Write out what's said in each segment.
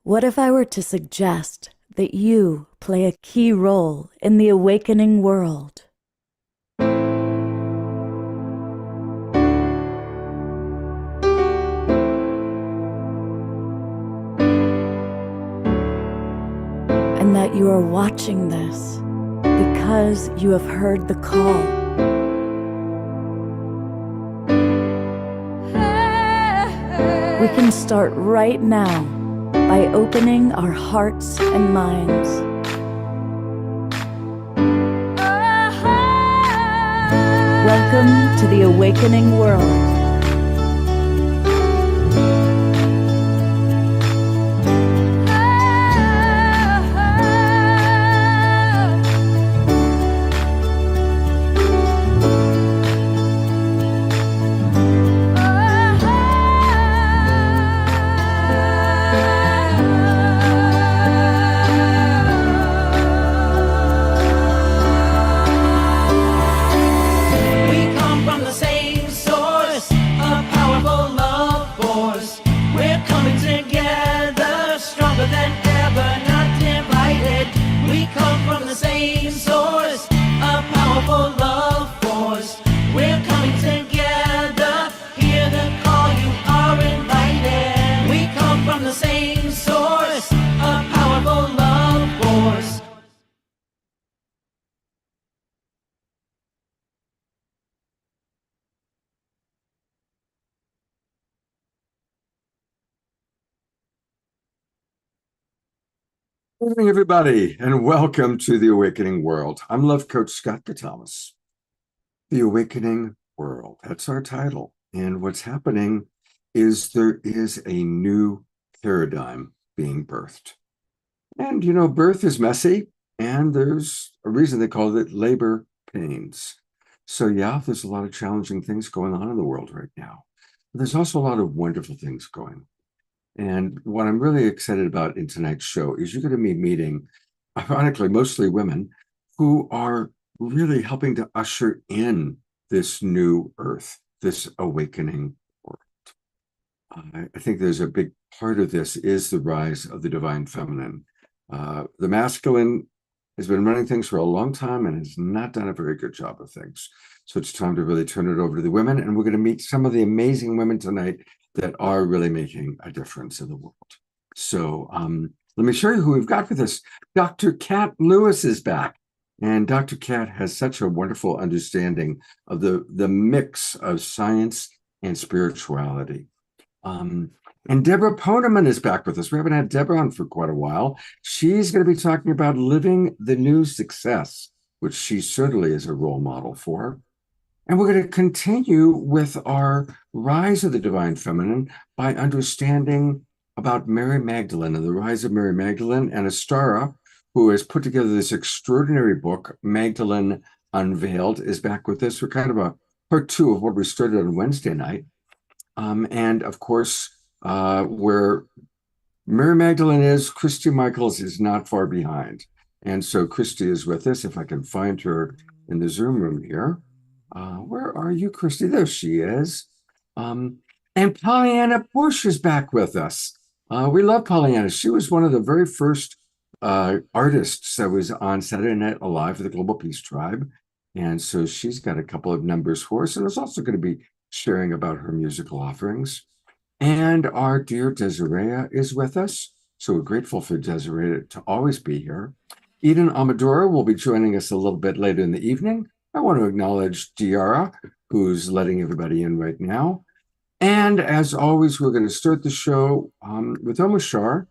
What if I were to suggest that you play a key role in the awakening world? And that you are watching this because you have heard the call. We can start right now by opening our hearts and minds. Welcome to the awakening world. Good morning, everybody, and welcome to the Awakening World. I'm Love Coach Scott Thomas. The Awakening World, that's our title. And what's happening is there is a new paradigm being birthed. And, you know, birth is messy, and there's a reason they call it labor pains. So, yeah, there's a lot of challenging things going on in the world right now. But there's also a lot of wonderful things going on. And what I'm really excited about in tonight's show is you're going to be meeting, ironically, mostly women who are really helping to usher in this new earth, this awakening world. I think there's a big part of this is the rise of the divine feminine. The masculine has been running things for a long time and has not done a very good job of things. So it's time to really turn it over to the women. And we're going to meet some of the amazing women tonight that are really making a difference in the world. So let me show you who we've got with us. Dr. Kat Lewis is back. And Dr. Kat has such a wonderful understanding of the mix of science and spirituality. And Deborah Poneman is back with us. We haven't had Deborah on for quite a while. She's going to be talking about living the new success, which she certainly is a role model for. And we're going to continue with our rise of the divine feminine by understanding about Mary Magdalene and the rise of Mary Magdalene, and Astara, who has put together this extraordinary book, Magdalene Unveiled, is back with us. We're kind of a part two of what we started on Wednesday night. And of course, where Mary Magdalene is, Christy Michaels is not far behind. And so Christy is with us, if I can find her in the Zoom room here. Where are you, Christy? There she is. And Pollyanna Bush is back with us. We love Pollyanna. She was one of the very first artists that was on Saturday Night Live for the Global Peace Tribe. And so she's got a couple of numbers for us, and is also going to be sharing about her musical offerings. And our dear Desiree is with us. So we're grateful for Desiree to always be here. Eden Amadora will be joining us a little bit later in the evening. I want to acknowledge Diara, who's letting everybody in right now. And as always, we're going to start the show with Omashar.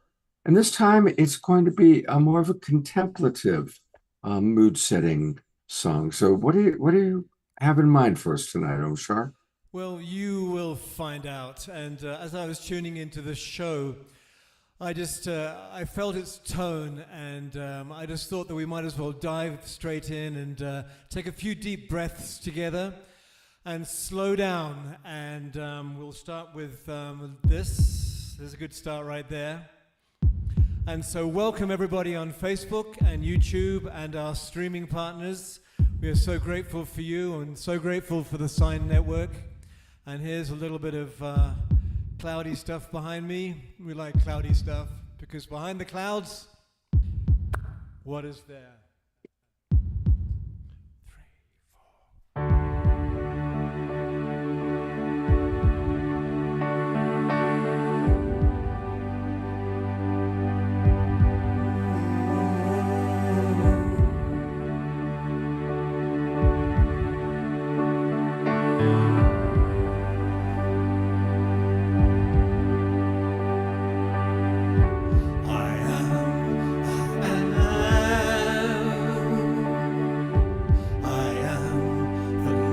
And this time it's going to be a more of a contemplative mood-setting song. So what do you have in mind for us tonight, Omashar? Well, you will find out. And as I was tuning into the show, I felt its tone, and I just thought that we might as well dive straight in and take a few deep breaths together and slow down. And we'll start with this. There's a good start right there. And so welcome everybody on Facebook and YouTube and our streaming partners. We are so grateful for you and so grateful for the Sign Network. And here's a little bit of cloudy stuff behind me. We like cloudy stuff. because behind the clouds, what is there?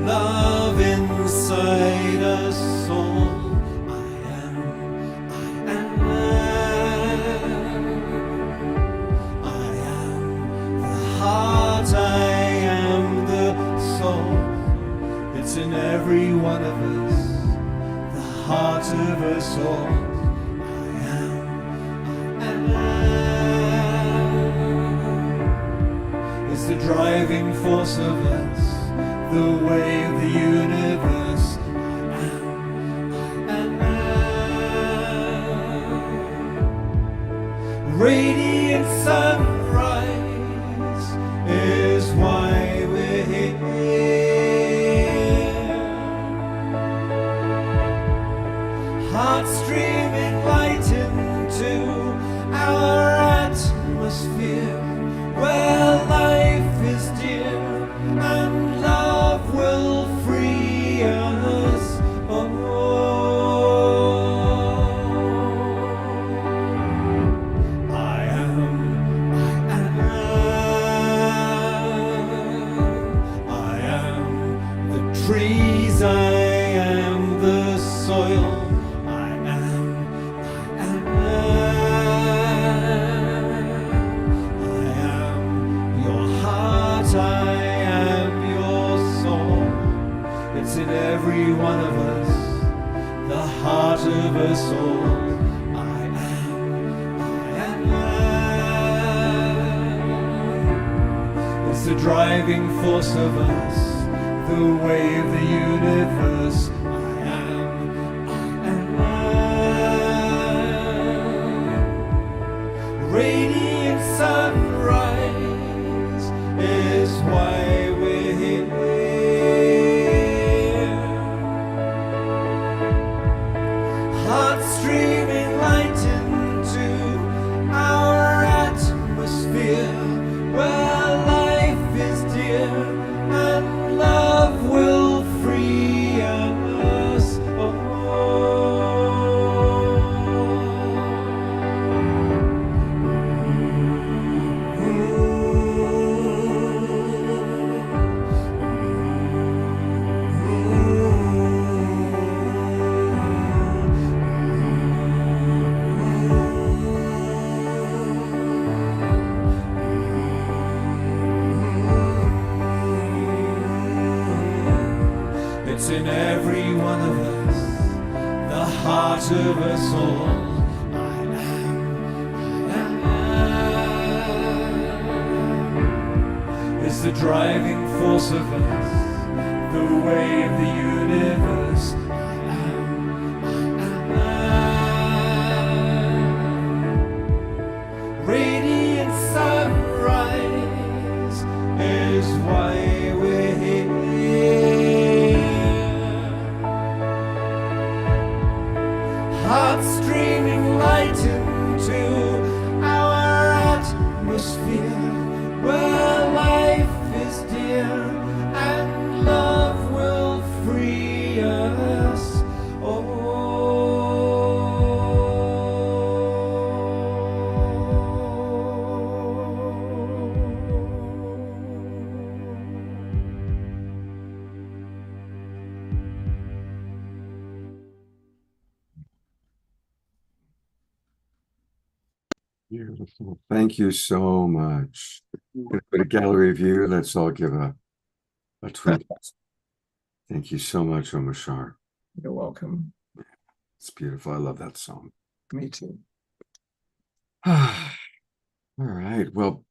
Love inside us all. I am the heart, I am the soul. It's in every one of us, the heart of us all. It's the driving force of us, the way of the universe. Radiant sunrise is why we're here. Heart streaming light into our atmosphere, where life is dear and love will free us. I am the trees, I am the soil. It's in every one of us, the heart of us all. It's the driving force of us, the way of the universe. Radiant sunrise is why we're here. Heart streaming light into our atmosphere, where life is dear and love will free us. It's in every one of us, the heart of us all. It's the driving force of us, the way of the universe. Radiant sunrise is why we're here. Heart streaming light into our atmosphere, where life is dear and love will free us. Beautiful. Thank you so much. Gonna put a gallery view. Let's all give a tweet. Thank you so much, Omashar. You're welcome. It's beautiful. I love that song. Me too. All right. Well,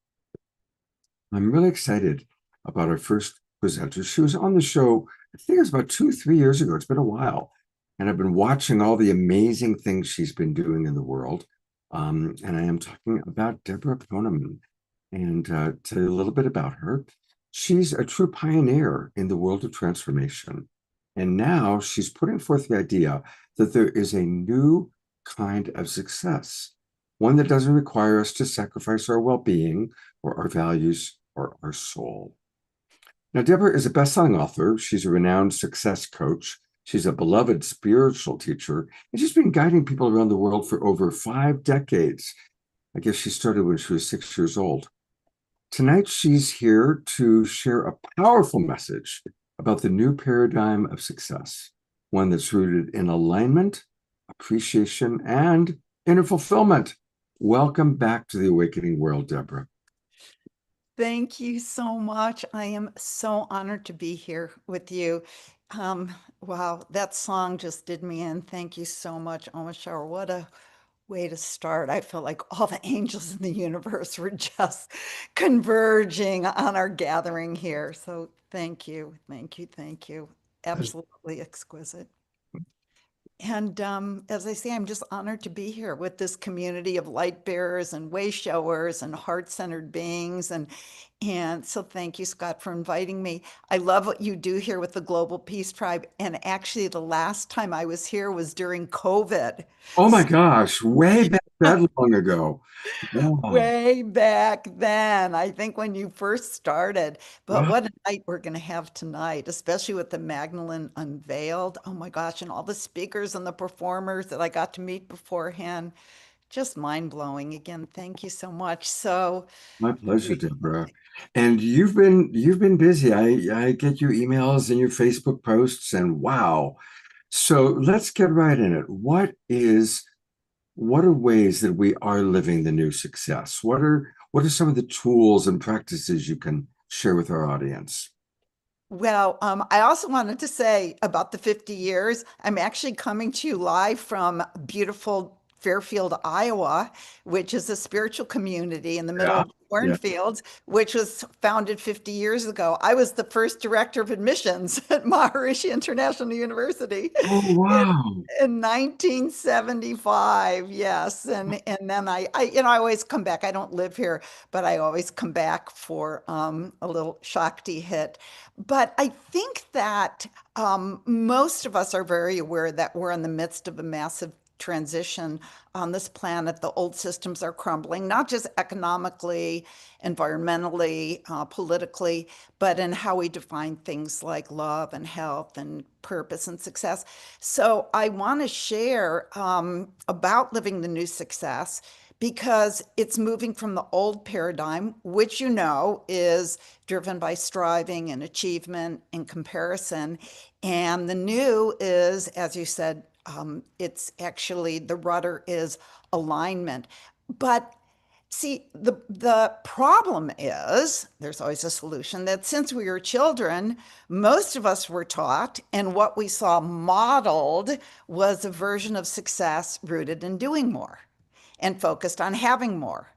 I'm really excited about our first presenter. She was on the show, I think it was about 2-3 years ago. It's been a while. And I've been watching all the amazing things she's been doing in the world. And I am talking about Deborah Poneman. And tell you a little bit about her. She's a true pioneer in the world of transformation. And now she's putting forth the idea that there is a new kind of success, one that doesn't require us to sacrifice our well being or our values or our soul. Now, Deborah is a best-selling author. She's a renowned success coach. She's a beloved spiritual teacher, and she's been guiding people around the world for over 5 decades. I guess she started when she was 6 years old. Tonight, she's here to share a powerful message about the new paradigm of success, one that's rooted in alignment, appreciation, and inner fulfillment. Welcome back to the Awakening World, Deborah. Thank you so much. I am so honored to be here with you. Wow, that song just did me in. Thank you so much, Omashar. What a way to start. I felt like all the angels in the universe were just converging on our gathering here. So thank you, thank you, thank you. Absolutely exquisite. And as I say, I'm just honored to be here with this community of light bearers and way showers and heart-centered beings. And so thank you, Scott, for inviting me. I love what you do here with the Global Peace Tribe. And actually, the last time I was here was during COVID. Oh my gosh, way back that long ago. Wow. Way back then, I think when you first started. But Wow. what a night we're going to have tonight, especially with the Magdalene Unveiled. Oh my gosh, and all the speakers and the performers that I got to meet beforehand. Just mind blowing. Again, thank you so much. So My pleasure, great. Deborah. And you've been busy. I get your emails and your Facebook posts, and wow. So let's get right in it. What are ways that we are living the new success? What are some of the tools and practices you can share with our audience? Well, I also wanted to say about the 50 years, I'm actually coming to you live from beautiful Fairfield, Iowa, which is a spiritual community in the middle Yeah. of the Yeah. cornfields, which was founded 50 years ago. I was the first director of admissions at Maharishi International University Oh, wow. in 1975. Yes. And then I always come back. I don't live here, but I always come back for a little Shakti hit. But I think that most of us are very aware that we're in the midst of a massive transition on this planet. The old systems are crumbling, not just economically, environmentally, politically, but in how we define things like love and health and purpose and success. So I want to share about living the new success because it's moving from the old paradigm, which you know is driven by striving and achievement and comparison. And the new is, as you said, it's actually the rudder is alignment. But see, the problem is there's always a solution that since we were children, most of us were taught, and what we saw modeled was a version of success rooted in doing more and focused on having more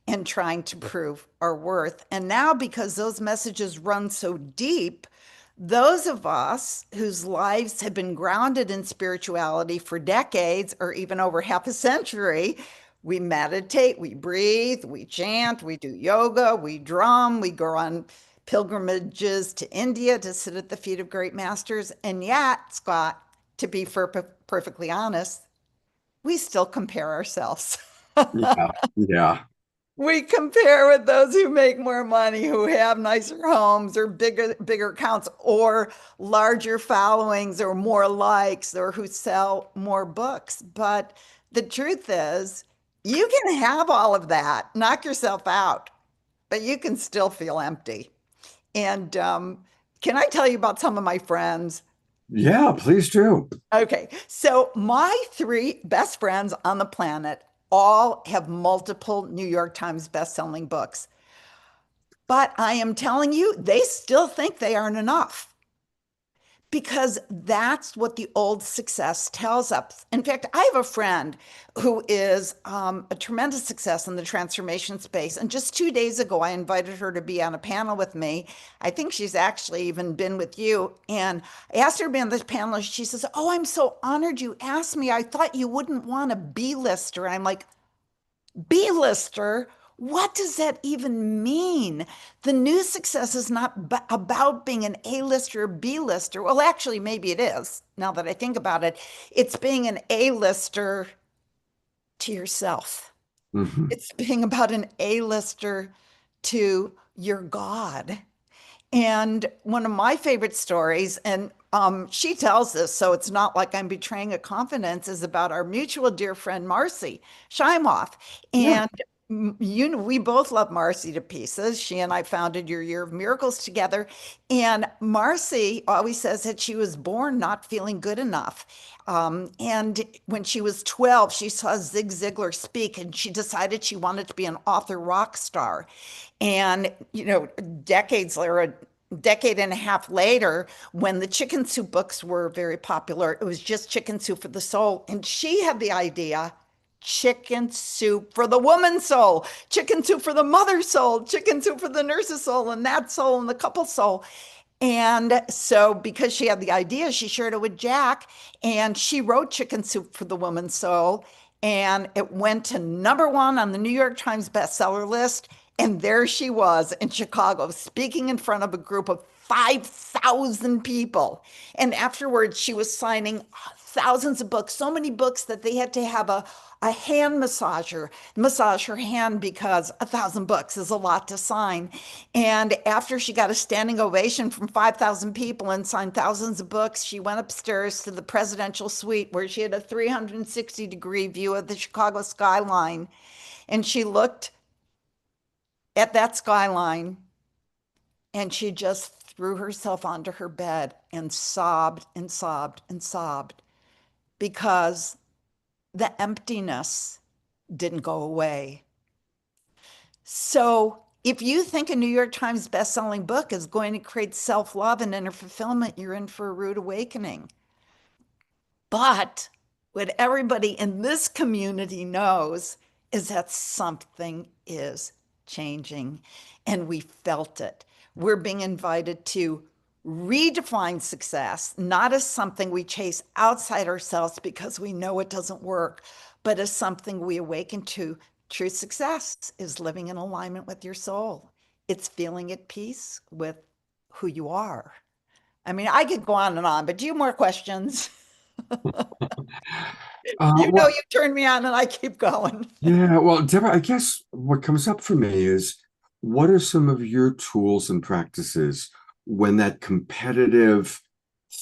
and trying to prove our worth. And now, because those messages run so deep, those of us whose lives have been grounded in spirituality for decades or even over half a century, we meditate, we breathe, we chant, we do yoga, we drum, we go on pilgrimages to India to sit at the feet of great masters. And yet, Scott, to be perfectly honest, we still compare ourselves. Yeah. Yeah. We compare with those who make more money, who have nicer homes or bigger accounts or larger followings or more likes or who sell more books. But the truth is, you can have all of that, knock yourself out, but you can still feel empty. And can I tell you about some of my friends? Yeah, please do. Okay, so my three best friends on the planet all have multiple New York Times best-selling books. But I am telling you, they still think they aren't enough because that's what the old success tells us. In fact, I have a friend who is a tremendous success in the transformation space. And just 2 days ago, I invited her to be on a panel with me. I think she's actually even been with you. And I asked her to be on this panel. She says, "Oh, I'm so honored you asked me. I thought you wouldn't want a B-lister." And I'm like, B-lister, what does that even mean? The new success is not about being an A-lister or B-lister. Well, actually, maybe it is, now that I think about it. It's being an A-lister to yourself. Mhm. It's being about an A-lister to your God. And one of my favorite stories, and she tells this, so it's not like I'm betraying a confidence, is about our mutual dear friend Marcy Shimoff. Yeah. And you know, we both love Marcy to pieces. She and I founded Your Year of Miracles together. And Marcy always says that she was born not feeling good enough. And when she was 12, she saw Zig Ziglar speak and she decided she wanted to be an author rock star. And, you know, decades later, a decade and a half later, when the Chicken Soup books were very popular, it was just Chicken Soup for the Soul. And she had the idea chicken soup for the woman's soul, chicken soup for the mother's soul, chicken soup for the nurse's soul, and that soul and the couple's soul. And so, because she had the idea, she shared it with Jack, and she wrote Chicken Soup for the Woman's Soul, and it went to #1 on the New York Times bestseller list. And there she was in Chicago, speaking in front of a group of 5,000 people. And afterwards, she was signing thousands of books, so many books that they had to have a hand massager massage her hand because 1,000 books is a lot to sign. And after she got a standing ovation from 5,000 people and signed thousands of books, she went upstairs to the presidential suite where she had a 360-degree view of the Chicago skyline. And she looked at that skyline and she just threw herself onto her bed and sobbed and sobbed and sobbed because the emptiness didn't go away. So, if you think a New York Times bestselling book is going to create self love and inner fulfillment, you're in for a rude awakening. But what everybody in this community knows is that something is changing, and we felt it. We're being invited to redefine success, not as something we chase outside ourselves because we know it doesn't work, but as something we awaken to. True success is living in alignment with your soul. It's feeling at peace with who you are. I mean, I could go on, but do you have more questions? You know, Well, you turn me on and I keep going. yeah. Well, Deborah, I guess what comes up for me is what are some of your tools and practices when that competitive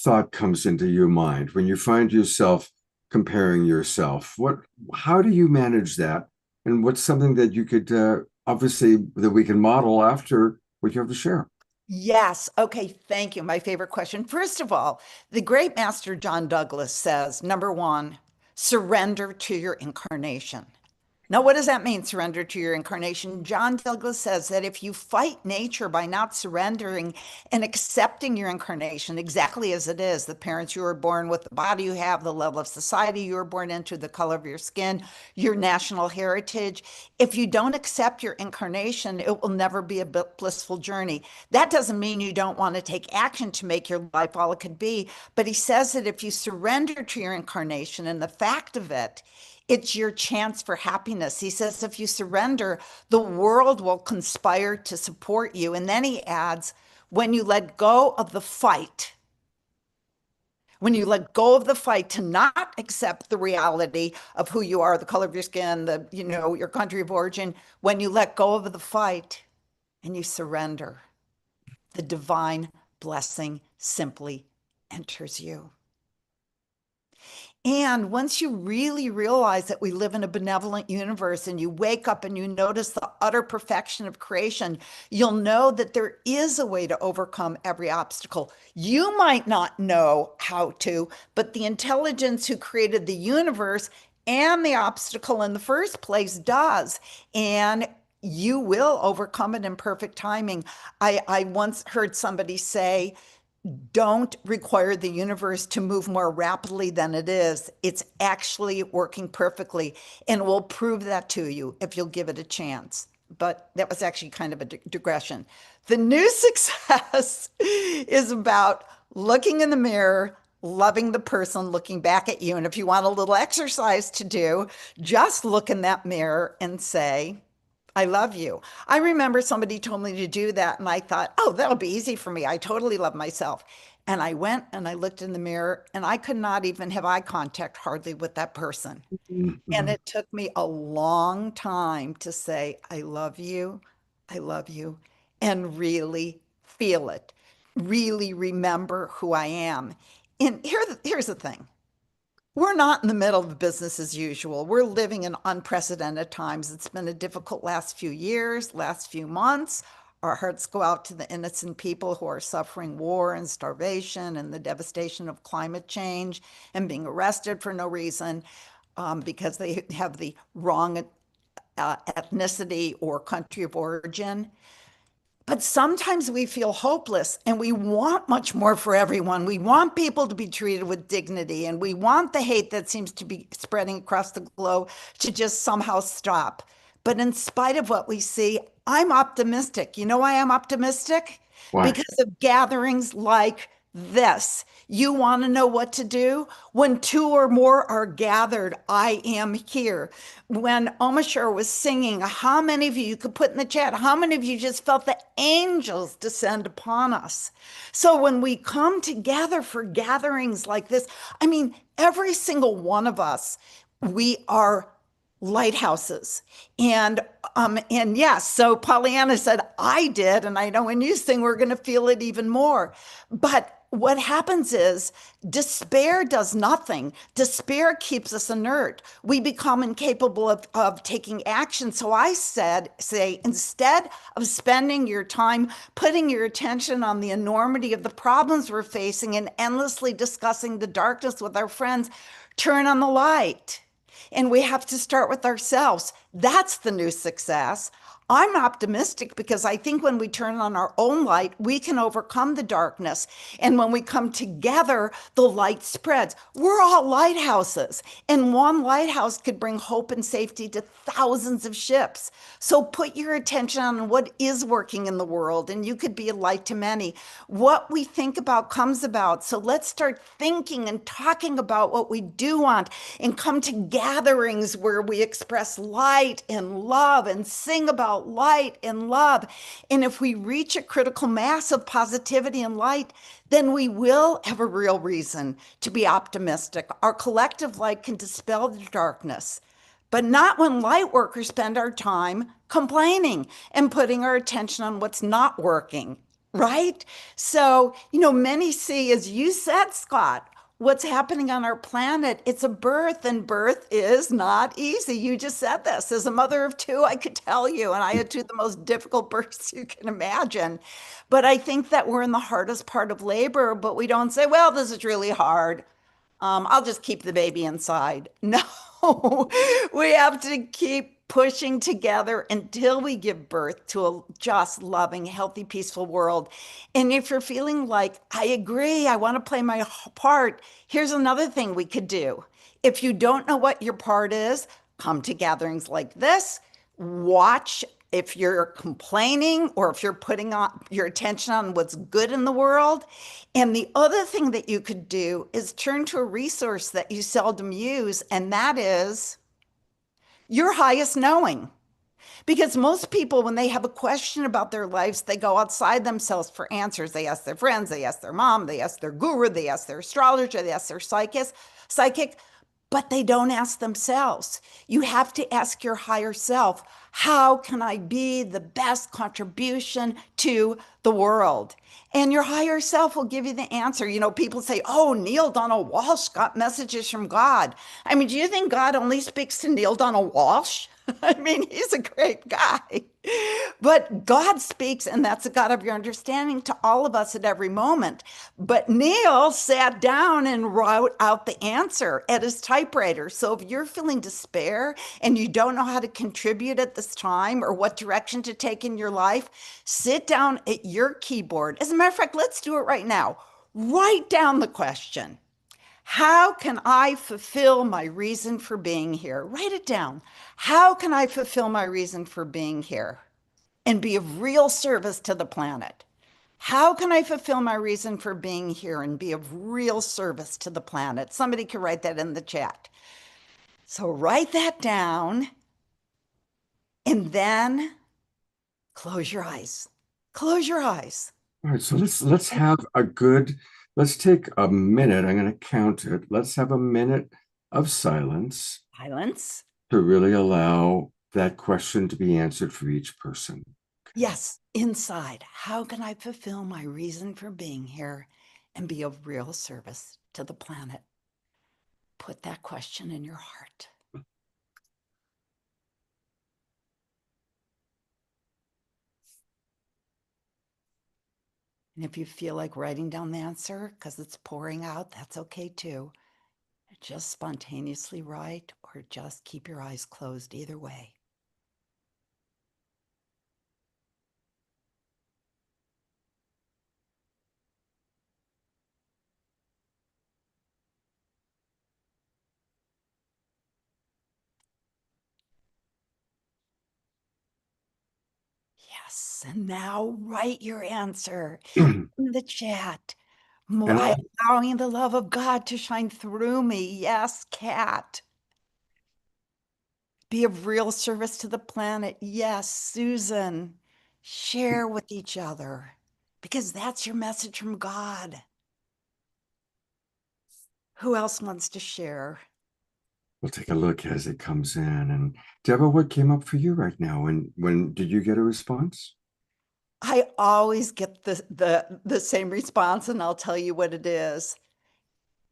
thought comes into your mind, when you find yourself comparing yourself? How do you manage that? And what's something that you could obviously that we can model after what you have to share? Yes. Okay. Thank you. My favorite question. First of all, the great master John Douglas says, #1, surrender to your incarnation. Now, what does that mean, surrender to your incarnation? John Douglas says that if you fight nature by not surrendering and accepting your incarnation exactly as it is, the parents you were born with, the body you have, the level of society you were born into, the color of your skin, your national heritage, if you don't accept your incarnation, it will never be a blissful journey. That doesn't mean you don't want to take action to make your life all it could be, but he says that if you surrender to your incarnation and the fact of it, it's your chance for happiness. He says if you surrender, the world will conspire to support you. And then he adds, when you let go of the fight, when you let go of the fight to not accept the reality of who you are, the color of your skin, the, you know, your country of origin, when you let go of the fight and you surrender, the divine blessing simply enters you. And once you really realize that we live in a benevolent universe and you wake up and you notice the utter perfection of creation, you'll know that there is a way to overcome every obstacle. You might not know how to, but the intelligence who created the universe and the obstacle in the first place does. And you will overcome it in perfect timing. I once heard somebody say, don't require the universe to move more rapidly than it is. It's actually working perfectly, and we'll prove that to you if you'll give it a chance. But that was actually kind of a digression. The new success is about looking in the mirror, loving the person looking back at you. And if you want a little exercise to do, just look in that mirror and say, I love you. I remember somebody told me to do that, and I thought, oh, that'll be easy for me. I totally love myself. And I went and I looked in the mirror, and I could not even have eye contact hardly with that person. And Mhm. it took me a long time to say, I love you, and really feel it, really remember who I am. And here's the thing. We're not in the middle of business as usual. We're living in unprecedented times. It's been a difficult last few years, last few months. Our hearts go out to the innocent people who are suffering war and starvation and the devastation of climate change and being arrested for no reason because they have the wrong ethnicity or country of origin. But sometimes we feel hopeless and we want much more for everyone. We want people to be treated with dignity and we want the hate that seems to be spreading across the globe to just somehow stop. But in spite of what we see, I'm optimistic. You know why I'm optimistic? Why? Because of gatherings like this. You want to know what to do? When two or more are gathered, I am here. When Omashar was singing, how many of you could put in the chat, how many of you just felt the angels descend upon us? So when we come together for gatherings like this, I mean, every single one of us, we are lighthouses. And yes, so Pollyanna said, I did, and I know when you sing, we're going to feel it even more. But what happens is despair does nothing. Despair keeps us inert. We become incapable of taking action. So I say, instead of spending your time putting your attention on the enormity of the problems we're facing and endlessly discussing the darkness with our friends, turn on the light. And we have to start with ourselves. That's the new success. I'm optimistic because I think when we turn on our own light, we can overcome the darkness. And when we come together, the light spreads. We're all lighthouses, and one lighthouse could bring hope and safety to thousands of ships. So put your attention on what is working in the world, and you could be a light to many. What we think about comes about. So let's start thinking and talking about what we do want and come to gatherings where we express light and love and sing about light and love. And if we reach a critical mass of positivity and light, then we will have a real reason to be optimistic. Our collective light can dispel the darkness, but not when light workers spend our time complaining and putting our attention on what's not working, right? So, many see, as you said, Scott, what's happening on our planet. It's a birth, and birth is not easy. You just said this. As a mother of two, I could tell you, and I had two of the most difficult births you can imagine. But I think that we're in the hardest part of labor, but we don't say, well, this is really hard. I'll just keep the baby inside. No, we have to keep pushing together until we give birth to a just, loving, healthy, peaceful world. And if you're feeling like, I agree, I want to play my part, here's another thing we could do. If you don't know what your part is, come to gatherings like this, watch if you're complaining or if you're putting on your attention on what's good in the world. And the other thing that you could do is turn to a resource that you seldom use, and that is your highest knowing. Because most people, when they have a question about their lives, they go outside themselves for answers. They ask their friends, they ask their mom, they ask their guru, they ask their astrologer, they ask their psychic, but they don't ask themselves. You have to ask your higher self, how can I be the best contribution to the world? And your higher self will give you the answer. People say, oh, Neil Donald Walsh got messages from God. I mean, do you think God only speaks to Neil Donald Walsh? I mean, he's a great guy. But God speaks, and that's a God of your understanding, to all of us at every moment. But Neil sat down and wrote out the answer at his typewriter. So if you're feeling despair and you don't know how to contribute at this time or what direction to take in your life, sit down at your keyboard. As a matter of fact, let's do it right now. Write down the question. How can I fulfill my reason for being here? Write it down. How can I fulfill my reason for being here and be of real service to the planet? How can I fulfill my reason for being here and be of real service to the planet? Somebody could write that in the chat. So write that down and then close your eyes. Close your eyes. All right, so let's take a minute. I'm going to count it. Let's have a minute of silence Silence. to really allow that question to be answered for each person. Yes, inside. How can I fulfill my reason for being here and be of real service to the planet? Put that question in your heart. And if you feel like writing down the answer because it's pouring out, that's okay too. Just spontaneously write or just keep your eyes closed, either way. Yes, and now write your answer And in the chat. Allowing the love of God to shine through me. Yes, Kat. Be of real service to the planet. Yes, Susan. Share with each other because that's your message from God. Who else wants to share? we'll take a look as it comes in. And Deborah, what came up for you right now? And when did you get a response? I always get the same response, and I'll tell you what it is.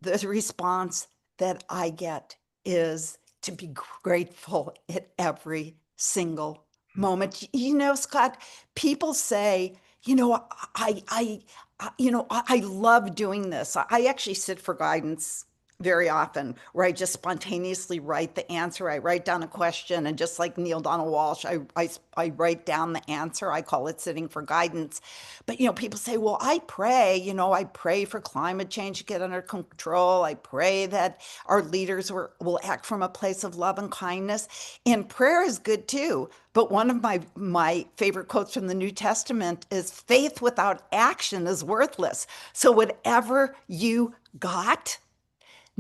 The response that I get is to be grateful at every single moment. You know, Scott, people say, you know, I love doing this. I actually sit for guidance very often where I just spontaneously write the answer. I write down a question, and just like Neil Donald Walsh, I write down the answer. I call it sitting for guidance. But, people say, well, I pray, I pray for climate change to get under control. I pray that our leaders will act from a place of love and kindness. And prayer is good too. But one of my favorite quotes from the New Testament is faith without action is worthless. So whatever you got,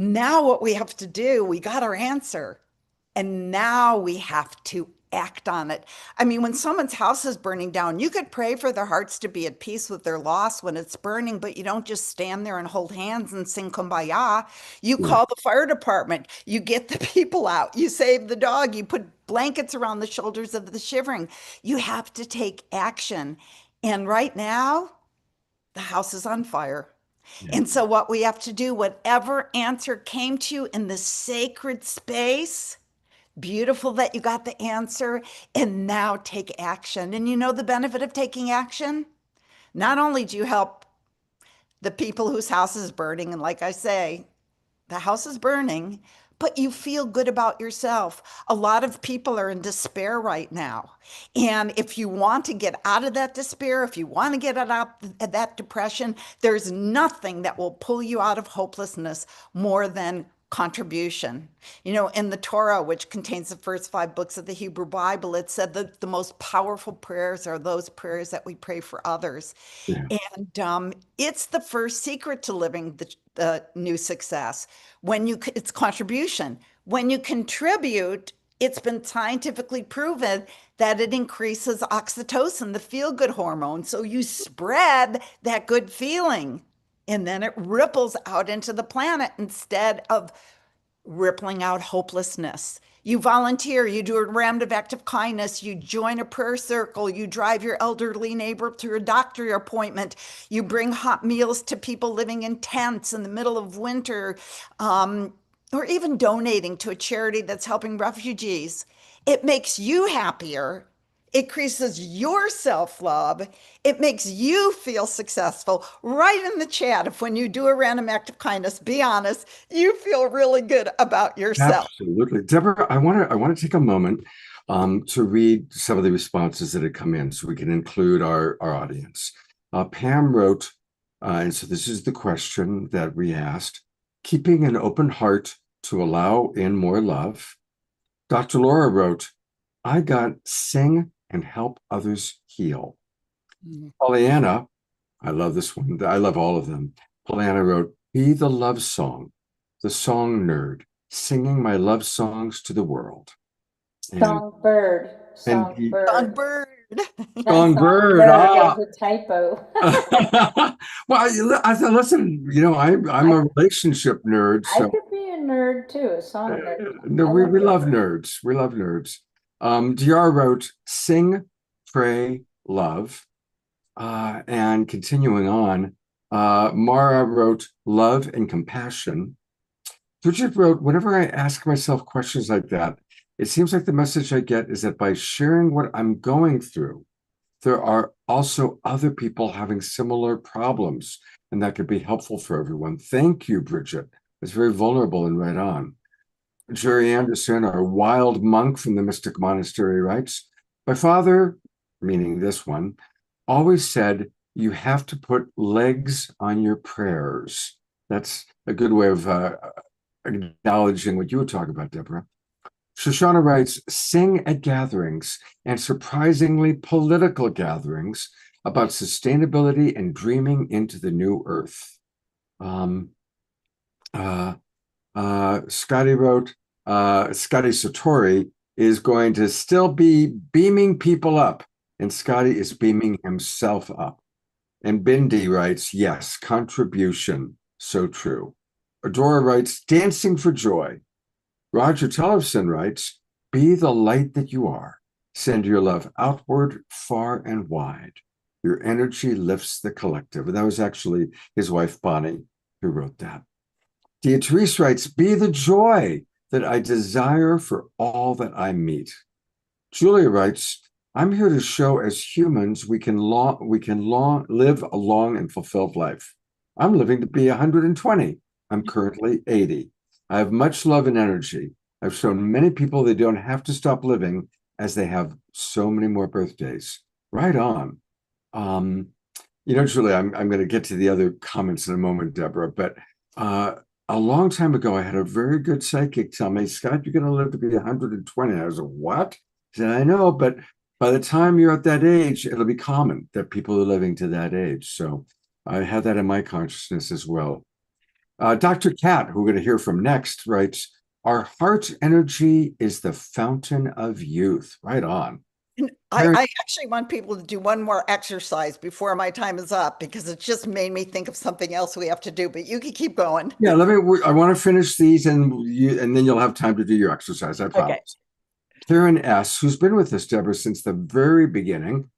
now what we have to do, we got our answer. And now we have to act on it. I mean, when someone's house is burning down, you could pray for their hearts to be at peace with their loss when it's burning, but you don't just stand there and hold hands and sing kumbaya. You Yeah. call the fire department, you get the people out, you save the dog, you put blankets around the shoulders of the shivering. You have to take action. And right now, the house is on fire. Yeah. And so, what we have to do, whatever answer came to you in the sacred space, beautiful that you got the answer, and now take action. And you know the benefit of taking action? Not only do you help the people whose house is burning, and like I say, the house is burning, but you feel good about yourself. A lot of people are in despair right now. And if you want to get out of that despair, if you want to get out of that depression, there's nothing that will pull you out of hopelessness more than contribution. In the Torah, which contains the first 5 books of the Hebrew Bible, it said that the most powerful prayers are those prayers that we pray for others. Yeah. And it's the first secret to living the new success. It's contribution. When you contribute, it's been scientifically proven that it increases oxytocin, the feel-good hormone. So you spread that good feeling, and then it ripples out into the planet instead of rippling out hopelessness. You volunteer, you do a round of act of kindness, you join a prayer circle, you drive your elderly neighbor to a doctor appointment, you bring hot meals to people living in tents in the middle of winter, or even donating to a charity that's helping refugees. It makes you happier. It increases your self love. It makes you feel successful. Write in the chat if when you do a random act of kindness, be honest, you feel really good about yourself. Absolutely. Deborah, I want to take a moment to read some of the responses that had come in so we can include our audience. Pam wrote, and so this is the question that we asked, keeping an open heart to allow in more love. Dr. Laura wrote, I got sing and help others heal. Mm. Pollyanna I love this one. I love all of them. Polana wrote, "Be the love song, the song nerd, singing my love songs to the world." And Songbird. and Songbird. Songbird. Not songbird. songbird. There was a typo. Well, I thought, listen, I'm a relationship nerd, I so could be a nerd too, a song nerd. no, I we it. love nerds. We love nerds. DR wrote, "Sing, pray, love." And continuing on, Mara wrote, "Love and compassion." Bridget wrote, "Whenever I ask myself questions like that, it seems like the message I get is that by sharing what I'm going through, there are also other people having similar problems, and that could be helpful for everyone." Thank you, Bridget. It's very vulnerable and right on. Jerry Anderson, our wild monk from the Mystic Monastery, writes, "My father," meaning this one, "always said you have to put legs on your prayers." That's a good way of acknowledging what you were talking about, Deborah. Shoshana writes, "Sing at gatherings, and surprisingly political gatherings, about sustainability and dreaming into the new earth." Um, uh, Scotty wrote, Scotty Satori is going to still be beaming people up, and Scotty is beaming himself up. And Bindi writes, "Yes, contribution, so true." Adora writes, "Dancing for joy." Roger Tellefson writes, "Be the light that you are. Send your love outward, far and wide. Your energy lifts the collective." And that was actually his wife, Bonnie, who wrote that. Beatrice writes, "Be the joy that I desire for all that I meet." Julia writes, "I'm here to show as humans we can live a long and fulfilled life. I'm living to be 120. I'm currently 80. I have much love and energy. I've shown many people they don't have to stop living, as they have so many more birthdays." Right on. Julia, I'm going to get to the other comments in a moment, Deborah, but a long time ago, I had a very good psychic tell me, "Scott, you're going to live to be 120. I was like, "What?" He said, "I know, but by the time you're at that age, it'll be common that people are living to that age." So I had that in my consciousness as well. Dr. Kat, who we're going to hear from next, writes, "Our heart energy is the fountain of youth." Right on. And I actually want people to do one more exercise before my time is up because it just made me think of something else we have to do, but you can keep going. Yeah, I want to finish these and then you'll have time to do your exercise, I promise. Okay. Karen S., who's been with us, Deborah, since the very beginning,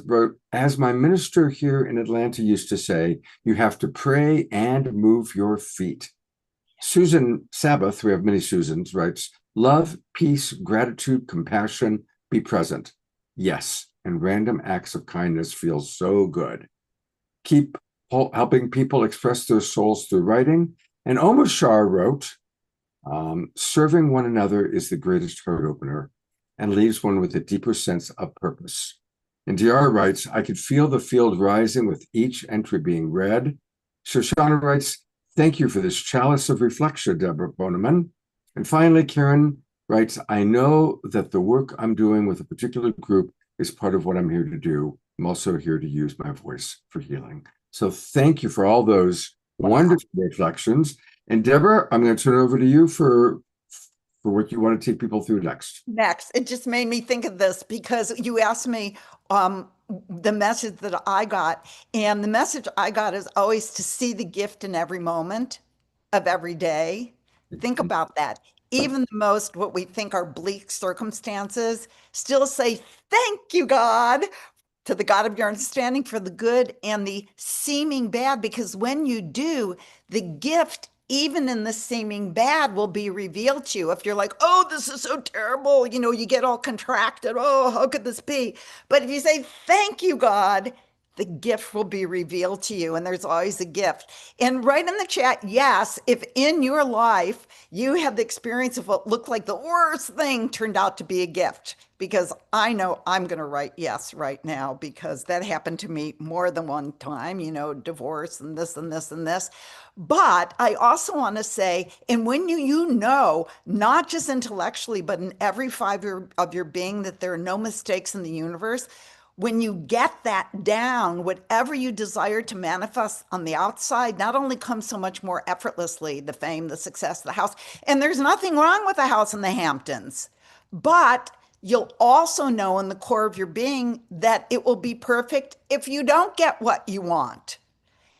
wrote, "As my minister here in Atlanta used to say, you have to pray and move your feet." Susan Sabbath, we have many Susans, writes, "Love, peace, gratitude, compassion, be present. Yes, and random acts of kindness feel so good. Keep helping people express their souls through writing." And Omar Shah wrote, "Serving one another is the greatest heart opener and leaves one with a deeper sense of purpose." And DR writes, "I could feel the field rising with each entry being read." Shoshana writes, "Thank you for this chalice of reflection, Deborah Boneman." And finally, Karen writes, "I know that the work I'm doing with a particular group is part of what I'm here to do. I'm also here to use my voice for healing." So thank you for all those wonderful reflections. And Deborah, I'm going to turn it over to you for what you want to take people through next. Next, it just made me think of this because you asked me the message that I got, and the message I got is always to see the gift in every moment of every day. Think about that. Even the most what we think are bleak circumstances, still say, "Thank you, God," to the God of your understanding for the good and the seeming bad, because when you do, the gift, even in the seeming bad, will be revealed to you. If you're like, "Oh, this is so terrible," you get all contracted. "Oh, how could this be?" But if you say, "Thank you, God," the gift will be revealed to you, and there's always a gift. And write in the chat, yes, if in your life you have the experience of what looked like the worst thing turned out to be a gift, because I know I'm going to write yes right now because that happened to me more than one time, divorce and this and this and this. But I also want to say, and when not just intellectually, but in every fiber of your being, that there are no mistakes in the universe, when you get that down, whatever you desire to manifest on the outside not only comes so much more effortlessly, the fame, the success, the house, and there's nothing wrong with a house in the Hamptons, but you'll also know in the core of your being that it will be perfect if you don't get what you want,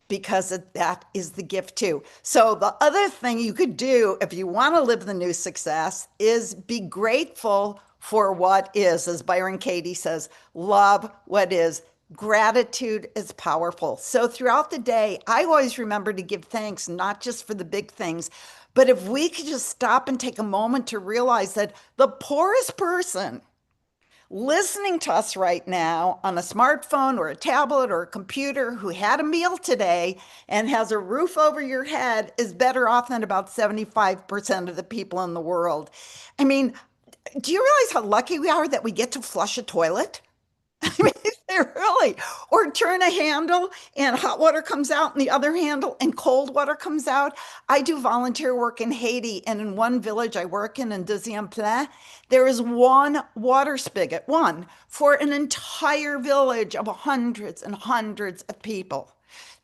because that is the gift too. So the other thing you could do if you want to live the new success is be grateful for what is. As Byron Katie says, love what is. Gratitude is powerful. So throughout the day, I always remember to give thanks, not just for the big things, but if we could just stop and take a moment to realize that the poorest person listening to us right now on a smartphone or a tablet or a computer who had a meal today and has a roof over your head is better off than about 75% of the people in the world. I mean, do you realize how lucky we are that we get to flush a toilet? I mean, they really, or turn a handle and hot water comes out and the other handle and cold water comes out. I do volunteer work in Haiti, and in one village I work in Deuxième Plain, there is one water spigot, one, for an entire village of hundreds and hundreds of people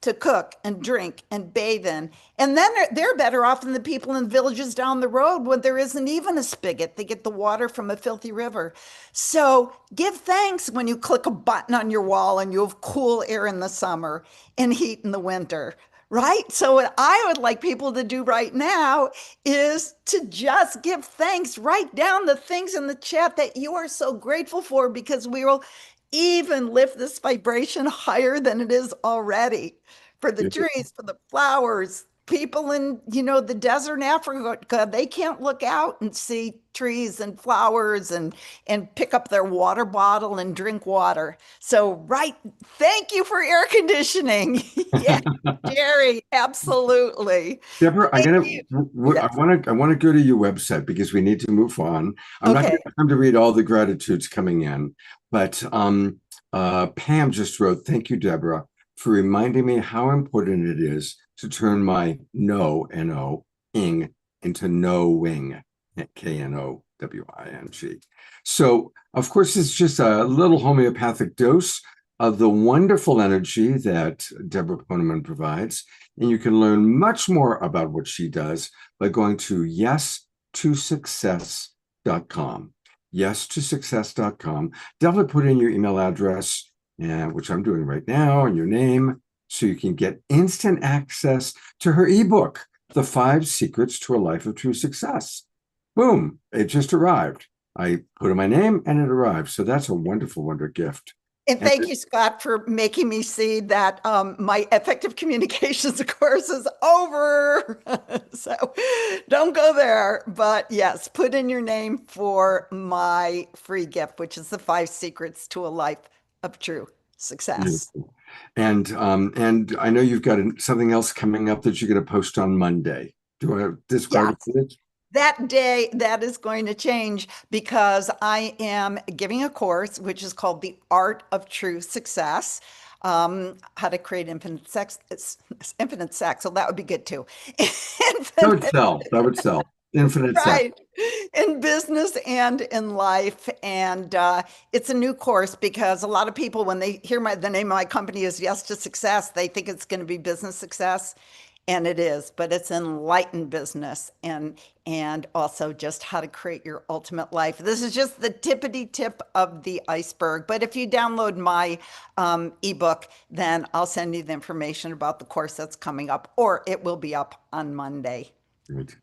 to cook and drink and bathe in. And then they're better off than the people in villages down the road when there isn't even a spigot. They get the water from a filthy river. So give thanks when you click a button on your wall and you have cool air in the summer and heat in the winter. Right? So, what I would like people to do right now is to just give thanks. Write down the things in the chat that you are so grateful for, because we will even lift this vibration higher than it is already, for the trees, for the flowers. People in, the desert in Africa, they can't look out and see trees and flowers and pick up their water bottle and drink water. So, right, thank you for air conditioning. Yeah, Jerry, absolutely. Deborah, I Thank want to go to your website because we need to move on. I'm not going Okay. to have time to read all the gratitudes coming in, but Pam just wrote, "Thank you, Deborah, for reminding me how important it is to turn my ing into knowing, KNOWING." So, of course, it's just a little homeopathic dose of the wonderful energy that Deborah Poneman provides. And you can learn much more about what she does by going to yes2success.com. Yes2success.com. Definitely put in your email address, which I'm doing right now, and your name, so you can get instant access to her ebook, The 5 Secrets to a Life of True Success. Boom, it just arrived. I put in my name and it arrived. So that's a wonderful, wonderful gift. And thank you, Scott, for making me see that my effective communications course is over. So don't go there. But yes, put in your name for my free gift, which is the 5 Secrets to a Life of True Success. Beautiful. And I know you've got something else coming up that you're going to post on Monday. Do you want to describe it? That day, that is going to change, because I am giving a course which is called The Art of True Success. How to create infinite sex. So that would be good too. That would sell. Infinite sex. Right. In business and in life. And it's a new course, because a lot of people, when they hear the name of my company is Yes to Success, they think it's going to be business success. And it is, but it's enlightened business, and also just how to create your ultimate life. This is just the tippity tip of the iceberg. But if you download my ebook, then I'll send you the information about the course that's coming up, or it will be up on Monday. Great.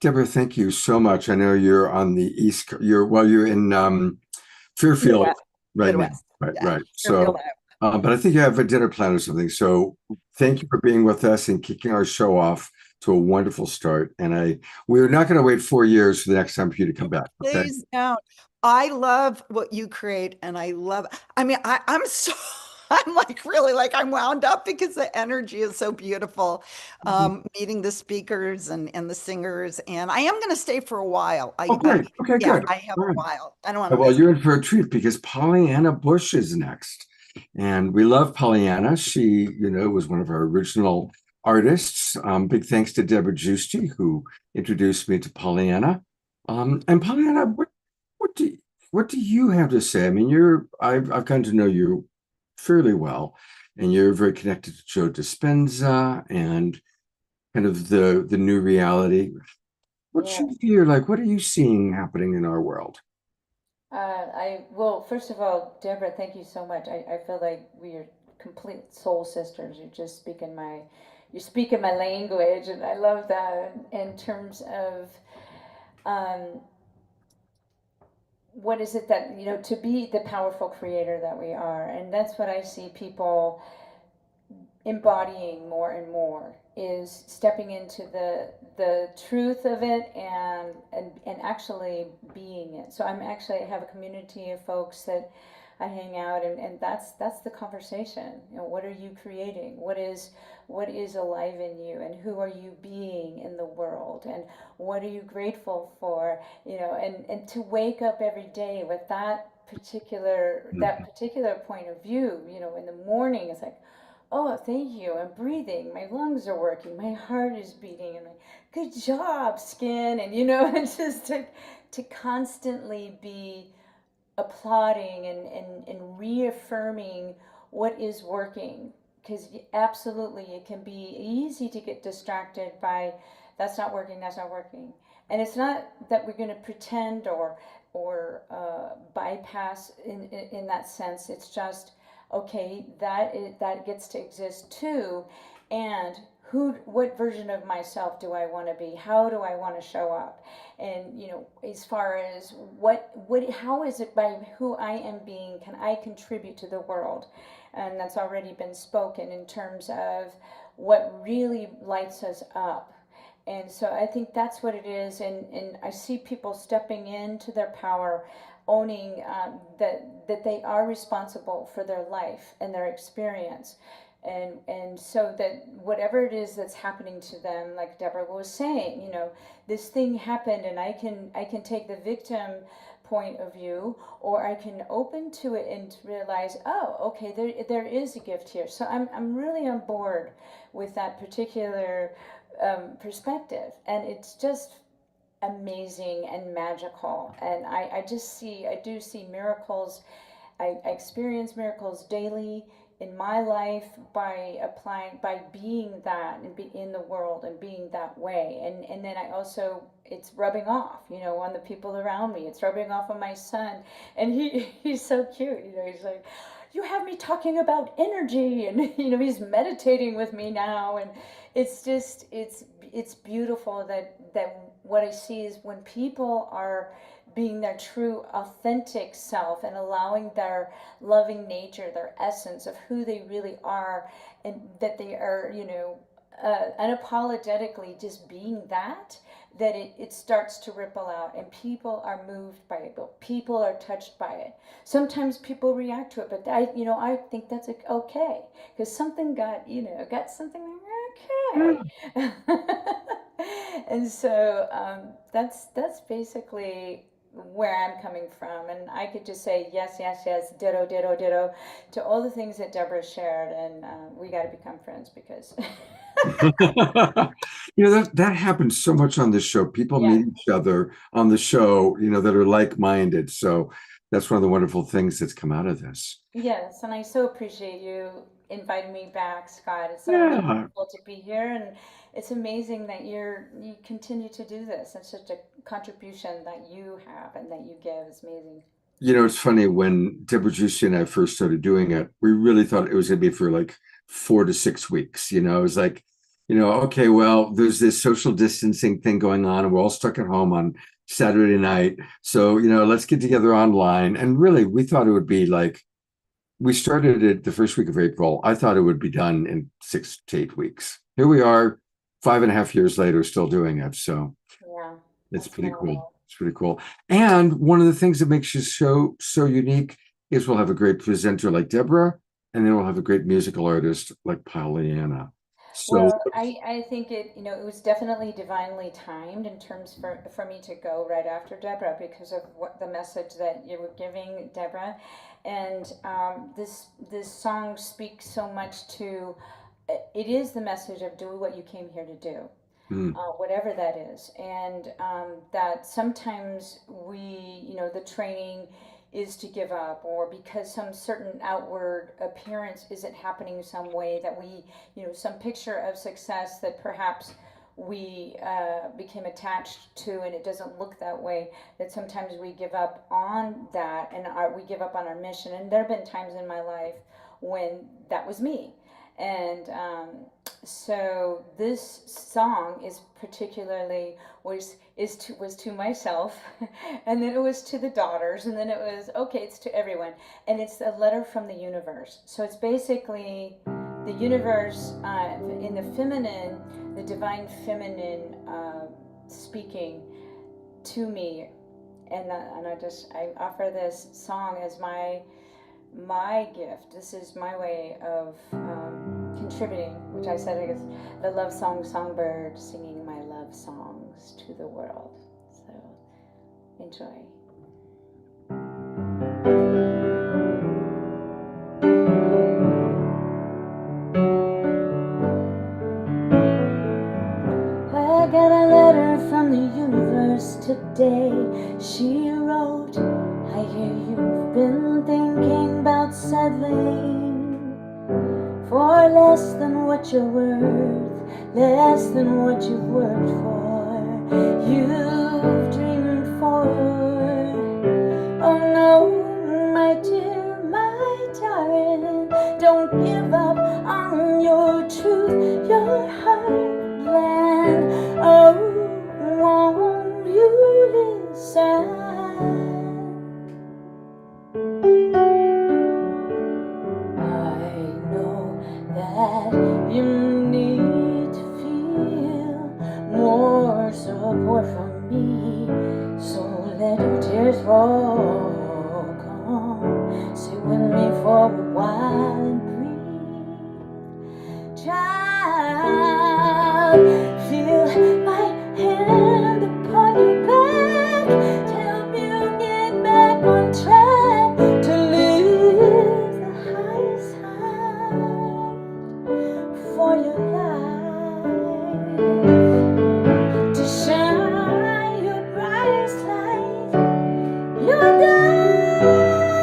Deborah, thank you so much. I know you're on the East Coast. You're in Fairfield right now. Right, yeah, right. So, but I think you have a dinner plan or something. So thank you for being with us and kicking our show off to a wonderful start. And we're not going to wait 4 years for the next time for you to come back. Okay? Please don't. I love what you create, and I'm like really, like, I'm wound up because the energy is so beautiful. Meeting the speakers and the singers, and I am going to stay for a while. Okay, good. I have a while. I don't want to. Well, you're in for a treat, because Pollyanna Bush is next. And we love Pollyanna. She, was one of our original artists. Big thanks to Deborah Giusti, who introduced me to Pollyanna. And Pollyanna, what do what do you have to say? I mean, I've gotten to know you fairly well, and you're very connected to Joe Dispenza and kind of the new reality. What's Yeah. your fear like? What are you seeing happening in our world? Well, first of all, Deborah, thank you so much. I feel like we are complete soul sisters. You're speaking my language, and I love that in terms of um, what is it that, to be the powerful creator that we are. And that's what I see people embodying more and more, is stepping into the truth of it, and actually being it. So I have a community of folks that I hang out, and that's the conversation. What are you creating? What is alive in you, and who are you being in the world, and what are you grateful for? And to wake up every day with that particular point of view. In the morning, it's like, oh, thank you. I'm breathing. My lungs are working. My heart is beating. And good job, skin. And, it's just to constantly be applauding and reaffirming what is working. Because absolutely, it can be easy to get distracted by that's not working, that's not working. And it's not that we're going to pretend or bypass in that sense. It's just okay, that gets to exist too, and what version of myself do I want to be? How do I want to show up? And as far as how is it by who I am being can I contribute to the world? And that's already been spoken in terms of what really lights us up. And so I think that's what it is. And I see people stepping into their power, owning that they are responsible for their life and their experience. And so that whatever it is that's happening to them, like Deborah was saying, this thing happened, and I can take the victim point of view, or I can open to it and realize, oh, okay, there is a gift here. So I'm really on board with that particular perspective, and it's just amazing and magical. And I do see miracles. I experience miracles daily in my life by being that and be in the world and being that way. And then I also, it's rubbing off, on the people around me. It's rubbing off on my son, and he's so cute. He's like, you have me talking about energy, and he's meditating with me now. And it's just it's beautiful that what I see is when people are being their true authentic self and allowing their loving nature, their essence of who they really are, and that they are, unapologetically just being that it starts to ripple out, and people are moved by it, but people are touched by it. Sometimes people react to it, but I think that's okay, because something got something okay. And so that's basically where I'm coming from, and I could just say yes, yes, yes, ditto, ditto, ditto, to all the things that Deborah shared, and we got to become friends because. That happens so much on this show. People Yeah. meet each other on the show, that are like-minded. So that's one of the wonderful things that's come out of this. Yes, and I so appreciate you inviting me back, Scott. It's so Yeah. wonderful to be here, and it's amazing that you continue to do this. It's such a contribution that you have and that you give. It's amazing. It's funny when Deborah Juicy and I first started doing it, we really thought it was going to be for like 4 to 6 weeks. It was like, okay, well, there's this social distancing thing going on, and we're all stuck at home on Saturday night. So, let's get together online. And really, we thought it would be like, we started it the first week of April. I thought it would be done in 6 to 8 weeks. Here we are, 5.5 years later, still doing it. So Yeah, it's that's pretty cool. phenomenal. It's pretty cool. And one of the things that makes your show so unique is we'll have a great presenter like Deborah, and then we'll have a great musical artist like Pollyanna. So Well, I think it was definitely divinely timed in terms for me to go right after Deborah because of what the message that you were giving, Deborah. And this song speaks so much to, it is the message of do what you came here to do. mm, Whatever that is, and that sometimes we, the training is to give up, or because some certain outward appearance isn't happening some way that we, some picture of success that perhaps we became attached to, and it doesn't look that way, that sometimes we give up on that, and we give up on our mission. And there have been times in my life when that was me. And so this song is particularly was to myself, and then it was to the daughters, and then it was it's to everyone, and it's a letter from the universe. So it's basically the universe in the feminine, the divine feminine speaking to me, and I offer this song as my gift. This is my way of contributing, which I said, I guess, the love songbird singing my love songs to the world. So enjoy. I got a letter from the universe today. She wrote, I hear you've been thinking about settling for less than what you're worth, less than what you've worked for. You've dreamed forward. Oh no, my dear, my darling, don't give up on your truth, your heartland. Oh, won't you listen? That you need to feel more support from me, so let your tears fall. Come, sit with me for a while and breathe. Child, feel my hand upon your back to help you get back on track, to live the highest high for your life, to shine your brightest light, your diamond light.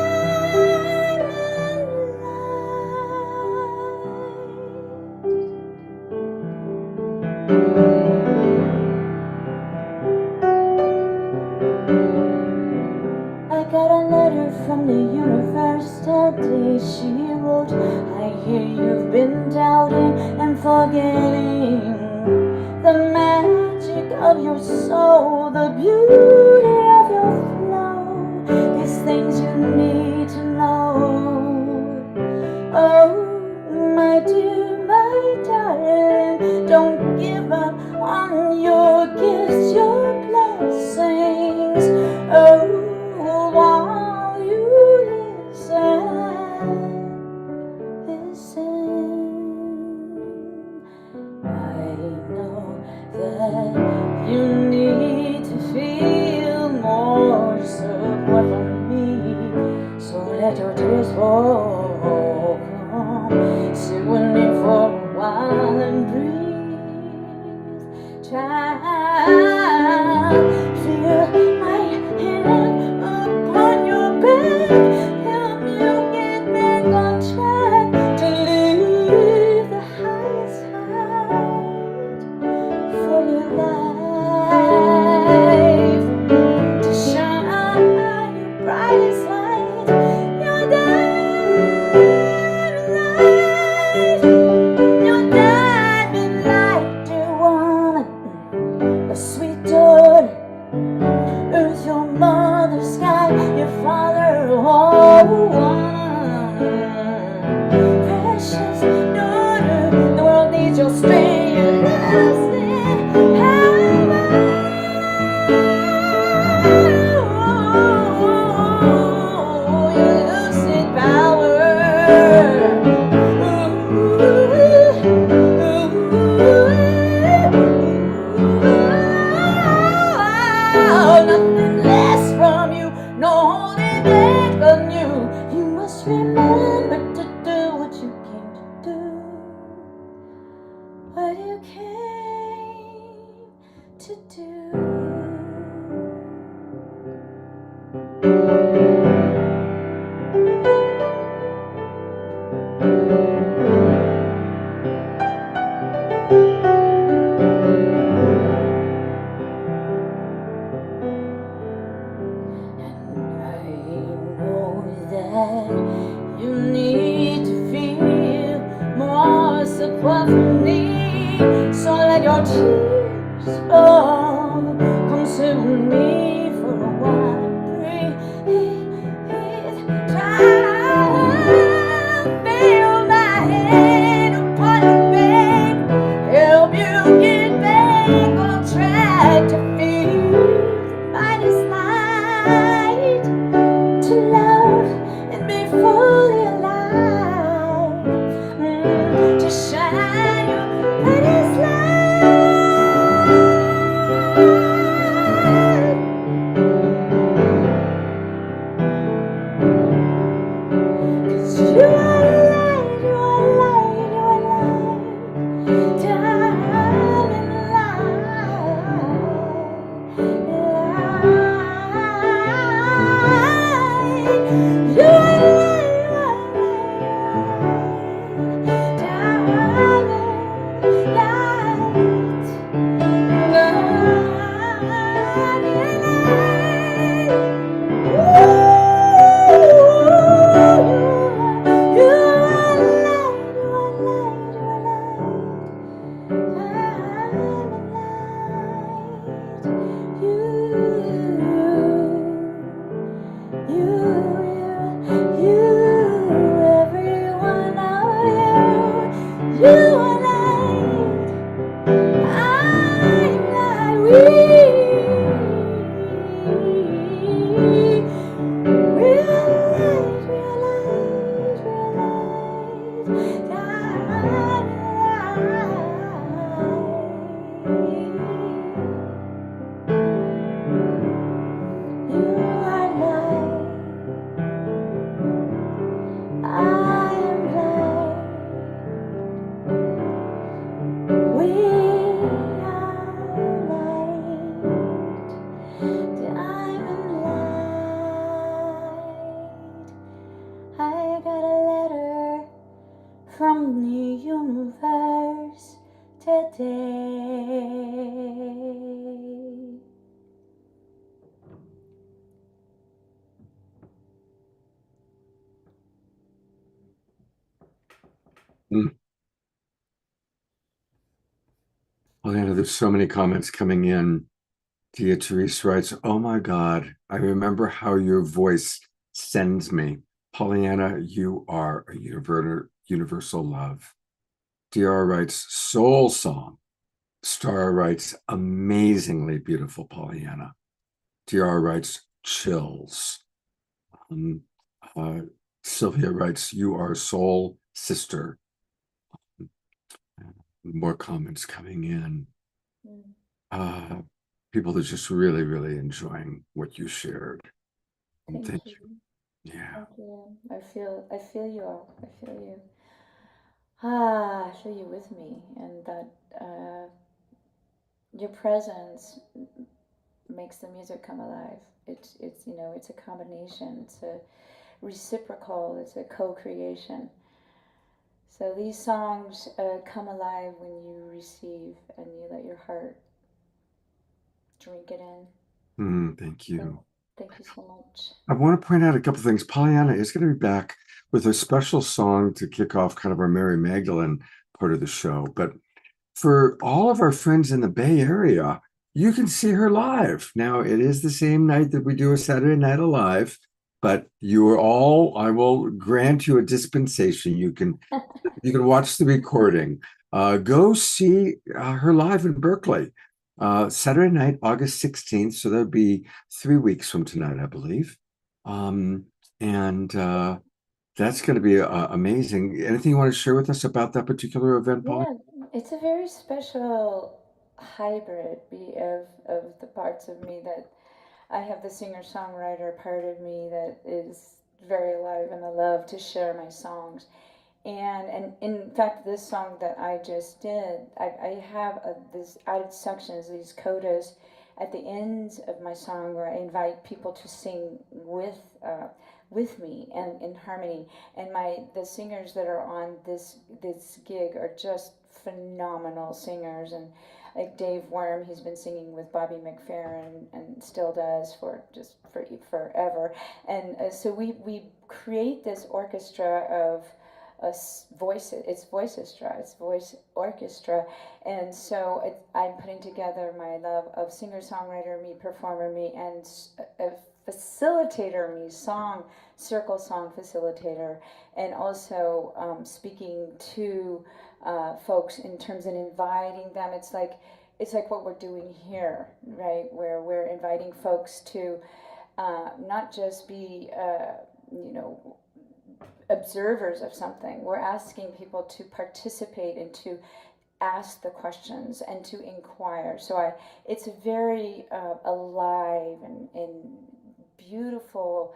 I got a letter from the universe today. She wrote, I hear you've been doubting and forgetting the magic of your soul, the beauty of your flow. These things you need to know. Oh, my dear, my darling, don't give up on your gifts, your blessings. Oh, while you listen, I know that you need to feel more support from me, so let your tears fall. Come, sit with me for a while and breathe. Child, feel my hand upon your back, help you get back on track, to live the highest height for your life, to shine your brightest light, your diamond light, your diamond light, dear one, a sweet daughter, earth, your mother, sky, your father, precious daughter, the world needs your strength, your lasting power. Your lucid power. Nothing less from you, no holding back from you. You must Support from me, so let your tears consume me for a while. Breathe, try, feel my head upon your back, help you get back on track to feel the finest light, to love and be fully alive, to shine your brightest light. 'Cause you are light, you are light, you are light, diamond light. You are I got a letter from the universe today. Pollyanna, there's so many comments coming in. Tia Therese writes, "Oh my God, I remember how your voice sends me. Pollyanna, you are a universal love." DR writes, "Soul song." Star writes, "Amazingly beautiful, Pollyanna." DR writes, "Chills." Um, uh, Sylvia writes, "You are soul sister." More comments coming in. People are just really, really enjoying what you shared. Thank you. Yeah. Thank you. I feel you all. I feel you. I feel you with me, and that your presence makes the music come alive. It's it's a combination. It's a reciprocal. It's a co-creation. So these songs come alive when you receive and you let your heart drink it in. Thank you. So, thank you so much. I want to point out a couple things. Pollyanna is going to be back with a special song to kick off kind of our Mary Magdalene part of the show. But for all of our friends in the Bay Area, you can see her live. Now, it is the same night that we do a Saturday Night Alive, but you are all, I will grant you a dispensation. You can watch the recording. Go see her live in Berkeley. Saturday night, August 16th. So that'll be 3 weeks from tonight, I believe. And that's going to be amazing. Anything you want to share with us about that particular event, Polly? Yeah, it's a very special hybrid of the parts of me that I have the singer-songwriter part of me that is very alive and I love to share my songs. And in fact, this song that I just did, I have this added sections, these codas, at the end of my song where I invite people to sing with me and in harmony. And the singers that are on this gig are just phenomenal singers. And like Dave Worm, he's been singing with Bobby McFerrin and still does for forever. And so we create this orchestra of voices. It's voicestra. It's voice orchestra. And so I'm putting together my love of singer-songwriter, me, performer, me, and a facilitator, me, circle song facilitator, and also speaking to folks in terms of inviting them. It's like what we're doing here, right? Where we're inviting folks to not just be, observers of something. We're asking people to participate and to ask the questions and to inquire. So it's a very alive and beautiful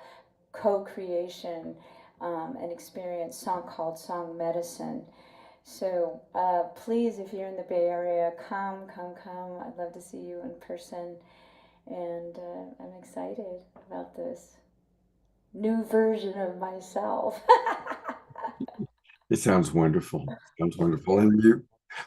co-creation and experience song called Song Medicine. So please, if you're in the Bay Area, come. I'd love to see you in person. And I'm excited about this new version of myself. It sounds wonderful. Sounds wonderful. And you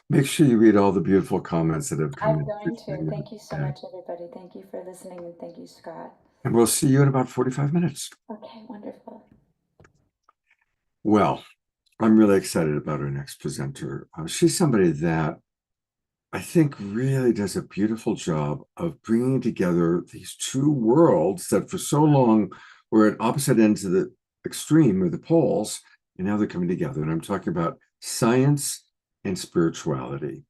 make sure you read all the beautiful comments that have come I'm in. going to. Thank you so much, everybody. Thank you for listening, and thank you, Scott. And we'll see you in about 45 minutes. Okay, wonderful. Well, I'm really excited about our next presenter. She's somebody that I think really does a beautiful job of bringing together these two worlds that for so long were at opposite ends of the extreme or the poles, and now they're coming together. And I'm talking about science and spirituality.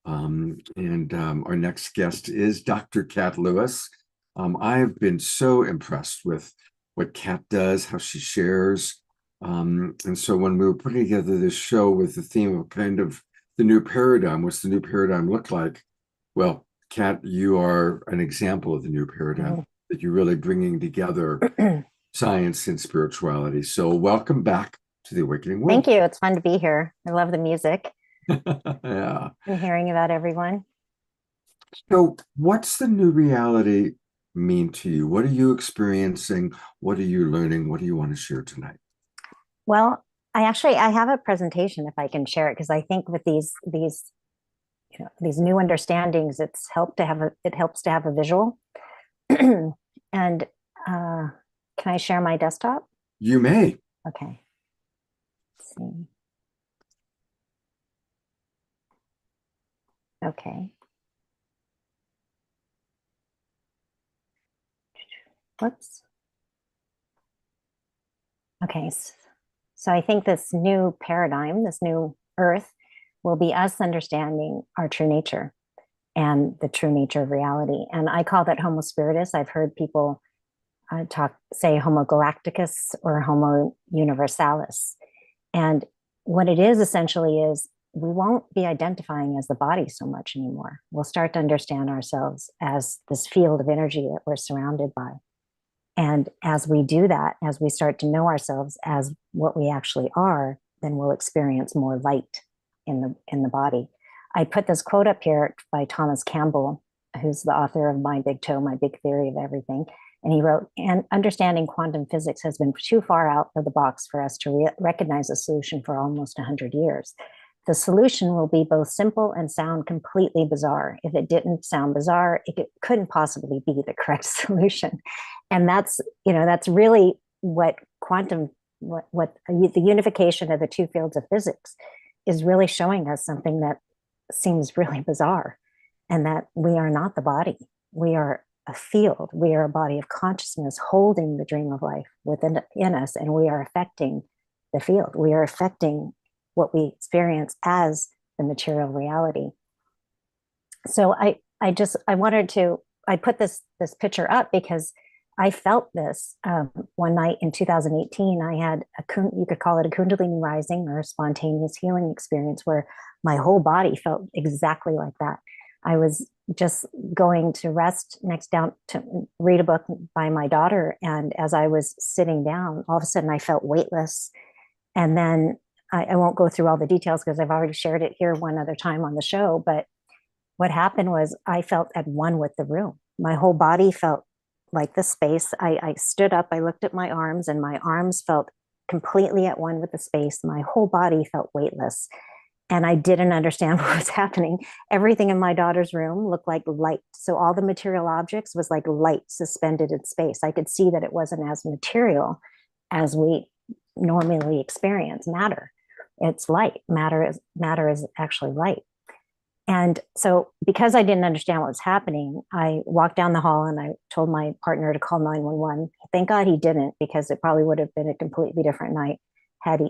Our next guest is Dr. Kat Lewis. I have been so impressed with what Kat does, how she shares. And so when we were putting together this show with the theme of kind of the new paradigm, what's the new paradigm look like? Well, Kat, you are an example of the new paradigm that you're really bringing together science and spirituality. So welcome back to the Awakening World. Thank you. It's fun to be here. I love the music. Yeah. And hearing about everyone. So what's the new reality mean to you? What are you experiencing? What are you learning? What do you want to share tonight? Well, I have a presentation if I can share it, because I think with these new understandings, it helps to have a visual. And can I share my desktop? You may. Okay. Let's see. Okay. Whoops. Okay. So I think this new paradigm, this new earth, will be us understanding our true nature and the true nature of reality. And I call that Homo Spiritus. I've heard people say Homo Galacticus or Homo Universalis. And what it is essentially is we won't be identifying as the body so much anymore. We'll start to understand ourselves as this field of energy that we're surrounded by. And as we do that, as we start to know ourselves as what we actually are, then we'll experience more light in the body. I put this quote up here by Thomas Campbell, who's the author of My Big Toe, My Big Theory of Everything. And he wrote, and understanding quantum physics has been too far out of the box for us to recognize a solution for almost 100 years. The solution will be both simple and sound completely bizarre. If it didn't sound bizarre, it couldn't possibly be the correct solution. And that's really what the unification of the two fields of physics is really showing us, something that seems really bizarre, and that we are not the body. We are a field. We are a body of consciousness holding the dream of life within us, and we are affecting the field. We are affecting what we experience as the material reality. So I put this picture up because I felt this one night in 2018. I had you could call it a Kundalini rising or a spontaneous healing experience where my whole body felt exactly like that. I was just going to rest next down to read a book by my daughter. And as I was sitting down, all of a sudden I felt weightless. And then I won't go through all the details because I've already shared it here one other time on the show. But what happened was I felt at one with the room. My whole body felt like the space. I stood up, I looked at my arms, and my arms felt completely at one with the space. My whole body felt weightless. And I didn't understand what was happening. Everything in my daughter's room looked like light. So all the material objects was like light suspended in space. I could see that it wasn't as material as we normally experience matter. It's light. Matter is actually light. And so because I didn't understand what was happening, I walked down the hall and I told my partner to call 911. Thank God he didn't, because it probably would have been a completely different night had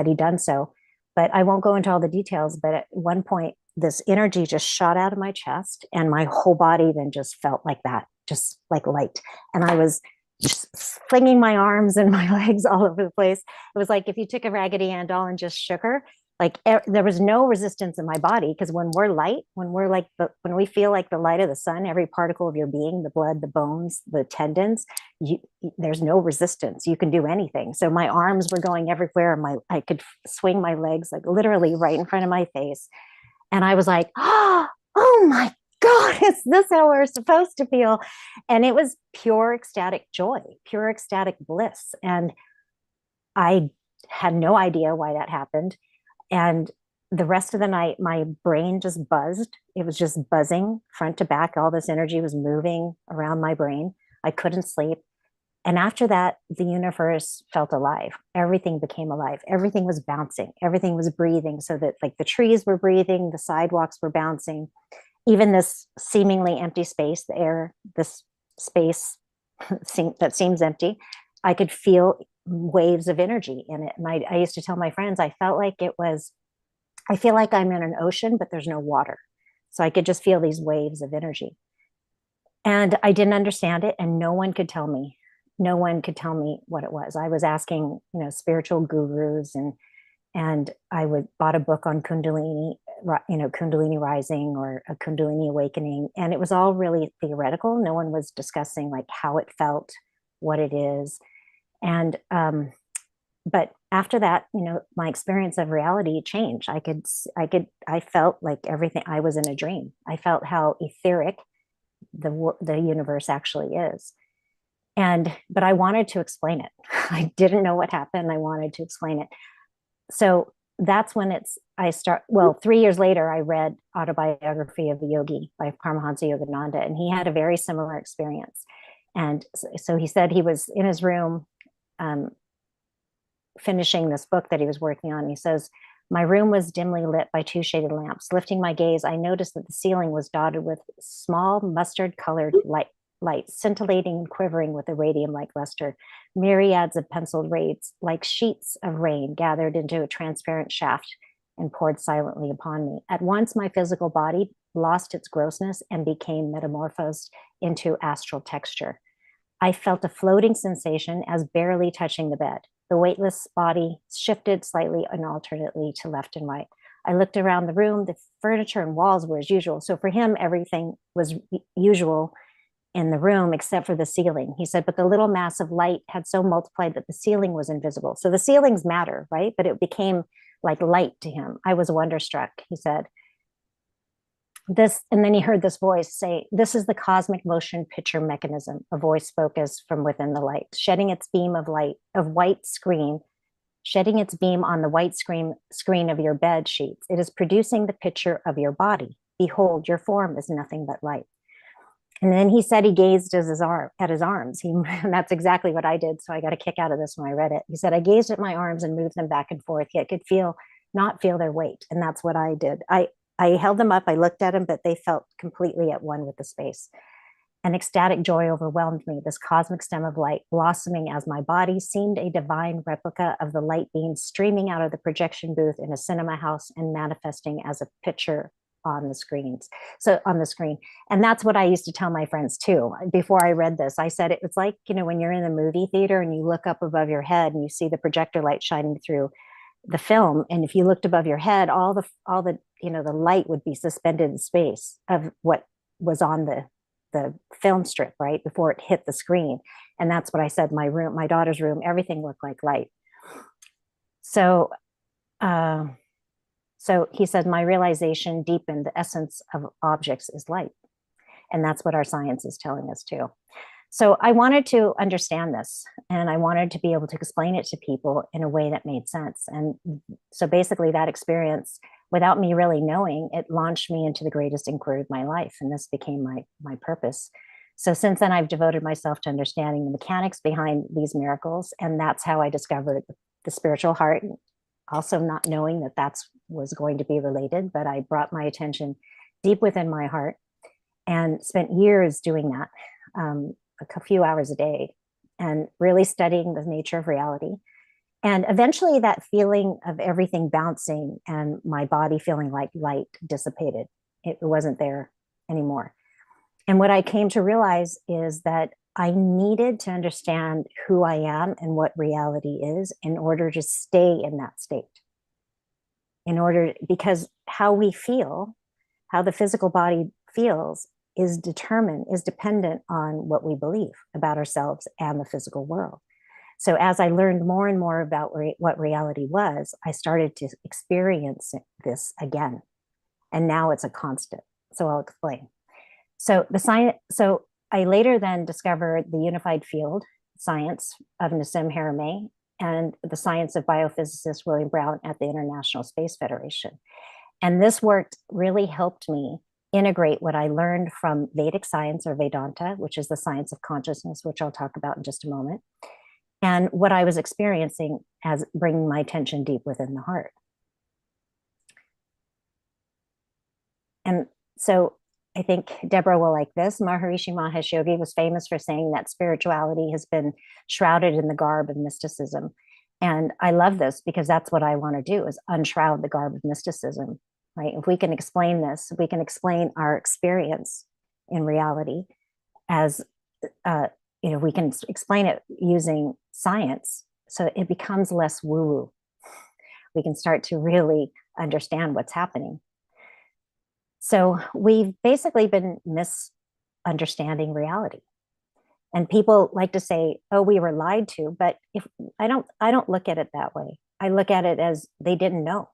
he done so. But I won't go into all the details. But at one point, this energy just shot out of my chest, and my whole body then just felt like that, just like light. And I was just flinging my arms and my legs all over the place. It was like if you took a Raggedy Ann doll and just shook her. Like there was no resistance in my body, because when we're light, when we feel like the light of the sun, every particle of your being, the blood, the bones, the tendons, there's no resistance. You can do anything. So my arms were going everywhere. I could swing my legs like literally right in front of my face. And I was like, oh my God, is this how we're supposed to feel? And it was pure ecstatic joy, pure ecstatic bliss. And I had no idea why that happened. And the rest of the night, my brain just buzzed. It was just buzzing front to back. All this energy was moving around my brain. I couldn't sleep. And after that, the universe felt alive. Everything became alive. Everything was bouncing. Everything was breathing, so that like the trees were breathing, the sidewalks were bouncing. Even this seemingly empty space, the air, this space that seems empty, I could feel waves of energy in it. And I used to tell my friends, I feel like I'm in an ocean, but there's no water. So I could just feel these waves of energy. And I didn't understand it, and no one could tell me. No one could tell me what it was. I was asking, spiritual gurus, and I bought a book on Kundalini, Kundalini rising or a Kundalini awakening. And it was all really theoretical. No one was discussing like how it felt, what it is. And but after that, my experience of reality changed. I felt like everything, I was in a dream. I felt how etheric the universe actually is. But I wanted to explain it. I didn't know what happened. I wanted to explain it. So that's when 3 years later, I read Autobiography of the Yogi by Paramahansa Yogananda, and he had a very similar experience. And so he said he was in his room, finishing this book that he was working on. He says, my room was dimly lit by two shaded lamps. Lifting my gaze, I noticed that the ceiling was dotted with small mustard colored lights, scintillating and quivering with a radium-like luster. Myriads of penciled rays, like sheets of rain, gathered into a transparent shaft and poured silently upon me. At once, my physical body lost its grossness and became metamorphosed into astral texture. I felt a floating sensation as barely touching the bed. The weightless body shifted slightly and alternately to left and right. I looked around the room. The furniture and walls were as usual. So for him, everything was usual in the room except for the ceiling. He said, but the little mass of light had so multiplied that the ceiling was invisible. So the ceilings matter, right? But it became like light to him. I was wonderstruck, he said. And then he heard this voice say, this is the cosmic motion picture mechanism. A voice spoke as from within the light, shedding its beam of light, of white screen, shedding its beam on the white screen of your bed sheets. It is producing the picture of your body. Behold, your form is nothing but light. And then he said he gazed at his arms. And that's exactly what I did. So I got a kick out of this when I read it. He said, I gazed at my arms and moved them back and forth, yet could not feel their weight. And that's what I did. I held them up, I looked at them, but they felt completely at one with the space. An ecstatic joy overwhelmed me, this cosmic stem of light blossoming as my body seemed a divine replica of the light beams streaming out of the projection booth in a cinema house and manifesting as a picture on the screen. And that's what I used to tell my friends too. Before I read this, I said, it's like, when you're in the movie theater and you look up above your head and you see the projector light shining through the film. And if you looked above your head, all the the light would be suspended in space of what was on the film strip, right? Before it hit the screen. And that's what I said, my daughter's room, everything looked like light. So he said, my realization deepened. The essence of objects is light. And that's what our science is telling us too. So I wanted to understand this, and I wanted to be able to explain it to people in a way that made sense. And so basically that experience, without me really knowing, it launched me into the greatest inquiry of my life. And this became my purpose. So since then, I've devoted myself to understanding the mechanics behind these miracles. And that's how I discovered the spiritual heart, also not knowing that that's was going to be related, but I brought my attention deep within my heart and spent years doing that. A few hours a day and really studying the nature of reality. And eventually that feeling of everything bouncing and my body feeling like light dissipated. It wasn't there anymore. And what I came to realize is that I needed to understand who I am and what reality is in order to stay in that state. Because how we feel, how the physical body feels is dependent on what we believe about ourselves and the physical world. So as I learned more and more about what reality was, I started to experience this again. And now it's a constant. So I'll explain. So I later then discovered the unified field science of Nassim Haramein and the science of biophysicist William Brown at the International Space Federation. And this work really helped me integrate what I learned from Vedic science or Vedanta, which is the science of consciousness, which I'll talk about in just a moment, and what I was experiencing as bringing my attention deep within the heart. And so I think Deborah will like this. Maharishi Mahesh Yogi was famous for saying that spirituality has been shrouded in the garb of mysticism. And I love this because that's what I want to do, is unshroud the garb of mysticism. Right? If we can explain this, we can explain our experience in reality as, we can explain it using science. So it becomes less woo-woo. We can start to really understand what's happening. So we've basically been misunderstanding reality. And people like to say, oh, we were lied to, but if I don't look at it that way. I look at it as they didn't know.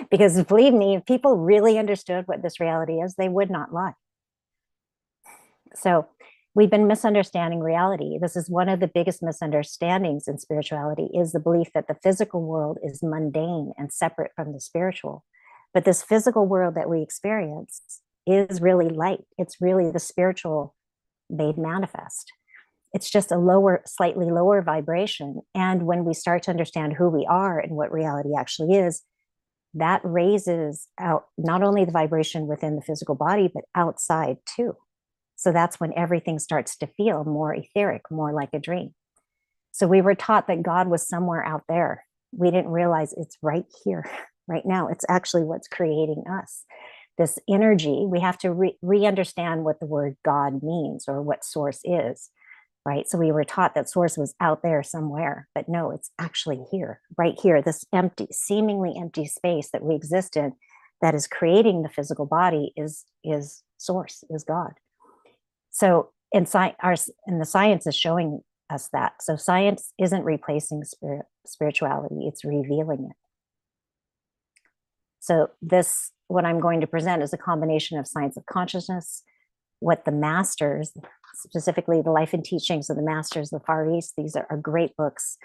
Because believe me, if people really understood what this reality is, they would not lie. So we've been misunderstanding reality. This is one of the biggest misunderstandings in spirituality, is the belief that the physical world is mundane and separate from the spiritual. But this physical world that we experience is really light. It's really the spiritual made manifest. It's just a slightly lower vibration. And when we start to understand who we are and what reality actually is, that raises out not only the vibration within the physical body, but outside too. So that's when everything starts to feel more etheric, more like a dream. So we were taught that God was somewhere out there. We didn't realize it's right here, right now. It's actually what's creating us. This energy, we have to re-understand what the word God means or what source is. Right? So we were taught that source was out there somewhere, but no, it's actually here, right here, this empty, seemingly empty space that we exist in that is creating the physical body is source, is God. So the science is showing us that. So science isn't replacing spirituality, it's revealing it. So what I'm going to present is a combination of science of consciousness, what the masters, specifically the life and teachings of the masters of the Far East. These are great books.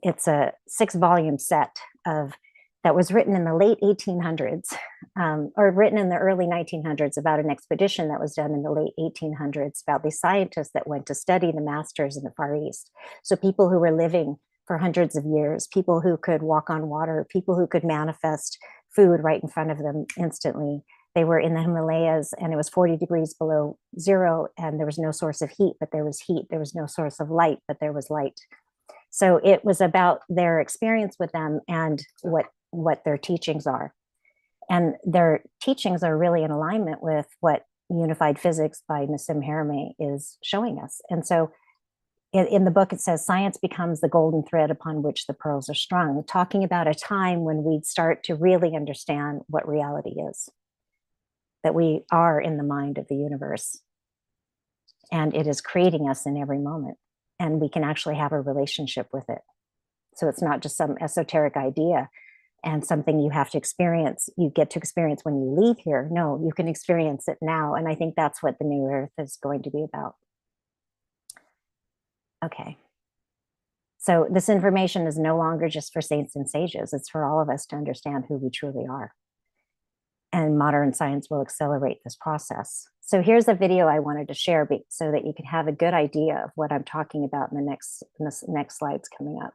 It's a 6-volume set that was written in the late 1800s, or written in the early 1900s, about an expedition that was done in the late 1800s about these scientists that went to study the masters in the Far East. So people who were living for hundreds of years, people who could walk on water, people who could manifest food right in front of them instantly. They were in the Himalayas and it was 40 degrees below zero and there was no source of heat, but there was heat. There was no source of light, but there was light. So it was about their experience with them and what their teachings are. And their teachings are really in alignment with what Unified Physics by Nassim Haramein is showing us. And so in the book, it says science becomes the golden thread upon which the pearls are strung, talking about a time when we'd start to really understand what reality is, that we are in the mind of the universe and it is creating us in every moment. And we can actually have a relationship with it. So it's not just some esoteric idea and something you have to experience, you get to experience when you leave here. No, you can experience it now. And I think that's what the new earth is going to be about. Okay. So this information is no longer just for saints and sages. It's for all of us to understand who we truly are. And modern science will accelerate this process. So here's a video I wanted to share so that you can have a good idea of what I'm talking about in the next slides coming up.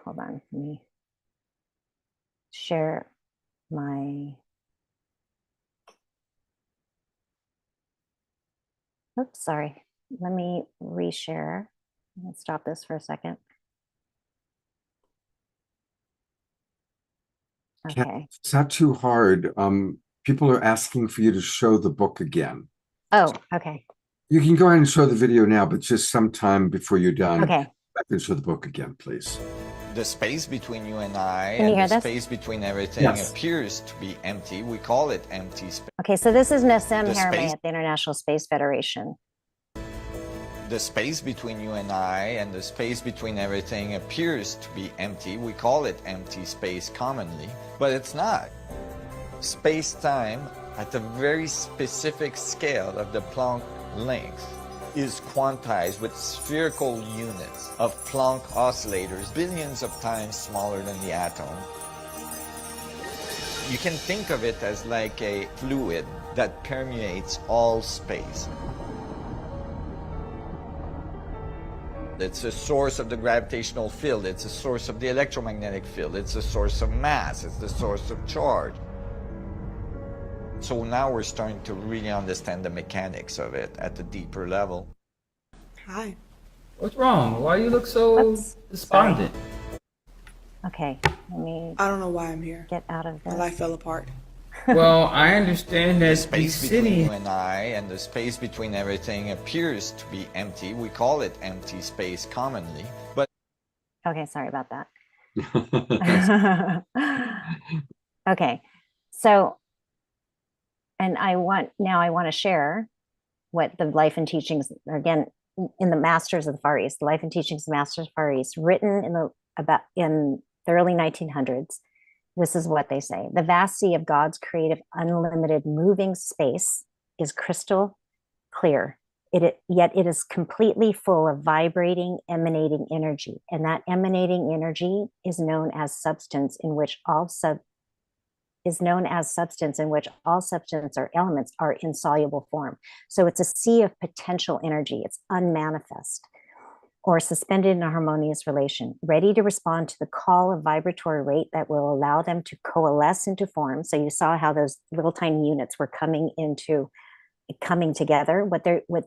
Hold on, let me share my, oops, sorry. Let me reshare. Let's stop this for a second. Okay. It's not too hard. People are asking for you to show the book again. Oh, okay. You can go ahead and show the video now, but just sometime before you're done, Okay. back and show the book again, please. The space between you and I Can you hear and the this? space between everything Yes. appears to be empty. We call it empty space. Okay, so this is Nassim The Haramein space- at the International Space Federation. The space between you and I and the space between everything appears to be empty. We call it empty space commonly, but it's not. Space-time at a very specific scale of the Planck length is quantized with spherical units of Planck oscillators, billions of times smaller than the atom. You can think of it as like a fluid that permeates all space. It's a source of the gravitational field, it's a source of the electromagnetic field, it's a source of mass, it's the source of charge. So now we're starting to really understand the mechanics of it at a deeper level. Hi. What's wrong? Why you look so Oops. despondent? Okay, let me I don't know why I'm here. get out of My this. life fell apart. Well, I understand The that the space between city. you and I and the space between everything appears to be empty. We call it empty space commonly, but Okay, sorry about that. Okay, so, and I want to share what the life and teachings, again, in the Masters of the Far East, Life and Teachings of Masters of the Far East, written in the early 1900s. This is what they say: the vast sea of God's creative, unlimited, moving space is crystal clear. Yet it is completely full of vibrating, emanating energy, and that emanating energy is known as substance, in which all substance or elements are in soluble form. So it's a sea of potential energy. It's unmanifest or suspended in a harmonious relation, ready to respond to the call of vibratory rate that will allow them to coalesce into form. So you saw how those little tiny units were coming together.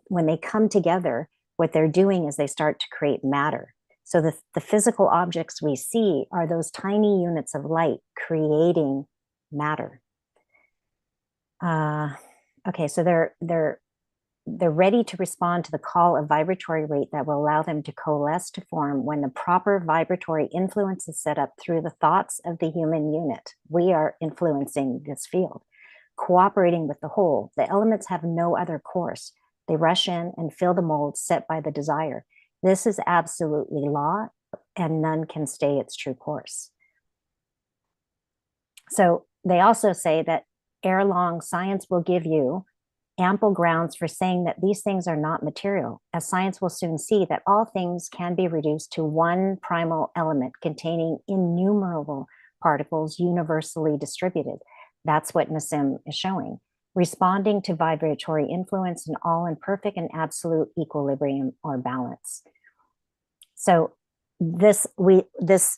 When they come together, what they're doing is they start to create matter. So the physical objects we see are those tiny units of light creating matter. Okay, so they're ready to respond to the call of vibratory rate that will allow them to coalesce to form when the proper vibratory influence is set up through the thoughts of the human unit. We are influencing this field, cooperating with the whole. The elements have no other course. They rush in and fill the mold set by the desire. This is absolutely law, and none can stay its true course. So they also say that ere long, science will give you ample grounds for saying that these things are not material, as science will soon see that all things can be reduced to one primal element containing innumerable particles universally distributed. That's what Nassim is showing, responding to vibratory influence in all in perfect and absolute equilibrium or balance. So this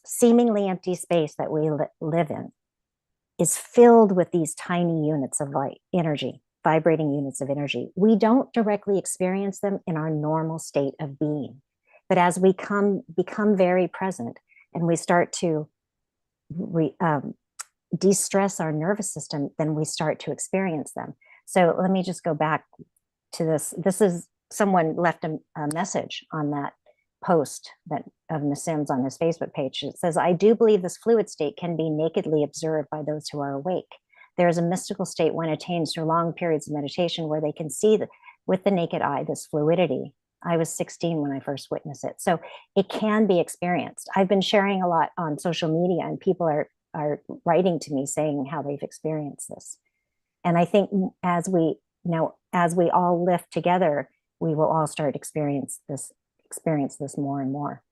seemingly empty space that we live in is filled with these tiny units of light, energy, vibrating units of energy. We don't directly experience them in our normal state of being. But as we become very present and we start to de-stress our nervous system, then we start to experience them. So let me just go back to this. This is someone left a message on that post that of Nassim's on his Facebook page. It says, I do believe this fluid state can be nakedly observed by those who are awake. There is a mystical state when attained through long periods of meditation where they can see with the naked eye this fluidity I was 16 when I first witnessed it. So it can be experienced. I've been sharing a lot on social media, and people are writing to me saying how they've experienced this. And I think as we all lift together, we will all start experience this more and more.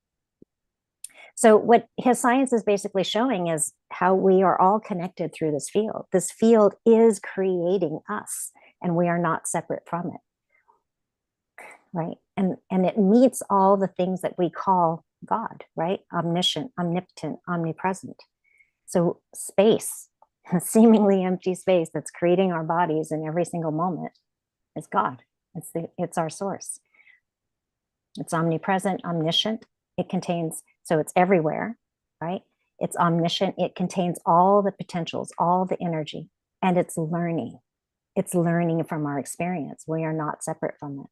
So what his science is basically showing is how we are all connected through this field. This field is creating us, and we are not separate from it. Right. And it meets all the things that we call God, right? Omniscient, omnipotent, omnipresent. So space, seemingly empty space that's creating our bodies in every single moment, is God. It's our source. It's omnipresent, omniscient. It contains, so it's everywhere, right? It's omniscient. It contains all the potentials, all the energy, and it's learning. It's learning from our experience. We are not separate from it.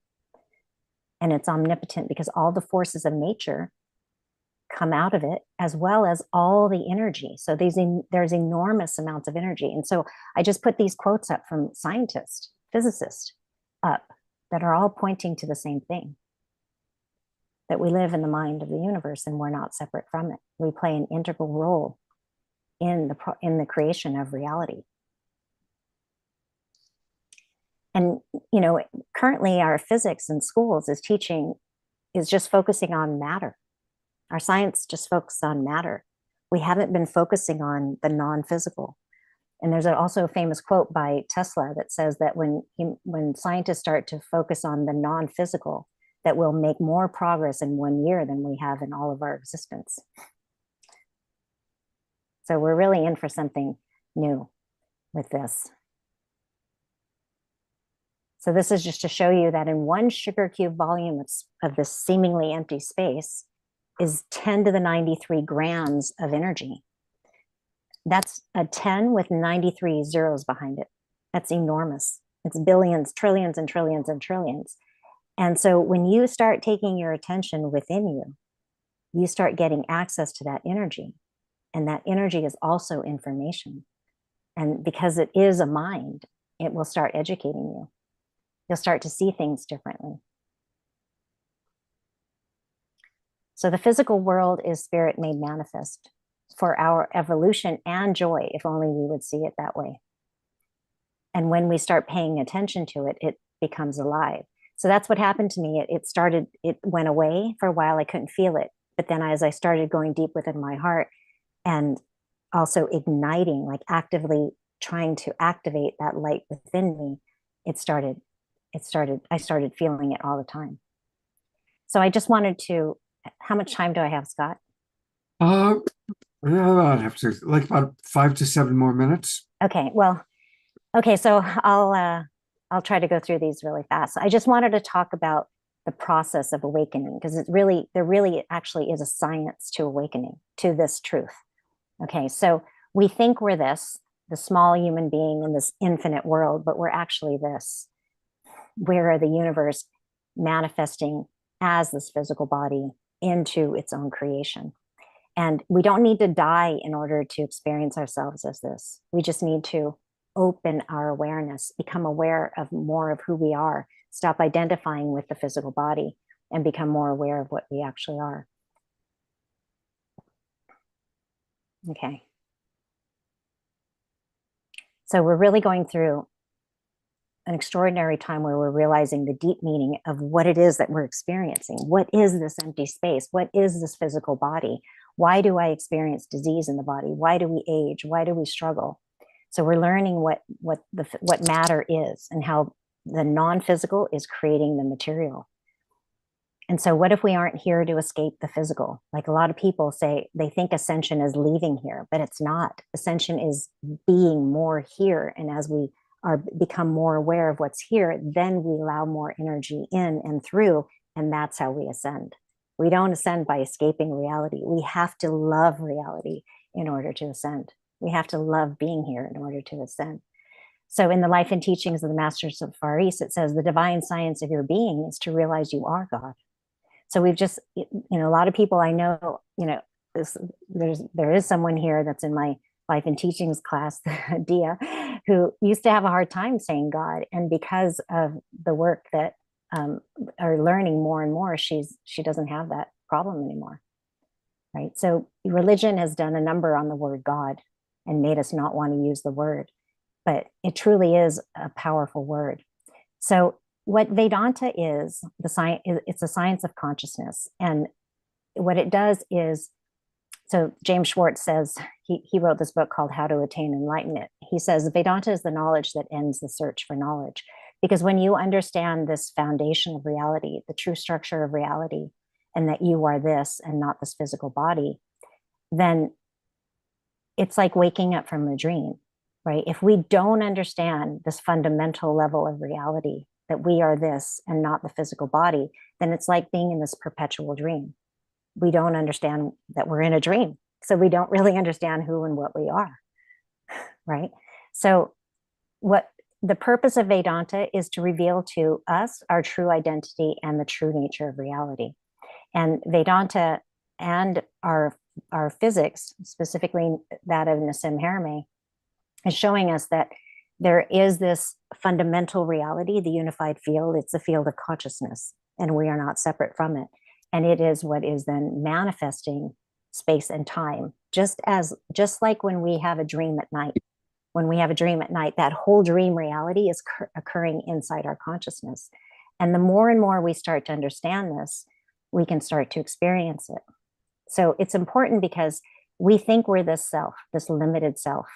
And it's omnipotent because all the forces of nature come out of it, as well as all the energy. So there's enormous amounts of energy. And so I just put these quotes up from scientists, physicists up, that are all pointing to the same thing, that we live in the mind of the universe and we're not separate from it. We play an integral role in the creation of reality. And, currently our physics in schools is just focusing on matter. Our science just focuses on matter. We haven't been focusing on the non-physical. And there's also a famous quote by Tesla that says that when scientists start to focus on the non-physical, that we'll make more progress in 1 year than we have in all of our existence. So we're really in for something new with this. So this is just to show you that in 1 sugar cube volume of this seemingly empty space is 10 to the 93 grams of energy. That's a 10 with 93 zeros behind it. That's enormous. It's billions, trillions, and trillions and trillions. And so when you start taking your attention within you, you start getting access to that energy. And that energy is also information. And because it is a mind, it will start educating you. You'll start to see things differently. So the physical world is spirit made manifest for our evolution and joy, if only we would see it that way. And when we start paying attention to it, it becomes alive. So that's what happened to me. It went away for a while. I couldn't feel it. But then as I started going deep within my heart and also igniting, like actively trying to activate that light within me, I started feeling it all the time. So I just wanted to, how much time do I have, Scott? I'd have to about 5 to 7 more minutes. Okay, well, so I'll try to go through these really fast. I just wanted to talk about the process of awakening, because there really actually is a science to awakening to this truth. Okay, so we think we're the small human being in this infinite world, but we're actually this. We're the universe manifesting as this physical body into its own creation. And we don't need to die in order to experience ourselves as this. We just need to open our awareness, become aware of more of who we are, stop identifying with the physical body, and become more aware of what we actually are. Okay. So we're really going through an extraordinary time where we're realizing the deep meaning of what it is that we're experiencing. What is this empty space? What is this physical body? Why do I experience disease in the body? Why do we age? Why do we struggle? So we're learning what matter is and how the non-physical is creating the material. And so what if we aren't here to escape the physical? Like a lot of people say, they think ascension is leaving here, but it's not. Ascension is being more here. And as we become more aware of what's here, then we allow more energy in and through, and that's how we ascend. We don't ascend by escaping reality. We have to love reality in order to ascend. We have to love being here in order to ascend. So in the life and teachings of the Masters of Far East, it says the divine science of your being is to realize you are God. So we've just, a lot of people I know, there is someone here that's in my life and teachings class, Dia, who used to have a hard time saying God. And because of the work that are learning more and more, she doesn't have that problem anymore, right? So religion has done a number on the word God and made us not want to use the word, but it truly is a powerful word. So what Vedanta is, it's a science of consciousness. And what it does is, so James Schwartz says, he wrote this book called How to Attain Enlightenment. He says, Vedanta is the knowledge that ends the search for knowledge. Because when you understand this foundation of reality, the true structure of reality, and that you are this and not this physical body, then it's like waking up from a dream, right? If we don't understand this fundamental level of reality, that we are this and not the physical body, then it's like being in this perpetual dream. We don't understand that we're in a dream. So we don't really understand who and what we are, right? So what the purpose of Vedanta is to reveal to us our true identity and the true nature of reality. And Vedanta and our physics, specifically that of Nassim Haramein, is showing us that there is this fundamental reality, the unified field. It's a field of consciousness, and we are not separate from it. And it is what is then manifesting space and time, just like when we have a dream at night. When we have a dream at night, that whole dream reality is occurring inside our consciousness. And the more and more we start to understand this, we can start to experience it. So it's important because we think we're this self, this limited self,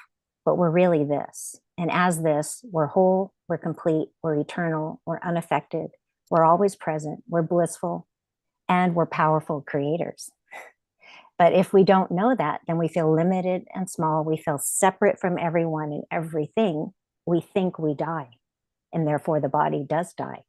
but we're really this. And as this, we're whole, we're complete, we're eternal, we're unaffected, we're always present, we're blissful, and we're powerful creators. But if we don't know that, then we feel limited and small. We feel separate from everyone and everything. We think we die, and therefore the body does die.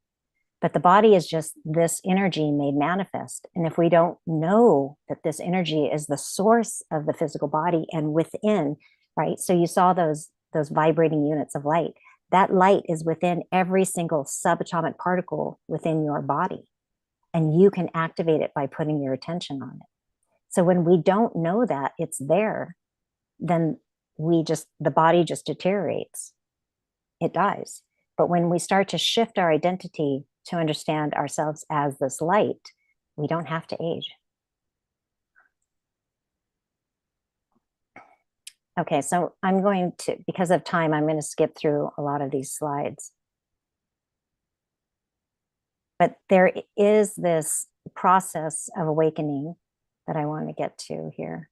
But the body is just this energy made manifest. And if we don't know that this energy is the source of the physical body and within, right? So you saw those vibrating units of light. That light is within every single subatomic particle within your body. And you can activate it by putting your attention on it. So when we don't know that it's there, then the body just deteriorates. It dies. But when we start to shift our identity to understand ourselves as this light, we don't have to age. Okay, so I'm going to, because of time, I'm going to skip through a lot of these slides. But there is this process of awakening that I want to get to here.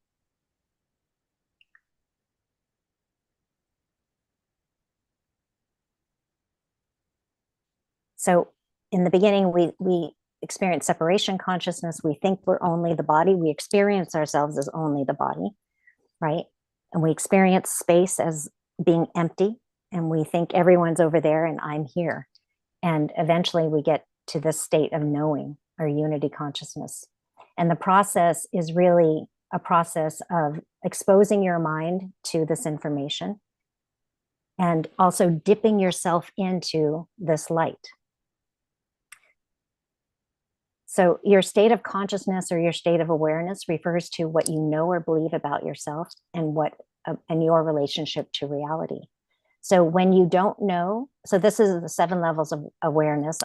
So in the beginning, we experience separation consciousness. We think we're only the body. We experience ourselves as only the body, right? And we experience space as being empty. And we think everyone's over there and I'm here. And eventually we get to this state of knowing, or unity consciousness. And the process is really a process of exposing your mind to this information and also dipping yourself into this light. So your state of consciousness or your state of awareness refers to what you know or believe about yourself and and your relationship to reality. So when you don't know, so this is the 7 levels of awareness,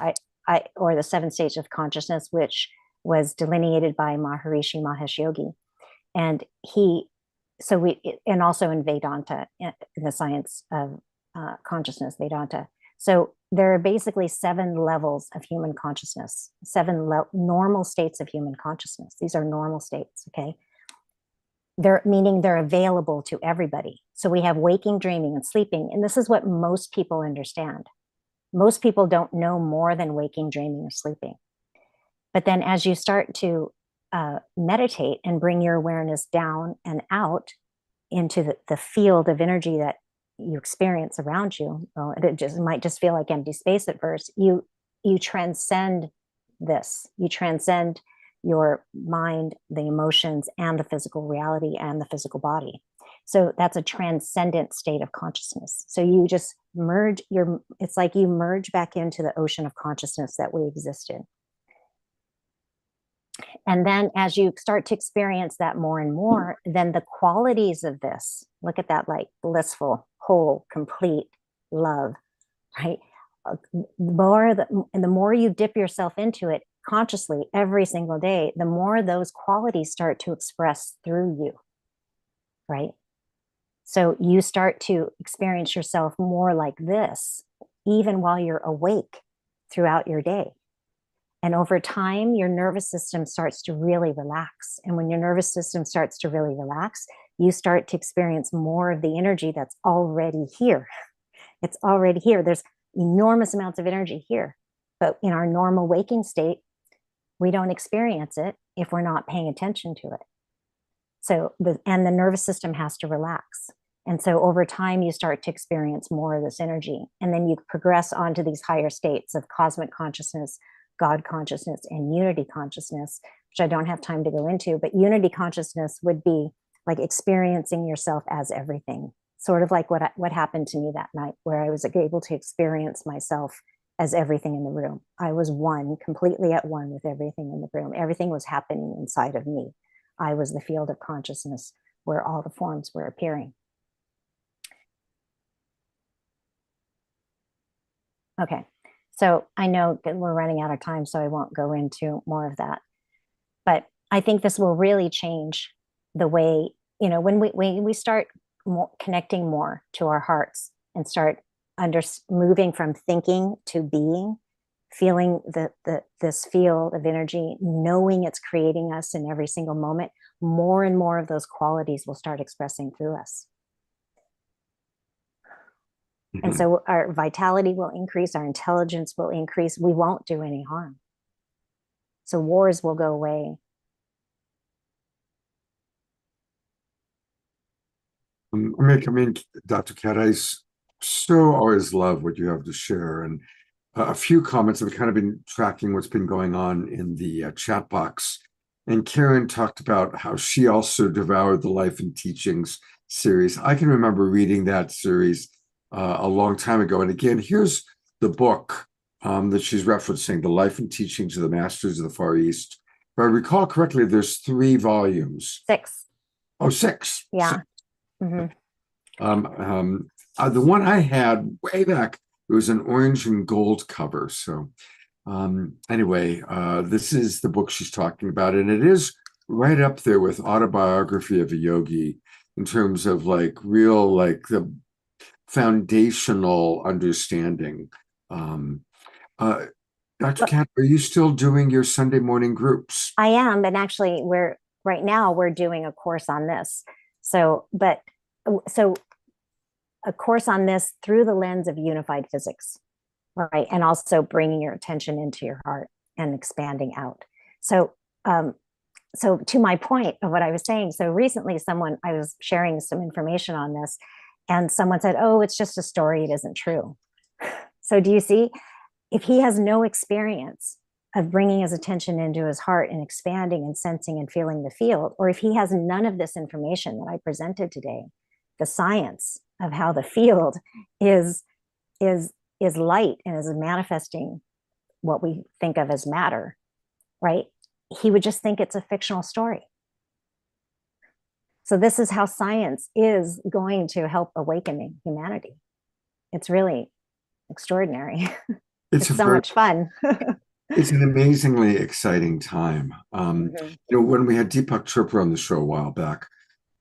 or the 7 stages of consciousness, which was delineated by Maharishi Mahesh Yogi. And and also in Vedanta, in the science of consciousness, Vedanta. So there are basically 7 levels of human consciousness, 7 normal states of human consciousness. These are normal states, okay? Meaning they're available to everybody. So we have waking, dreaming, and sleeping. And this is what most people understand. Most people don't know more than waking, dreaming, or sleeping. But then as you start to meditate and bring your awareness down and out into the field of energy that you experience around you, well, it might just feel like empty space at first. You transcend this. You transcend your mind, the emotions, and the physical reality and the physical body. So that's a transcendent state of consciousness. So you just merge it's like you merge back into the ocean of consciousness that we exist in. And then as you start to experience that more and more, then the qualities of this, look at that, like blissful, whole, complete, love, right? the more you dip yourself into it consciously every single day, the more those qualities start to express through you, right? So you start to experience yourself more like this, even while you're awake throughout your day. And over time, your nervous system starts to really relax. And when your nervous system starts to really relax, you start to experience more of the energy that's already here. It's already here. There's enormous amounts of energy here. But in our normal waking state, we don't experience it if we're not paying attention to it. So the nervous system has to relax. And so over time, you start to experience more of this energy. And then you progress onto these higher states of cosmic consciousness, God consciousness, and unity consciousness, which I don't have time to go into. But unity consciousness would be like experiencing yourself as everything, sort of like what happened to me that night, where I was able to experience myself as everything in the room. I was one, completely at one with everything in the room. Everything was happening inside of me. I was the field of consciousness where all the forms were appearing. Okay, so I know that we're running out of time, so I won't go into more of that. But I think this will really change the way, when we start connecting more to our hearts and start moving from thinking to being, feeling this field of energy, knowing it's creating us in every single moment, more and more of those qualities will start expressing through us. And so our vitality will increase, our intelligence will increase. We won't do any harm. So wars will go away. Dr. Kat, I so always love what you have to share. And a few comments. I've kind of been tracking what's been going on in the chat box. And Karen talked about how she also devoured the Life and Teachings series. I can remember reading that series a long time ago. And again, here's the book that she's referencing, The Life and Teachings of the Masters of the Far East. If I recall correctly, there's 3 volumes. 6. Oh, 6. Yeah. 6. Mm-hmm. The one I had way back, it was an orange and gold cover. So anyway, this is the book she's talking about. And it is right up there with Autobiography of a Yogi in terms of the foundational understanding. Dr. Kat, are you still doing your Sunday morning groups? I am, and actually right now we're doing a course on this. So a course on this through the lens of unified physics, right? And also bringing your attention into your heart and expanding out. So to my point of what I was saying, so recently I was sharing some information on this, and someone said, oh, it's just a story, it isn't true. So do you see, if he has no experience of bringing his attention into his heart and expanding and sensing and feeling the field, or if he has none of this information that I presented today, the science of how the field is light and is manifesting what we think of as matter, right? He would just think it's a fictional story. So this is how science is going to help awakening humanity. It's really extraordinary. It's so much fun. It's an amazingly exciting time. When we had Deepak Chopra on the show a while back,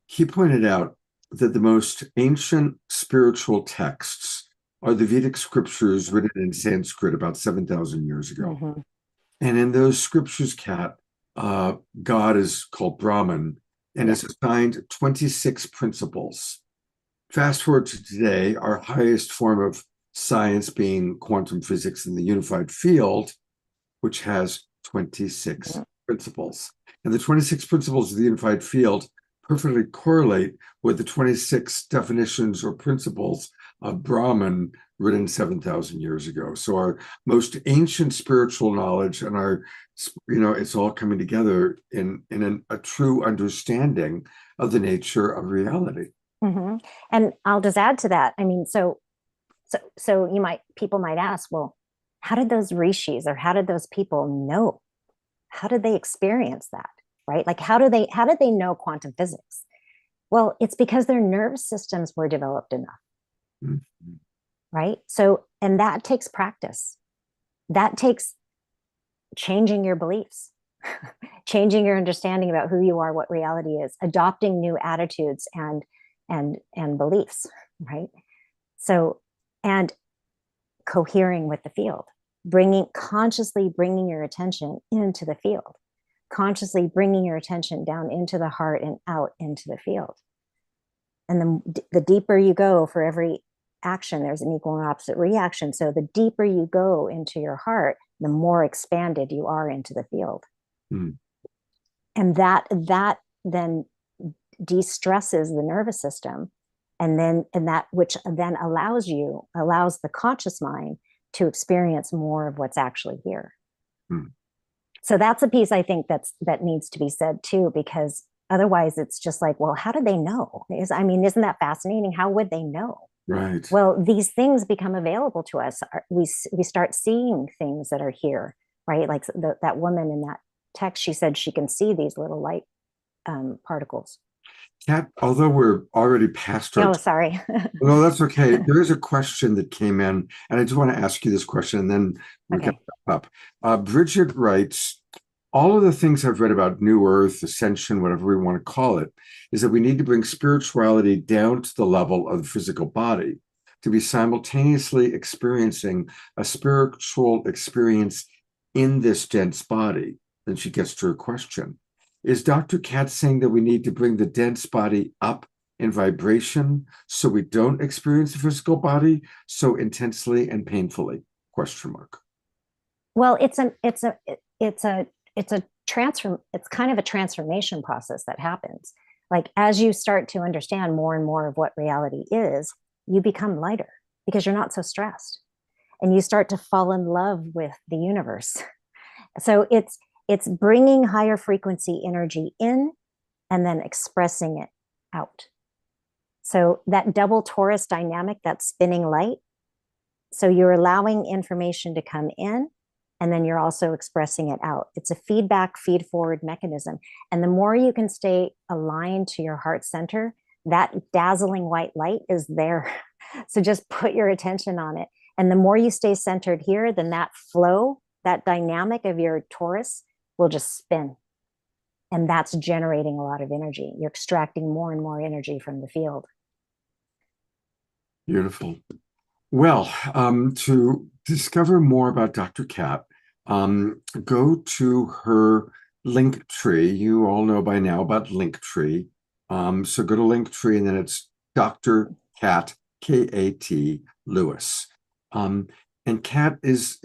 he pointed out that the most ancient spiritual texts are the Vedic scriptures written in Sanskrit about 7,000 years ago. And in those scriptures, Kat, God is called Brahman and is assigned 26 principles. Fast forward to today, our highest form of science being quantum physics in the unified field, which has 26 principles. And the 26 principles of the unified field perfectly correlate with the 26 definitions or principles of Brahman written 7,000 years ago. So our most ancient spiritual knowledge and it's all coming together in a true understanding of the nature of reality. And I'll just add to that. I mean, so people might ask, well, how did those rishis or how did those people know? How did they experience that? Right? Like, how did they know quantum physics? Well, it's because their nervous systems were developed enough. Right? So And that takes practice. That takes changing your beliefs, changing your understanding about who you are, what reality is, adopting new attitudes and beliefs, right? So, and cohering with the field, consciously bringing your attention into the field, consciously bringing your attention down into the heart and out into the field. And the deeper you go, for every action, there's an equal and opposite reaction. So the deeper you go into your heart, the more expanded you are into the field. Mm. And that then de-stresses the nervous system. And that which then allows the conscious mind to experience more of what's actually here. Mm. So that's a piece I think that needs to be said too, because otherwise it's just like, well, how do they know? Isn't that fascinating? How would they know? Right. Well, these things become available to us. We start seeing things that are here, right? Like that woman in that text, she said she can see these little light particles. Kat, although we're already past our Oh, sorry. no, that's okay. There is a question that came in, and I just want to ask you this question, and then we can wrap up. Bridget writes, all of the things I've read about New Earth, Ascension, whatever we want to call it, is that we need to bring spirituality down to the level of the physical body to be simultaneously experiencing a spiritual experience in this dense body. Then she gets to her question. Is Dr. Kat saying that we need to bring the dense body up in vibration so we don't experience the physical body so intensely and painfully? Question mark. Well, it's kind of a transformation process that happens. Like as you start to understand more and more of what reality is, you become lighter because you're not so stressed, and you start to fall in love with the universe. So it's bringing higher frequency energy in and then expressing it out. So that double torus dynamic, that spinning light. So you're allowing information to come in, and then you're also expressing it out. It's a feedback, feed forward mechanism. And the more you can stay aligned to your heart center, that dazzling white light is there. So just put your attention on it. And the more you stay centered here, then that flow, that dynamic of your torus will just spin. And that's generating a lot of energy. You're extracting more and more energy from the field. Beautiful. Well, to discover more about Dr. Kat, go to her Linktree. You all know by now about Linktree. So go to Linktree, and then it's Dr. Kat, K-A-T, Lewis. And Kat, is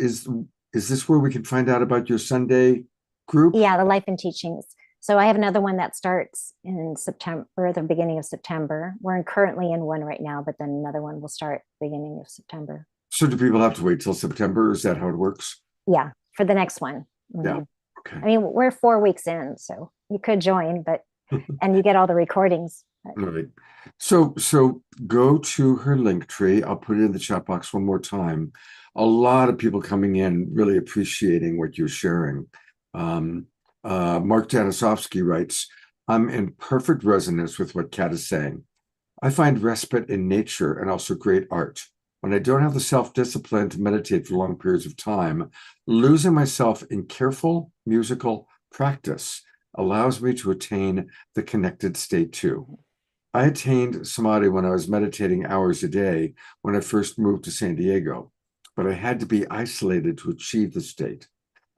this where we can find out about your Sunday group? Yeah, the Life and Teachings. So I have another one that starts in September, or the beginning of September. We're currently in one right now, but then another one will start beginning of September. So do people have to wait till September? Is that how it works? Yeah, for the next one. Mm-hmm. Yeah. Okay. I mean, we're 4 weeks in, so you could join, but and you get all the recordings. All right. So go to her Linktree. I'll put it in the chat box one more time. A lot of people coming in, really appreciating what you're sharing. Mark Janisovsky writes, I'm in perfect resonance with what Kat is saying. I find respite in nature and also great art. When I don't have the self-discipline to meditate for long periods of time, losing myself in careful musical practice allows me to attain the connected state too. I attained samadhi when I was meditating hours a day when I first moved to San Diego, but I had to be isolated to achieve the state.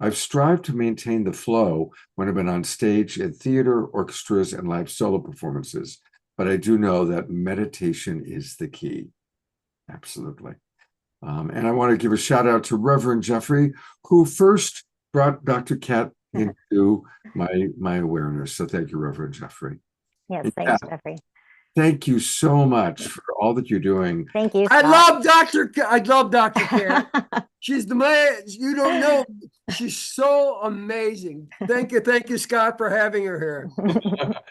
I've strived to maintain the flow when I've been on stage in theater, orchestras, and live solo performances, but I do know that meditation is the key. Absolutely. And I want to give a shout out to Reverend Jeffrey, who first brought Dr. Kat into my awareness. So thank you, Reverend Jeffrey. Yes, thanks, Jeffrey. Thank you so much for all that you're doing. Thank you, I Scott. love Dr. Kat. She's the man. You don't know. She's so amazing. Thank you, Scott, for having her here.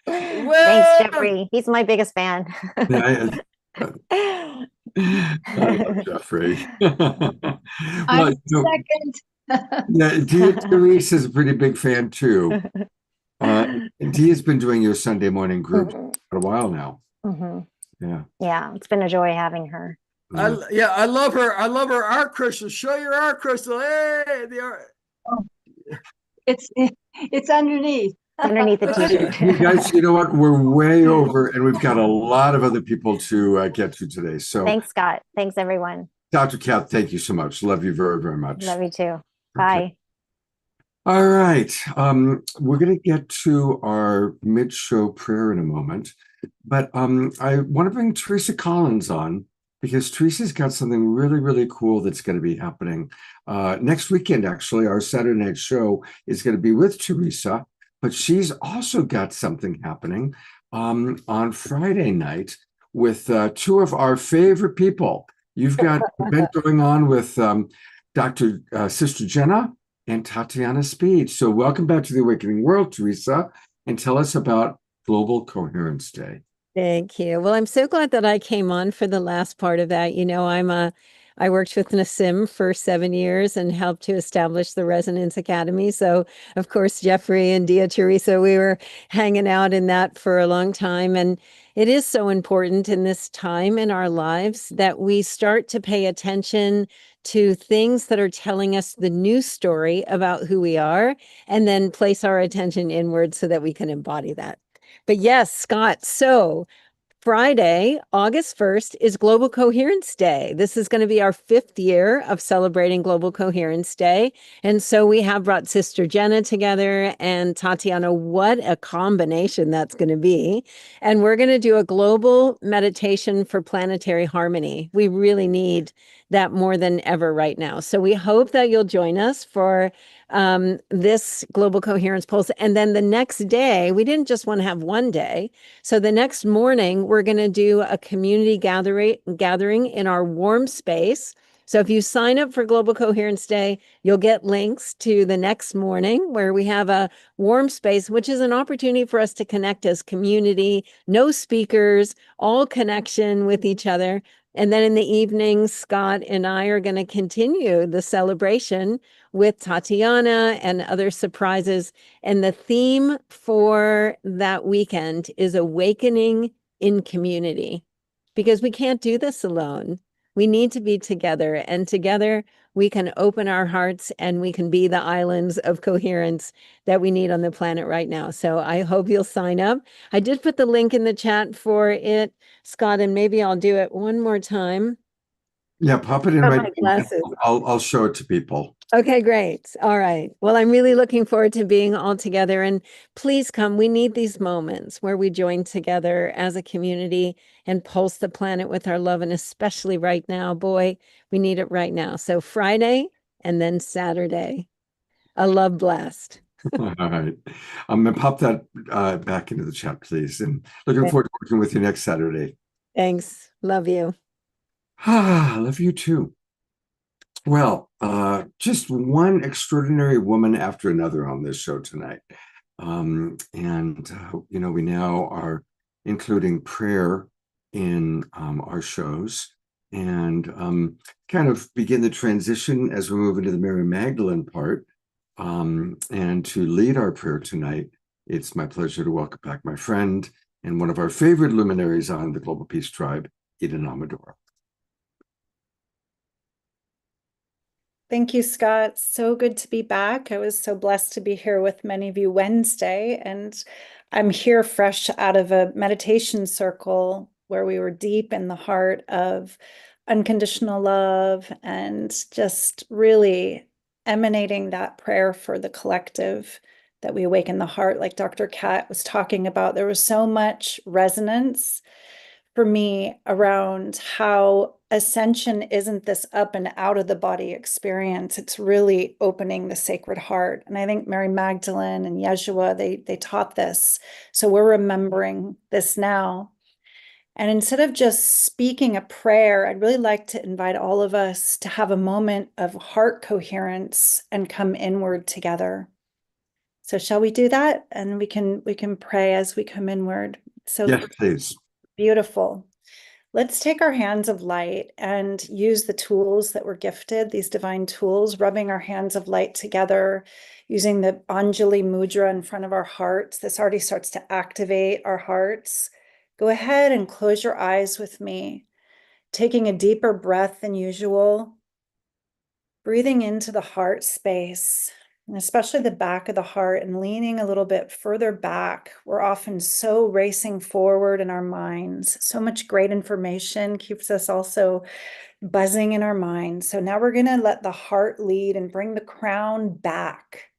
Thanks, Jeffrey. He's my biggest fan. I love Jeffrey. I'm second. Yeah, Therese is a pretty big fan too. Dee has been doing your Sunday morning group for a while now. Mm-hmm. Yeah. Yeah, it's been a joy having her. I love her. I love her art crystal. Show your art crystal. Hey, the art. Oh, it's underneath. It's underneath the t-shirt. You guys, you know what? We're way over, and we've got a lot of other people to get to today. So, Thanks, Scott. Thanks, everyone. Dr. Kat, thank you so much. Love you very, very much. Love you too. Bye. Okay. All right. We're going to get to our mid-show prayer in a moment, but I want to bring Teresa Collins on because Teresa's got something really, really cool that's going to be happening next weekend. Actually, our Saturday night show is going to be with Teresa, but she's also got something happening on Friday night with two of our favorite people. You've got an event going on with Dr. Sister Jenna and Tatiana Speed. So welcome back to the Awakening World, Teresa, and tell us about Global Coherence Day. Thank you. Well, I'm so glad that I came on for the last part of that. You know, I worked with Nassim for 7 years and helped to establish the Resonance Academy. So, of course, Jeffrey and Dia Teresa, we were hanging out in that for a long time. And it is so important in this time in our lives that we start to pay attention to things that are telling us the new story about who we are, and then place our attention inward so that we can embody that. But yes, Scott, so Friday, August 1st, is Global Coherence Day. This is going to be our 5th year of celebrating Global Coherence Day. And so we have brought Sister Jenna together and Tatiana. What a combination that's going to be. And we're going to do a global meditation for planetary harmony. We really need that more than ever right now. So we hope that you'll join us for this Global Coherence Pulse. And then the next day, we didn't just want to have one day. So the next morning, we're going to do a community gathering in our warm space. So if you sign up for Global Coherence Day, you'll get links to the next morning where we have a warm space, which is an opportunity for us to connect as community, no speakers, all connection with each other. And then in the evening, Scott and I are going to continue the celebration with Tatiana and other surprises. And the theme for that weekend is awakening in community, because we can't do this alone. We need to be together, and together we can open our hearts and we can be the islands of coherence that we need on the planet right now. So I hope you'll sign up. I did put the link in the chat for it, Scott, and maybe I'll do it one more time. Yeah, pop it in Oh, right my glasses. I'll show it to people. Okay, great. All right. Well, I'm really looking forward to being all together. And please come. We need these moments where we join together as a community and pulse the planet with our love. And especially right now, boy, we need it right now. So Friday and then Saturday, a love blast. All right. I'm going to pop that back into the chat, please. And looking forward to working with you next Saturday. Thanks. Love you. Ah, love you too. Well, just one extraordinary woman after another on this show tonight. You know, we now are including prayer in our shows and kind of begin the transition as we move into the Mary Magdalene part. And to lead our prayer tonight, it's my pleasure to welcome back my friend and one of our favorite luminaries on the Global Peace Tribe, Eden Amador. Thank you, Scott. So good to be back. I was so blessed to be here with many of you Wednesday, and I'm here fresh out of a meditation circle where we were deep in the heart of unconditional love and just really emanating that prayer for the collective, that we awaken the heart, like Dr. Kat was talking about. There was so much resonance for me around how ascension isn't this up and out of the body experience. It's really opening the sacred heart. And I think Mary Magdalene and Yeshua, they taught this. So we're remembering this now. And instead of just speaking a prayer, I'd really like to invite all of us to have a moment of heart coherence and come inward together. So shall we do that? And we can pray as we come inward. So yes, please. Beautiful. Let's take our hands of light and use the tools that we're gifted, these divine tools, rubbing our hands of light together, using the Anjali Mudra in front of our hearts. This already starts to activate our hearts. Go ahead and close your eyes with me. Taking a deeper breath than usual, breathing into the heart space, and especially the back of the heart, and leaning a little bit further back. We're often so racing forward in our minds. So much great information keeps us also buzzing in our minds. So now we're going to let the heart lead and bring the crown back,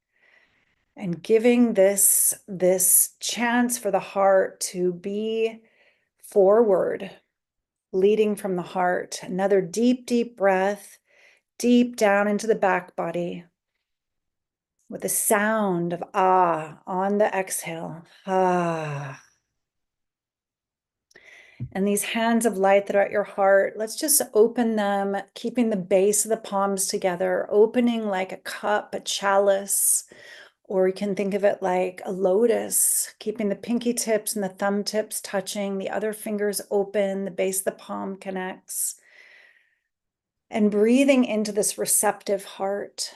and giving this chance for the heart to be forward, leading from the heart. Another deep, deep breath, deep down into the back body, with the sound of ah on the exhale. Ah. And these hands of light that are at your heart, let's just open them, keeping the base of the palms together, opening like a cup, a chalice, or you can think of it like a lotus, keeping the pinky tips and the thumb tips touching, the other fingers open, the base of the palm connects. And breathing into this receptive heart,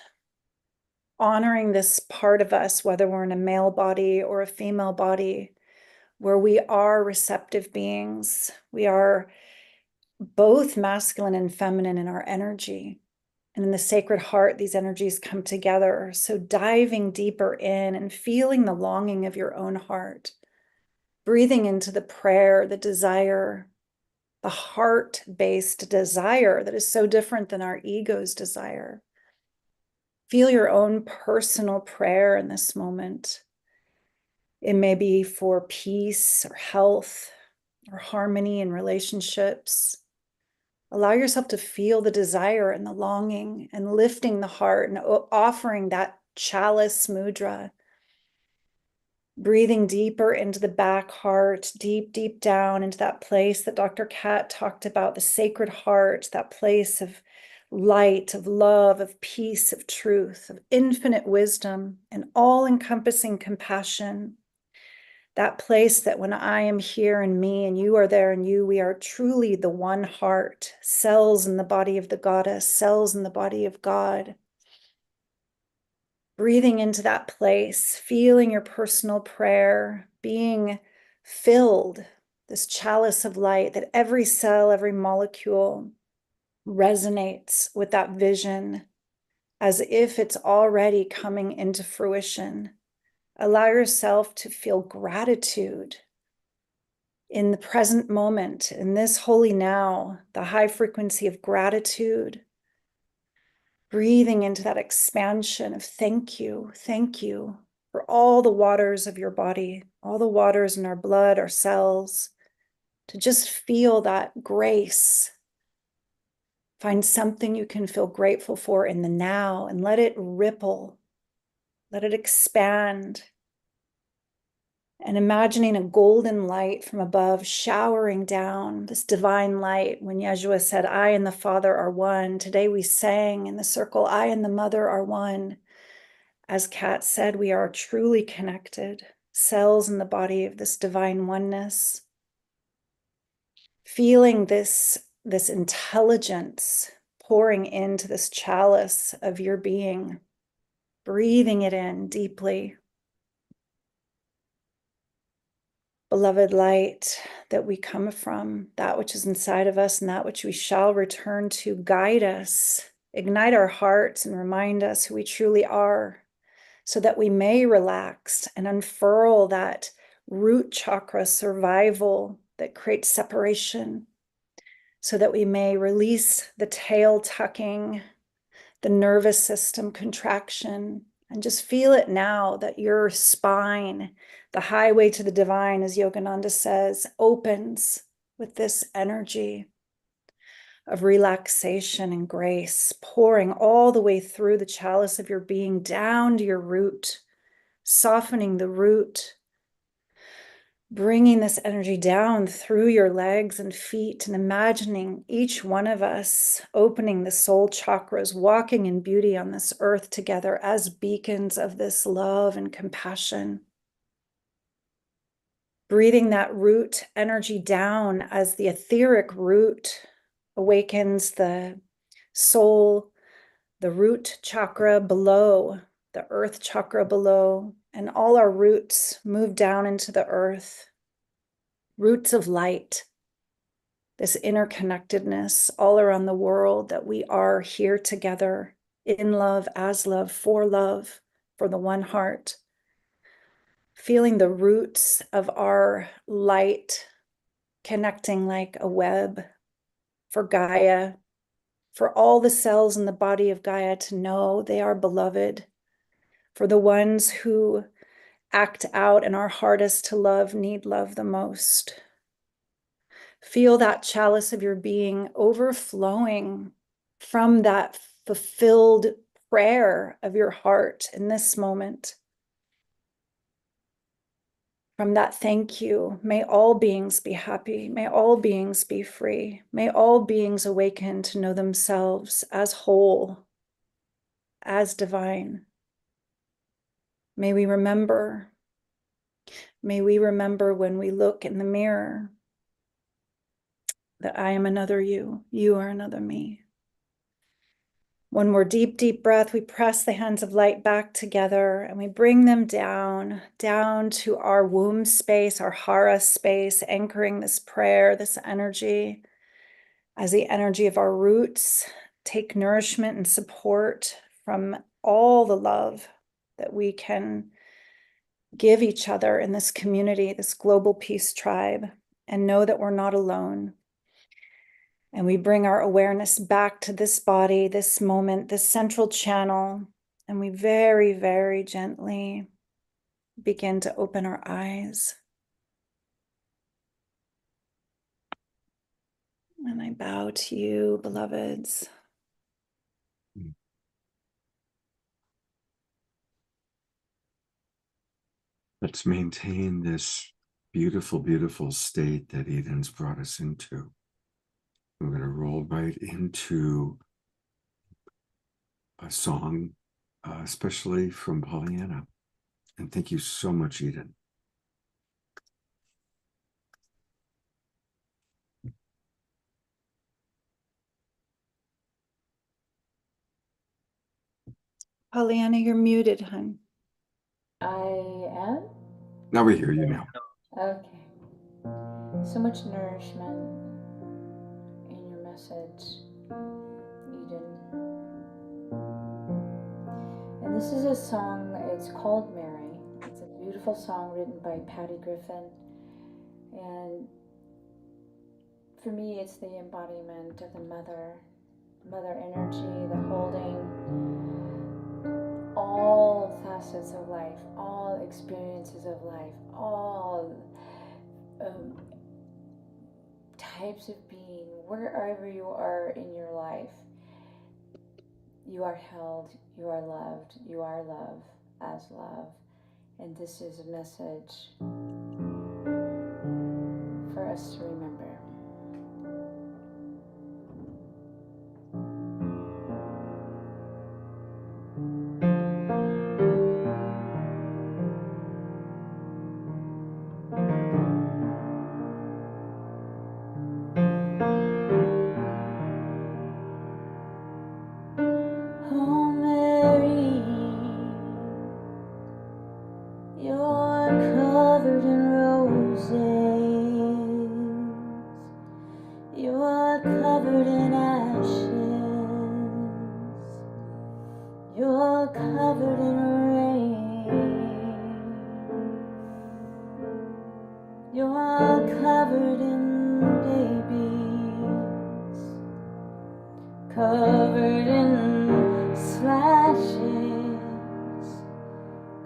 honoring this part of us, whether we're in a male body or a female body, where we are receptive beings. We are both masculine and feminine in our energy. And in the sacred heart, these energies come together. So diving deeper in and feeling the longing of your own heart, breathing into the prayer, the desire, the heart-based desire that is so different than our ego's desire. Feel your own personal prayer in this moment. It may be for peace or health or harmony in relationships. Allow yourself to feel the desire and the longing, and lifting the heart and offering that chalice mudra. Breathing deeper into the back heart, deep, deep down into that place that Dr. Kat talked about, the sacred heart, that place of light, of love, of peace, of truth, of infinite wisdom, and all-encompassing compassion. That place that when I am here and me and you are there and you, we are truly the one heart, cells in the body of the goddess, cells in the body of God. Breathing into that place, feeling your personal prayer, being filled, this chalice of light, that every cell, every molecule resonates with that vision as if it's already coming into fruition. Allow yourself to feel gratitude in the present moment, in this holy now, the high frequency of gratitude. Breathing into that expansion of thank you for all the waters of your body, all the waters in our blood, our cells, to just feel that grace. Find something you can feel grateful for in the now and let it ripple, let it expand. And imagining a golden light from above showering down, this divine light. When Yeshua said, I and the Father are one. Today we sang in the circle, I and the Mother are one. As Kat said, we are truly connected, cells in the body of this divine oneness. Feeling this intelligence pouring into this chalice of your being, breathing it in deeply. Beloved light that we come from, that which is inside of us and that which we shall return to, guide us, ignite our hearts and remind us who we truly are, so that we may relax and unfurl that root chakra survival that creates separation, so that we may release the tail tucking, the nervous system contraction, and just feel it now that your spine, the highway to the divine, as Yogananda says, opens with this energy of relaxation and grace, pouring all the way through the chalice of your being down to your root, softening the root, bringing this energy down through your legs and feet, and imagining each one of us opening the soul chakras, walking in beauty on this earth together as beacons of this love and compassion. Breathing that root energy down as the etheric root awakens the soul, the root chakra below, the earth chakra below, and all our roots move down into the earth. Roots of light. this interconnectedness all around the world, that we are here together in love, as love, for the one heart. Feeling the roots of our light connecting like a web for Gaia, for all the cells in the body of Gaia to know they are beloved, for the ones who act out and are hardest to love need love the most. Feel that chalice of your being overflowing from that fulfilled prayer of your heart in this moment. From that thank you, may all beings be happy. May all beings be free. May all beings awaken to know themselves as whole, as divine. May we remember when we look in the mirror that I am another you, you are another me. One more deep, deep breath. We press the hands of light back together and we bring them down to our womb space, our hara space, anchoring this prayer, this energy as the energy of our roots take nourishment and support from all the love that we can give each other in this community, this global peace tribe, and know that we're not alone. And we bring our awareness back to this body, this moment, this central channel, and we very, very gently begin to open our eyes. And I bow to you, beloveds. Let's maintain this beautiful, beautiful state that Eden's brought us into. We're going to roll right into a song, especially from Pollyanna. And thank you so much, Eden. Pollyanna, you're muted, hon. I am? Now we hear you now. Okay. So much nourishment in your message, Eden. And this is a song, it's called Mary. It's a beautiful song written by Patty Griffin. And for me, it's the embodiment of the mother energy, the holding all facets of life, all experiences of life, all types of being, wherever you are in your life, you are held, you are loved, you are love as love. And this is a message for us to remember. Oh Mary, you're covered in roses, you're covered in ashes, you're covered in rain, you're covered in babies, covered in slashes,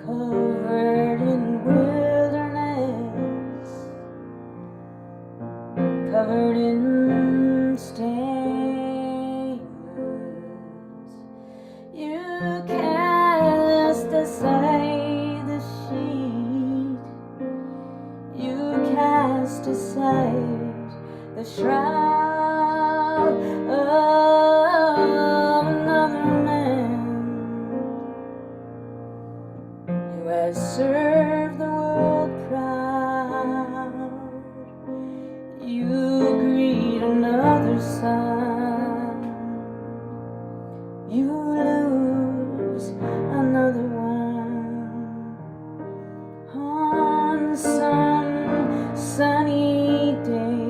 covered in wilderness, covered in stains. You cast aside the sheet, you cast aside the shroud of another man who has served the world proud. You greet another son, you lose another one. On some sunny day,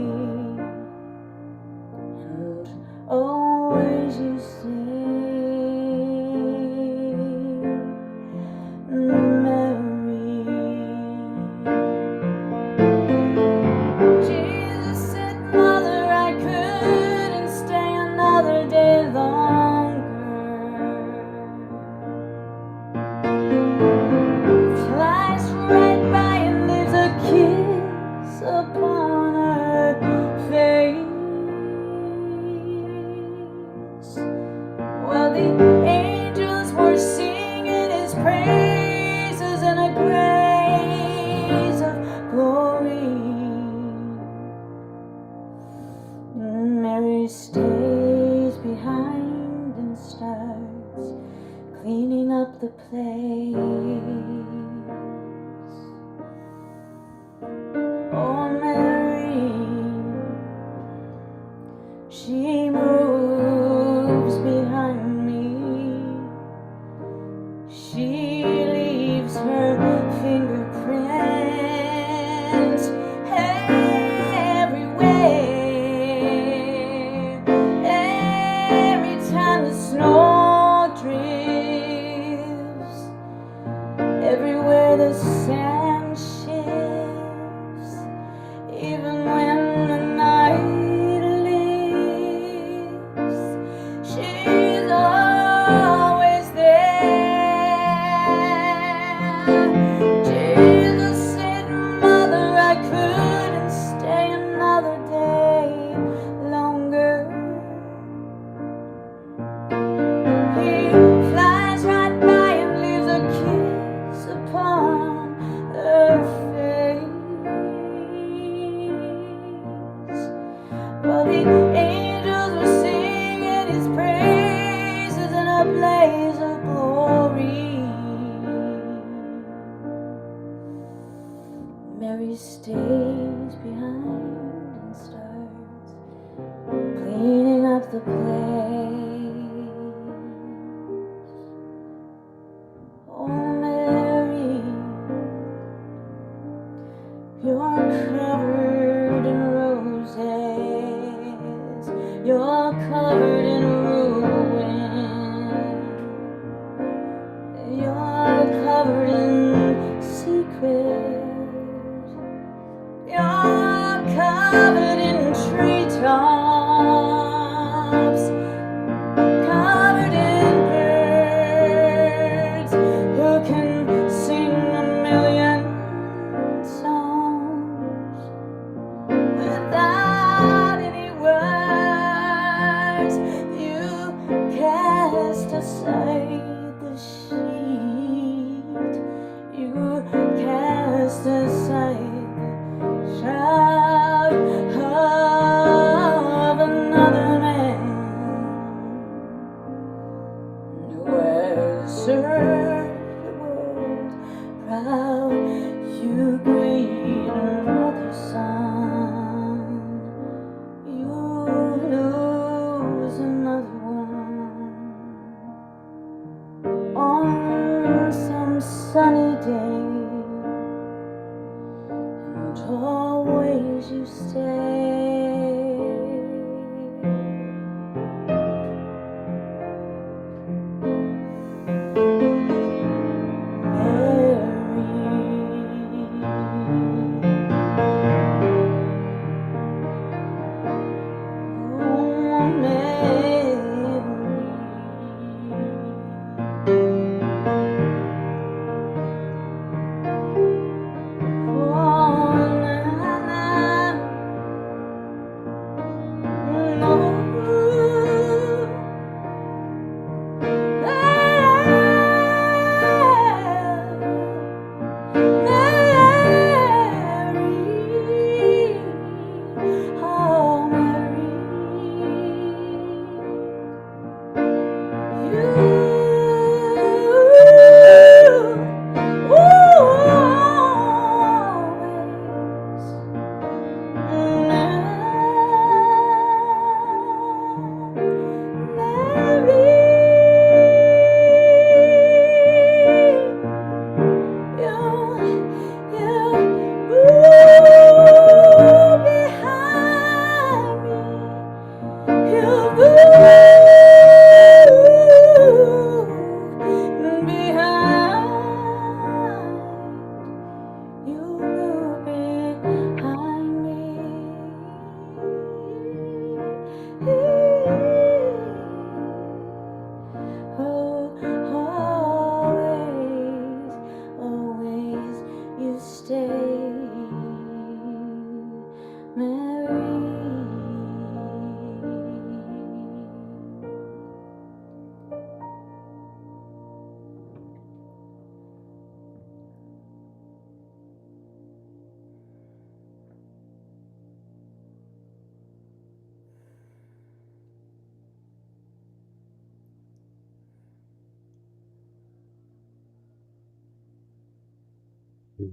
Mary stays behind and starts cleaning up the place. Oh, Mary, you're covered in roses, you're covered in ruin, you're covered in secrets, you're covered in treetops, covered in birds who can sing a million songs without any words. You cast aside the sheet, you cast aside the shroud of another man who has served the world proud. You greet another son, you lose another one. On some sunny day, and always you stay.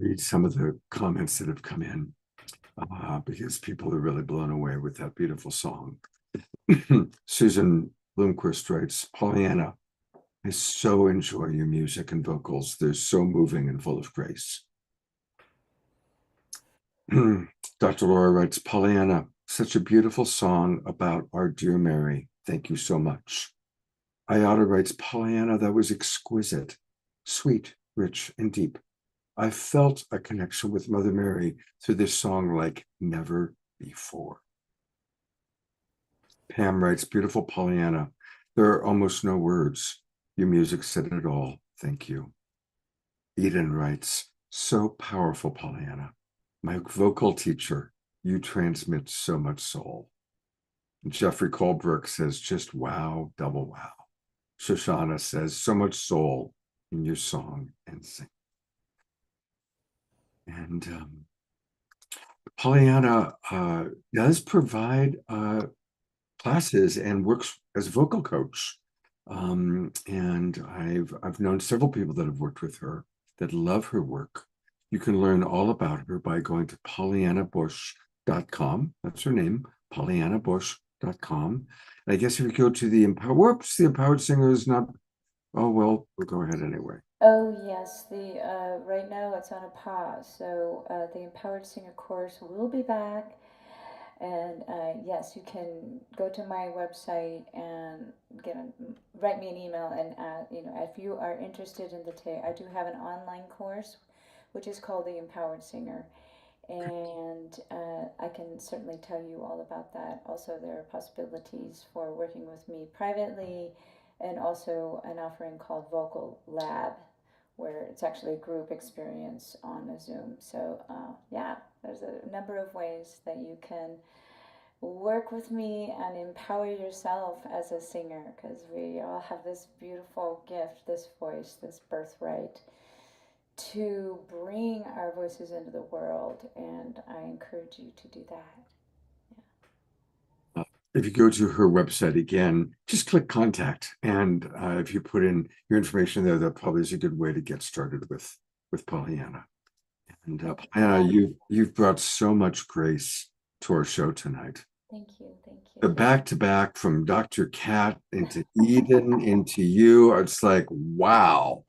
Read some of the comments that have come in because people are really blown away with that beautiful song. Susan Bloomquist writes, Pollyanna, I so enjoy your music and vocals. They're so moving and full of grace. Dr. Laura writes, Pollyanna, such a beautiful song about our dear Mary. Thank you so much. Ayada writes, Pollyanna, that was exquisite, sweet, rich, and deep. I felt a connection with Mother Mary through this song like never before. Pam writes, beautiful Pollyanna. There are almost no words. Your music said it all. Thank you. Eden writes, so powerful, Pollyanna. My vocal teacher, you transmit so much soul. And Jeffrey Colbrook says, just wow, double wow. Shoshana says, so much soul in your song and sing. And Pollyanna does provide classes and works as a vocal coach. And I've known several people that have worked with her that love her work. You can learn all about her by going to pollyannabush.com. That's her name, pollyannabush.com. I guess if you go to the Empowered Singer is not, oh, well, we'll go ahead anyway. Oh yes, the right now it's on a pause. So the Empowered Singer course will be back, and yes, you can go to my website and write me an email, and if you are interested in I do have an online course, which is called the Empowered Singer, and I can certainly tell you all about that. Also, there are possibilities for working with me privately, and also an offering called Vocal Lab, where it's actually a group experience on a Zoom. So yeah, there's a number of ways that you can work with me and empower yourself as a singer, because we all have this beautiful gift, this voice, this birthright to bring our voices into the world, and I encourage you to do that. If you go to her website again, just click contact, and if you put in your information there, that probably is a good way to get started with Pollyanna. And Pollyanna, you've brought so much grace to our show tonight. Thank you. The back-to-back from Dr. Kat into Eden into you, it's like, wow,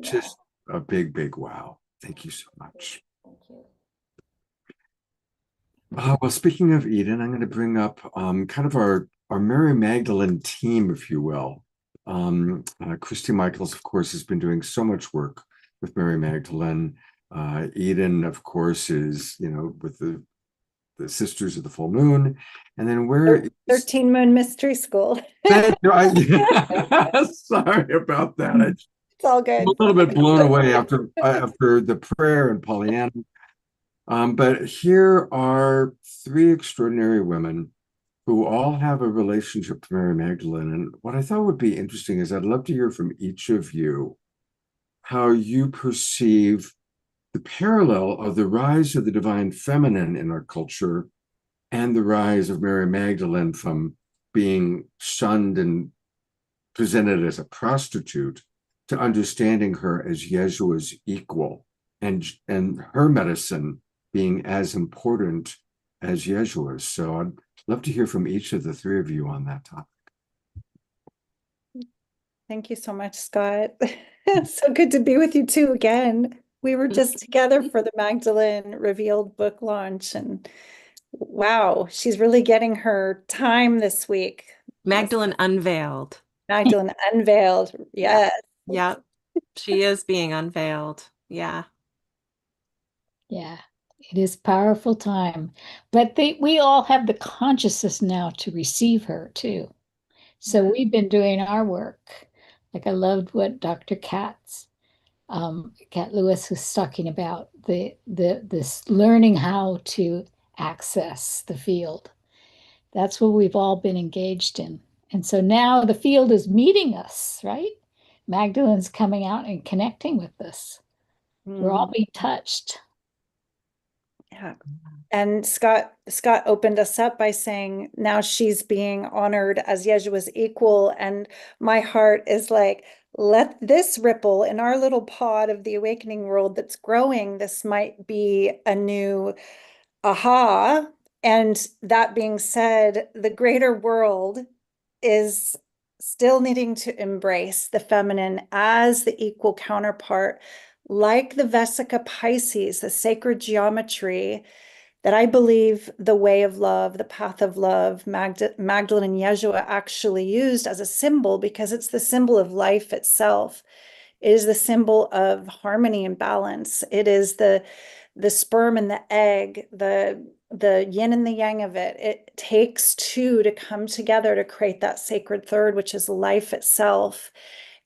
just a big, big wow. Thank you so much. Thank you. Well, speaking of Eden, I'm going to bring up kind of our Mary Magdalene team, if you will. Christy Michaels, of course, has been doing so much work with Mary Magdalene. Eden, of course, is, with the Sisters of the Full Moon. And then where 13 Moon Mystery School. Sorry about that. It's all good. I'm a little bit blown away after the prayer and Pollyanna. But here are three extraordinary women who all have a relationship to Mary Magdalene. And what I thought would be interesting is I'd love to hear from each of you how you perceive the parallel of the rise of the divine feminine in our culture and the rise of Mary Magdalene from being shunned and presented as a prostitute to understanding her as Yeshua's equal, and her medicine being as important as Yeshua's. So I'd love to hear from each of the three of you on that topic. Thank you so much, Scott. So good to be with you too again. We were just together for the Magdalene Revealed book launch, and wow, she's really getting her time this week. Magdalene Unveiled. Magdalene Unveiled. Yes. Yeah. She is being unveiled. Yeah. Yeah, it is powerful time. But we all have the consciousness now to receive her too. So we've been doing our work. Like I loved what Dr. Kat Lewis was talking about, this learning how to access the field. That's what we've all been engaged in. And so now the field is meeting us, right? Magdalene's coming out and connecting with us. We're all being touched. Yeah. And Scott opened us up by saying now she's being honored as Yeshua's equal. And my heart is like, let this ripple in our little pod of the awakening world that's growing. This might be a new aha. And that being said, the greater world is still needing to embrace the feminine as the equal counterpart, like the Vesica Pisces, the sacred geometry that I believe the way of love, the path of love, Magdalene and Yeshua actually used as a symbol, because it's the symbol of life itself. It is the symbol of harmony and balance. It is the sperm and the egg, the yin and the yang of it. It takes two to come together to create that sacred third, which is life itself.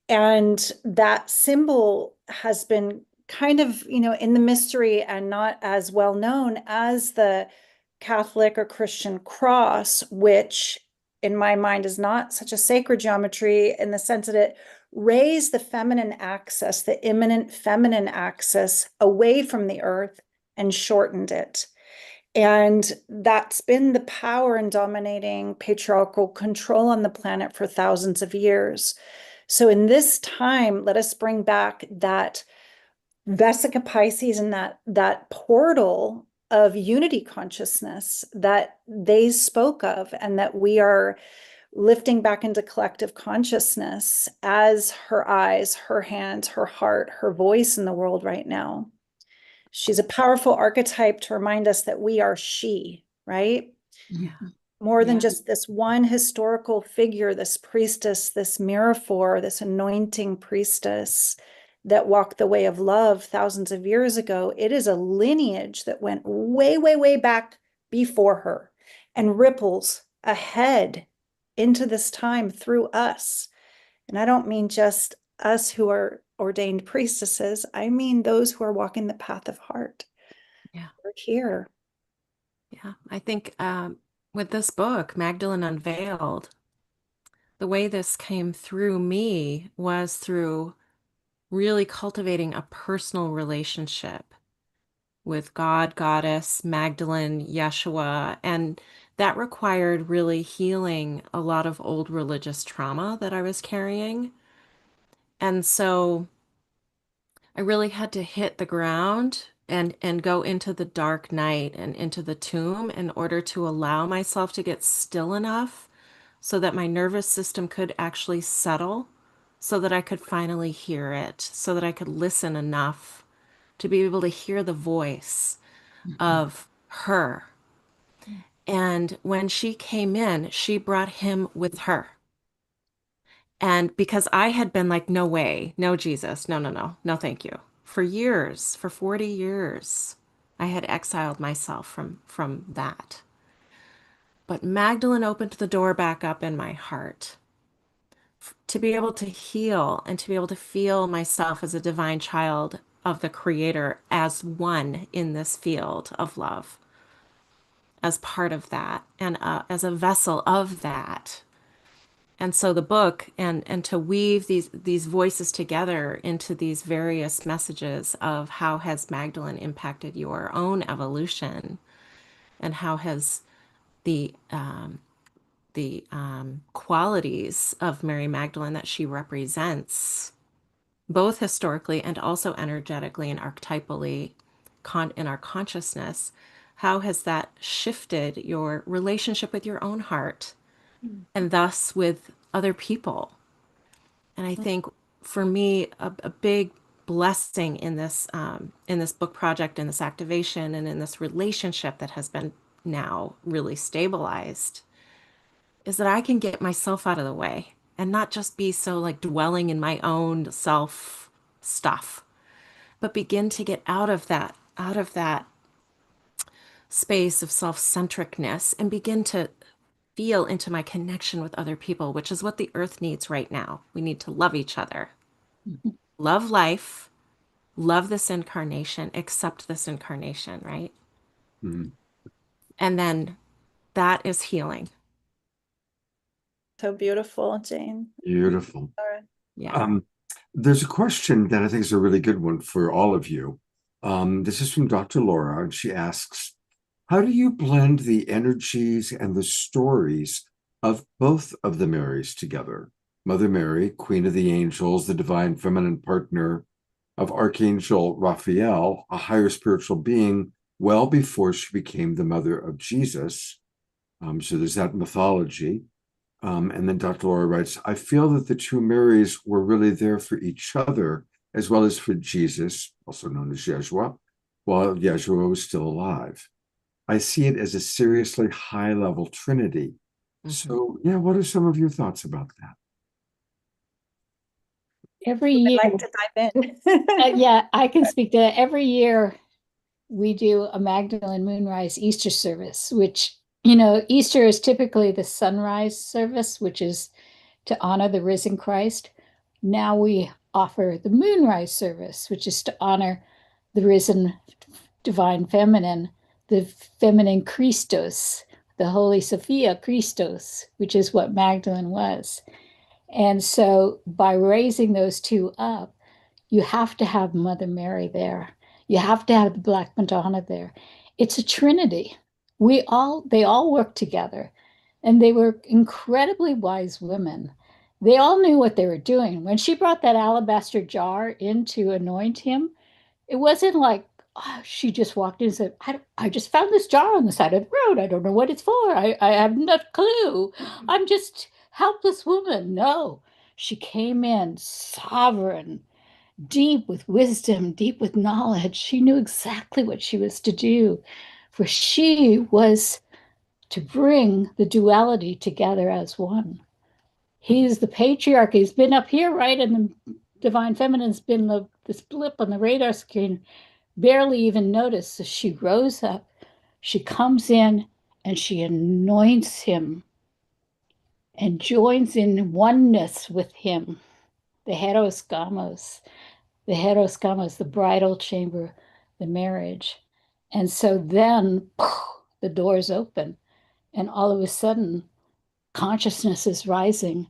And that symbol has been kind of, in the mystery and not as well known as the Catholic or Christian cross, which in my mind is not such a sacred geometry in the sense that it raised the feminine axis, the immanent feminine axis, away from the earth and shortened it. And that's been the power in dominating patriarchal control on the planet for thousands of years. So in this time, let us bring back that Vesica Pisces and that portal of unity consciousness that they spoke of, and that we are lifting back into collective consciousness as her eyes, her hands, her heart, her voice in the world right now. She's a powerful archetype to remind us that we are she, right? Yeah. More than just this one historical figure, this priestess, this miraphor, this anointing priestess that walked the way of love thousands of years ago. It is a lineage that went way, way, way back before her and ripples ahead into this time through us. And I don't mean just us who are ordained priestesses, I mean those who are walking the path of heart. Yeah. We're here. Yeah. I think with this book, Magdalene Unveiled, the way this came through me was through really cultivating a personal relationship with God, Goddess, Magdalene, Yeshua, and that required really healing a lot of old religious trauma that I was carrying. And so I really had to hit the ground and go into the dark night and into the tomb in order to allow myself to get still enough so that my nervous system could actually settle, so that I could finally hear it, so that I could listen enough to be able to hear the voice of her. And when she came in, she brought him with her. And because I had been like, no way, no Jesus, no, no, no, no, thank you. For years, for 40 years, I had exiled myself from that. But Magdalene opened the door back up in my heart to be able to heal and to be able to feel myself as a divine child of the Creator, as one in this field of love, as part of that, and as a vessel of that. And so the book, and to weave these voices together into these various messages of how has Magdalene impacted your own evolution, and how has the qualities of Mary Magdalene that she represents, both historically and also energetically and archetypally in our consciousness, how has that shifted your relationship with your own heart and thus with other people? And I think for me, a big blessing in this book project, in this activation, and in this relationship that has been now really stabilized, is that I can get myself out of the way and not just be so like dwelling in my own self stuff, but begin to get out of that space of self-centeredness and begin to feel into my connection with other people, which is what the earth needs right now. We need to love each other, love life, love this incarnation, accept this incarnation, right? Mm-hmm. And then that is healing. So beautiful, Jane. Beautiful. Yeah. There's a question that I think is a really good one for all of you. This is from Dr. Laura, and she asks, how do you blend the energies and the stories of both of the Marys together? Mother Mary, Queen of the Angels, the divine feminine partner of Archangel Raphael, a higher spiritual being, well before she became the mother of Jesus. So there's that mythology. And then Dr. Laura writes, I feel that the two Marys were really there for each other, as well as for Jesus, also known as Yeshua, while Yeshua was still alive. I see it as a seriously high-level trinity. So, yeah, what are some of your thoughts about that? Every year, I'd like to dive in. yeah, I can speak to that. Every year we do a Magdalene Moonrise Easter service, which, Easter is typically the sunrise service, which is to honor the risen Christ. Now we offer the moonrise service, which is to honor the risen divine feminine, the feminine Christos, the Holy Sophia Christos, which is what Magdalene was. And so by raising those two up, you have to have Mother Mary there. You have to have the Black Madonna there. It's a trinity. They all work together, and they were incredibly wise women. They all knew what they were doing. When she brought that alabaster jar in to anoint him, It wasn't like she just walked in and said, I just found this jar on the side of the road. I don't know what it's for. I have no clue. I'm just helpless woman. No, she came in sovereign, deep with wisdom, deep with knowledge. She knew exactly what she was to do, for she was to bring the duality together as one. He's the patriarch. He's been up here, right? And the divine feminine's been this blip on the radar screen, barely even noticed. So she rose up, she comes in, and she anoints him and joins in oneness with him. The Heros Gamos, the bridal chamber, the marriage. And so then the doors open, and all of a sudden, consciousness is rising.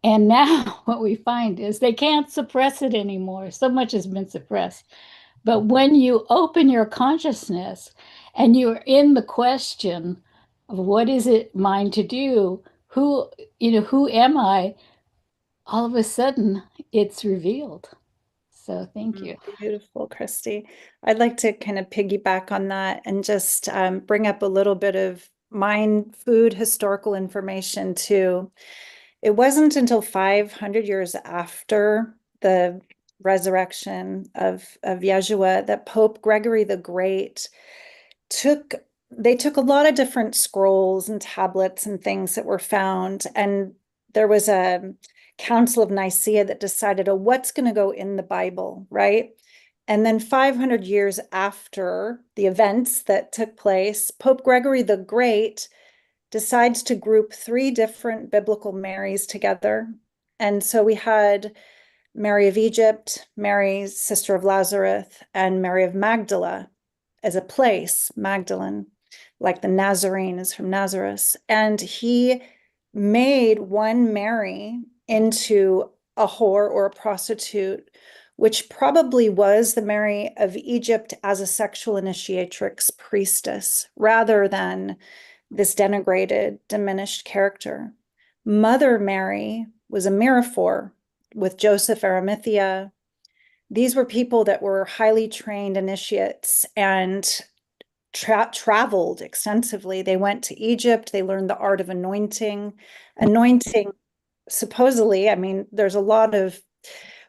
And now what we find is they can't suppress it anymore. So much has been suppressed. But when you open your consciousness and you're in the question of what is it mine to do, who am I? All of a sudden it's revealed. So thank you. Beautiful, Christy. I'd like to kind of piggyback on that and just bring up a little bit of mind food historical information too. It wasn't until 500 years after the resurrection of Yeshua that Pope Gregory the Great took a lot of different scrolls and tablets and things that were found, and there was a Council of Nicaea that decided, oh, what's going to go in the Bible, right? And then 500 years after the events that took place, Pope Gregory the Great decides to group 3 different biblical Marys together. And so we had Mary of Egypt, Mary, sister of Lazarus, and Mary of Magdala as a place, Magdalene, like the Nazarene is from Nazareth. And he made one Mary into a whore or a prostitute, which probably was the Mary of Egypt as a sexual initiatrix priestess, rather than this denigrated, diminished character. Mother Mary was a miraphor with Joseph Arimathea. These were people that were highly trained initiates and traveled extensively. They went to Egypt. They learned the art of anointing. Anointing, supposedly, I mean, there's a lot of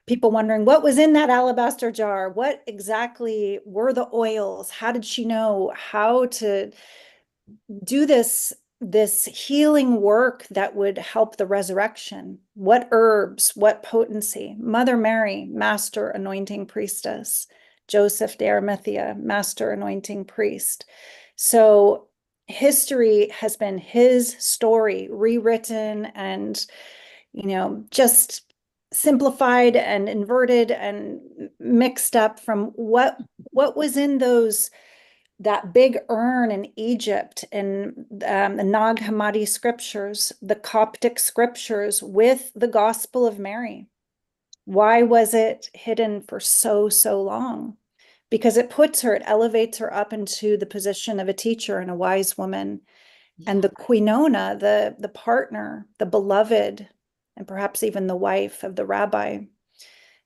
people wondering what was in that alabaster jar. What exactly were the oils? How did she know how to do this healing work that would help the resurrection? What herbs, what potency? Mother Mary, master anointing priestess. Joseph de Arimathea, master anointing priest. So history has been his story, rewritten and, just simplified and inverted and mixed up from what was in that big urn in Egypt and the Nag Hammadi scriptures, the Coptic scriptures with the Gospel of Mary. Why was it hidden for so long? Because it elevates her up into the position of a teacher and a wise woman. Yeah. And the quinona, the partner, the beloved, and perhaps even the wife of the rabbi.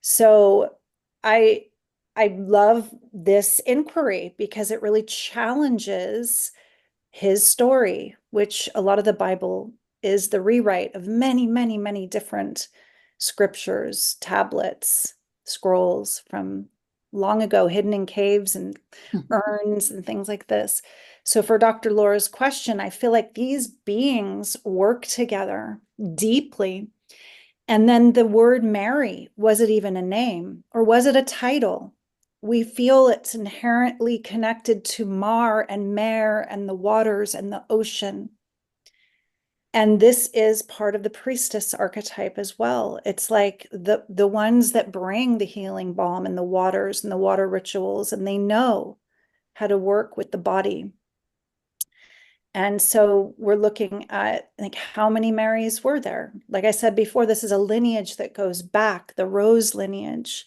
So I love this inquiry because it really challenges his story, which a lot of the Bible is the rewrite of many different scriptures, tablets, scrolls from long ago, hidden in caves and urns and things like this. So for Dr. Laura's question, I feel like these beings work together deeply. And then the word Mary, was it even a name or was it a title? We feel it's inherently connected to Mar and Mare and the waters and the ocean. And this is part of the priestess archetype as well. It's like the ones that bring the healing balm and the waters and the water rituals, and they know how to work with the body. And so we're looking at like how many Marys were there? Like I said before, this is a lineage that goes back, the rose lineage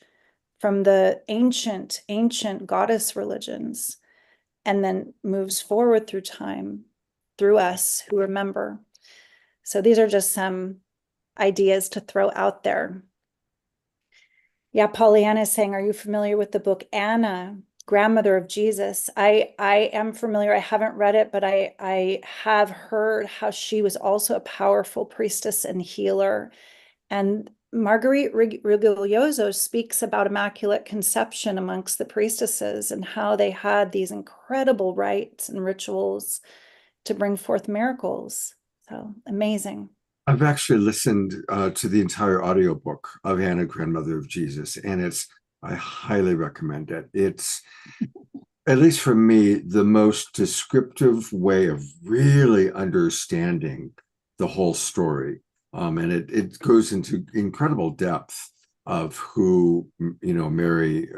from the ancient goddess religions, and then moves forward through time, through us who remember. So these are just some ideas to throw out there. Yeah, Pollyanna is saying, are you familiar with the book Anna, Grandmother of Jesus? I am familiar. I haven't read it, but I have heard how she was also a powerful priestess and healer. And Marguerite Rigoglioso speaks about Immaculate Conception amongst the priestesses and how they had these incredible rites and rituals to bring forth miracles. So amazing. I've actually listened to the entire audiobook of Anna, Grandmother of Jesus, and I highly recommend it. It's, at least for me, the most descriptive way of really understanding the whole story. And it goes into incredible depth of who, Mary,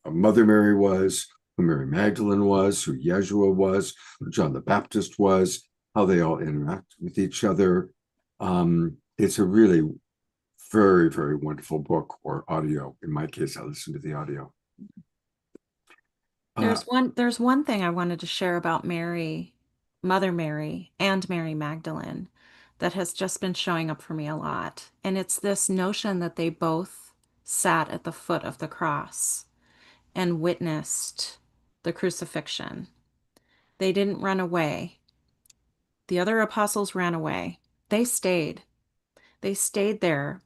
Mother Mary was, who Mary Magdalene was, who Yeshua was, who John the Baptist was, how they all interact with each other. It's a really very, very wonderful book, or audio. In my case, I listened to the audio. There's one thing I wanted to share about Mary, Mother Mary, and Mary Magdalene that has just been showing up for me a lot. And it's this notion that they both sat at the foot of the cross and witnessed the crucifixion. They didn't run away. The other apostles ran away. They stayed. They stayed there.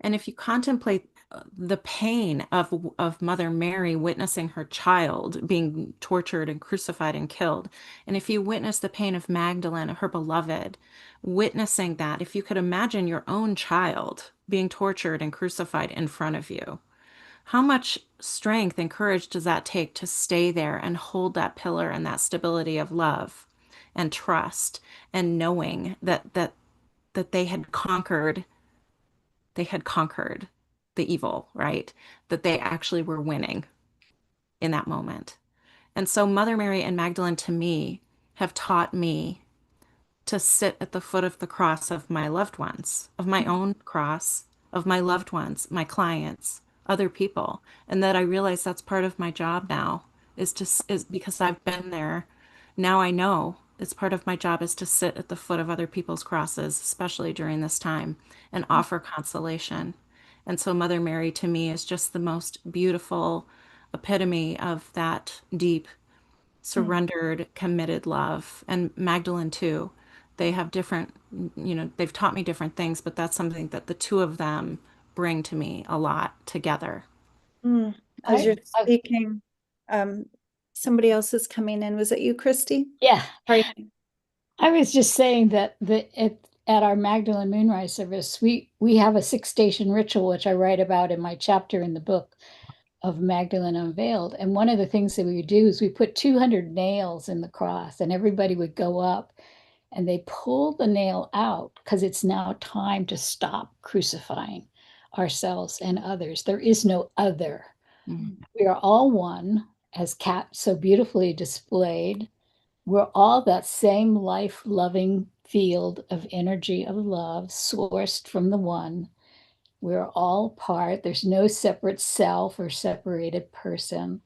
And if you contemplate the pain of Mother Mary witnessing her child being tortured and crucified and killed, and if you witness the pain of Magdalene, her beloved, witnessing that, if you could imagine your own child being tortured and crucified in front of you, how much strength and courage does that take to stay there and hold that pillar and that stability of love and trust and knowing that they had conquered the evil, right? That they actually were winning in that moment. And so Mother Mary and Magdalene to me have taught me to sit at the foot of the cross of my loved ones, of my own cross, of my loved ones, my clients, other people. And that I realize that's part of my job now is because I've been there. Now I know it's part of my job is to sit at the foot of other people's crosses, especially during this time, and offer consolation. And so Mother Mary to me is just the most beautiful epitome of that deep, surrendered, committed love. And Magdalene too. They have different, they've taught me different things, but that's something that the two of them bring to me a lot together. As you're speaking, somebody else is coming in. Was it you, Christy? Yeah. Sorry. I was just saying that at our Magdalene Moonrise service, we have a 6-station ritual, which I write about in my chapter in the book of Magdalene Unveiled. And one of the things that we would do is we put 200 nails in the cross, and everybody would go up and they pull the nail out because it's now time to stop crucifying ourselves and others. There is no other. We are all one, as Kat so beautifully displayed. We're all that same life-loving field of energy of love sourced from the one. We're all part. There's no separate self or separated person.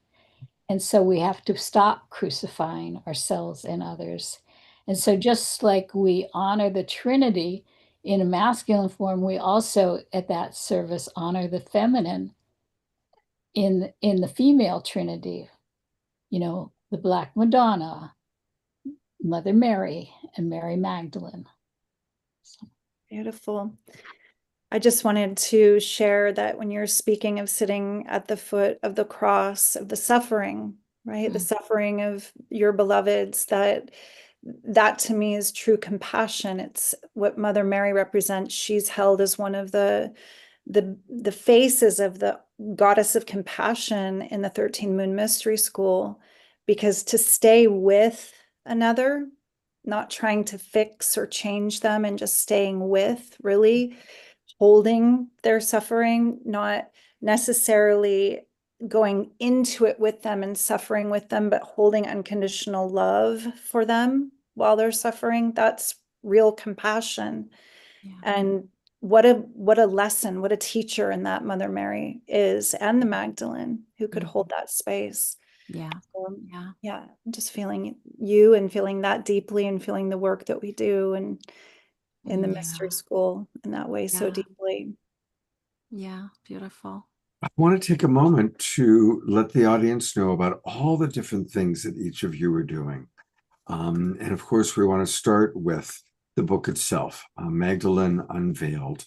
And so we have to stop crucifying ourselves and others. And so just like we honor the Trinity in a masculine form, we also at that service honor the feminine in the female Trinity, the Black Madonna, Mother Mary, and Mary Magdalene. So. Beautiful. I just wanted to share that when you're speaking of sitting at the foot of the cross of the suffering, right? The suffering of your beloveds, that to me is true compassion. It's what Mother Mary represents. She's held as one of the faces of the goddess of compassion in the 13 Moon Mystery School, because to stay with another, not trying to fix or change them, and just staying with, really holding their suffering, not necessarily going into it with them and suffering with them, but holding unconditional love for them while they're suffering. That's real compassion. Yeah. And what a lesson, what a teacher in that Mother Mary is, and the Magdalene who could hold that space. Yeah. Yeah. I'm just feeling you and feeling that deeply and feeling the work that we do and in the mystery school in that way so deeply. Yeah, beautiful. I want to take a moment to let the audience know about all the different things that each of you are doing. And of course, we want to start with the book itself, Magdalene Unveiled.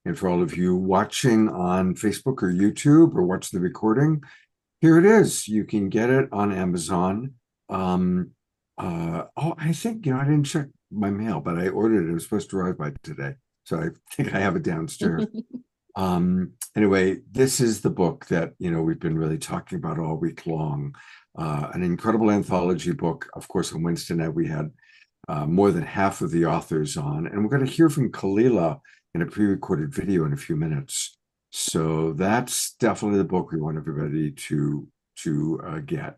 And for all of you watching on Facebook or YouTube or watching the recording, here it is. You can get it on Amazon. I think, I didn't check my mail, but I ordered it. It was supposed to arrive by today. So I think I have it downstairs. Anyway, this is the book that, we've been really talking about all week long. An incredible anthology book. Of course, on Wednesday night, we had more than half of the authors on, and we're going to hear from Kalila in a pre-recorded video in a few minutes. So that's definitely the book we want everybody to get.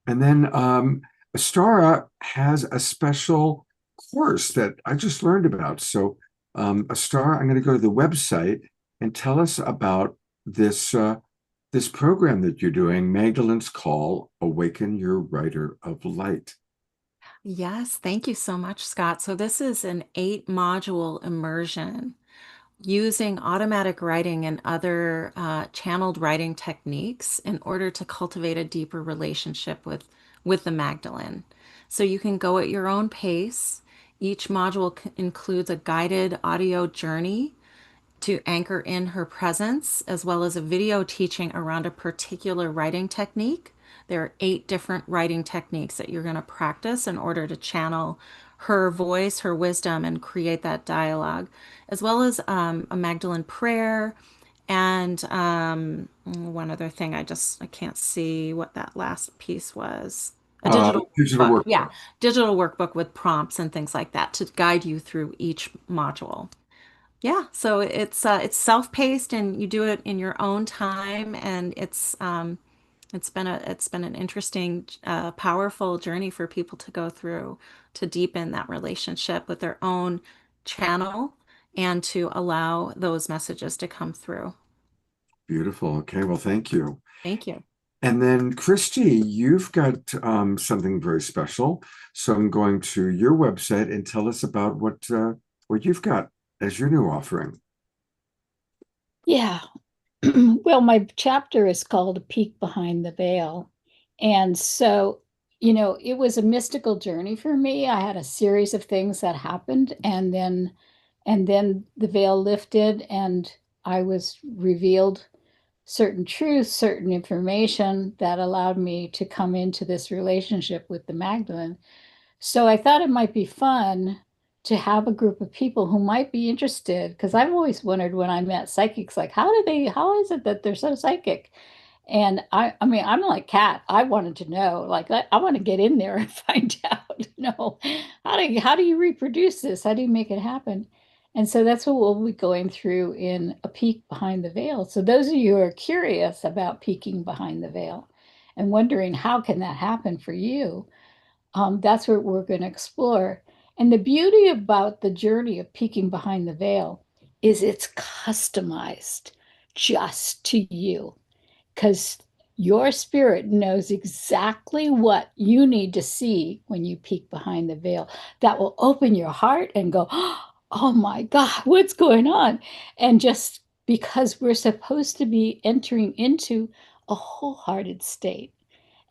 And then Astara has a special course that I just learned about. So Astara, I'm going to go to the website and tell us about this this program that you're doing, Magdalene's Call, Awaken Your Writer of Light. Yes, thank you so much, Scott. So this is an 8-module immersion using automatic writing and other channeled writing techniques in order to cultivate a deeper relationship with the Magdalene. So you can go at your own pace. Each module includes a guided audio journey to anchor in her presence, as well as a video teaching around a particular writing technique. There are 8 different writing techniques that you're going to practice in order to channel her voice, her wisdom, and create that dialogue, as well as a Magdalene prayer. And one other thing, I can't see what that last piece was. A digital workbook. Yeah, digital workbook with prompts and things like that to guide you through each module. Yeah, so it's self-paced and you do it in your own time, and it's been an interesting, powerful journey for people to go through to deepen that relationship with their own channel and to allow those messages to come through. Beautiful. Okay, well, thank you. Thank you. And then, Christy, you've got something very special. So I'm going to your website and tell us about what you've got as your new offering. Yeah. Well, my chapter is called A Peek Behind the Veil. And so, it was a mystical journey for me. I had a series of things that happened, and then the veil lifted and I was revealed certain truths, certain information that allowed me to come into this relationship with the Magdalene. So I thought it might be fun to have a group of people who might be interested, because I've always wondered when I met psychics, like, how is it that they're so psychic? And I mean, I'm like Kat. I wanted to know, like, I want to get in there and find out, how do you reproduce this? How do you make it happen? And so that's what we'll be going through in A Peek Behind the Veil. So those of you who are curious about peeking behind the veil and wondering how can that happen for you, that's what we're going to explore. And the beauty about the journey of peeking behind the veil is it's customized just to you, because your spirit knows exactly what you need to see when you peek behind the veil. That will open your heart and go, oh my God, what's going on? And just because we're supposed to be entering into a wholehearted state.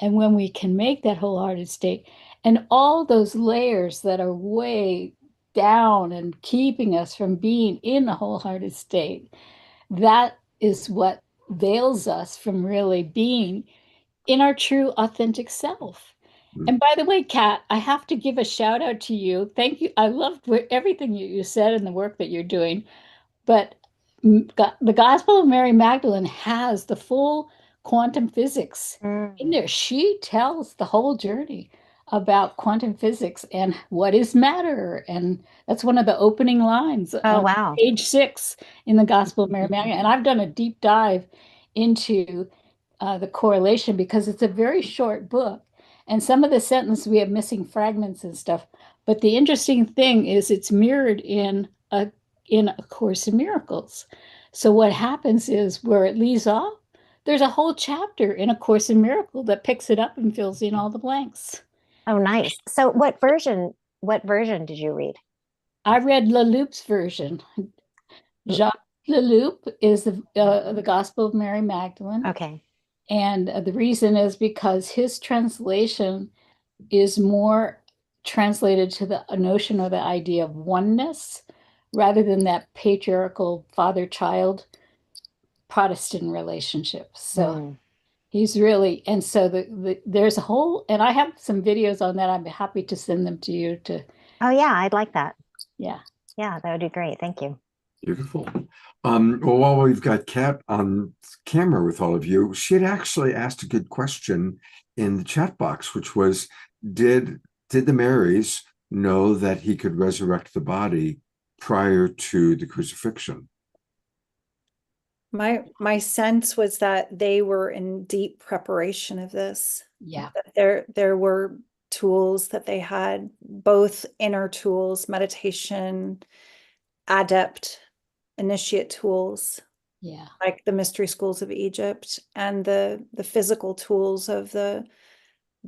And when we can make that wholehearted state, and all those layers that are way down and keeping us from being in a wholehearted state, that is what veils us from really being in our true authentic self. And by the way, Kat, I have to give a shout out to you. Thank you. I loved everything you said and the work that you're doing. But the Gospel of Mary Magdalene has the full quantum physics in there. She tells the whole journey about quantum physics and what is matter. And that's one of the opening lines on wow. page 6 in the Gospel of Mary Magdalene. And I've done a deep dive into the correlation because it's a very short book. And some of the sentences we have missing fragments and stuff. But the interesting thing is it's mirrored in A Course in Miracles. So what happens is where it leaves off, there's a whole chapter in A Course in Miracles that picks it up and fills in all the blanks. Oh, nice. So what version did you read? I read La Loup's version. Jacques The loop is the Gospel of Mary Magdalene. Okay. And the reason is because his translation is more translated to the notion or the idea of oneness rather than that patriarchal father-child Protestant relationship. So he's really, and so there's a whole, and I have some videos on that. I'm happy to send them to you to. Oh yeah, I'd like that. Yeah. Yeah, that would be great. Thank you. Beautiful. Well, while we've got Kat on camera with all of you, she had actually asked a good question in the chat box, which was, did the Marys know that he could resurrect the body prior to the crucifixion? My sense was that they were in deep preparation of this. Yeah. There were tools that they had, both inner tools, meditation, adept, initiate tools. Yeah. Like the mystery schools of Egypt, and the physical tools of the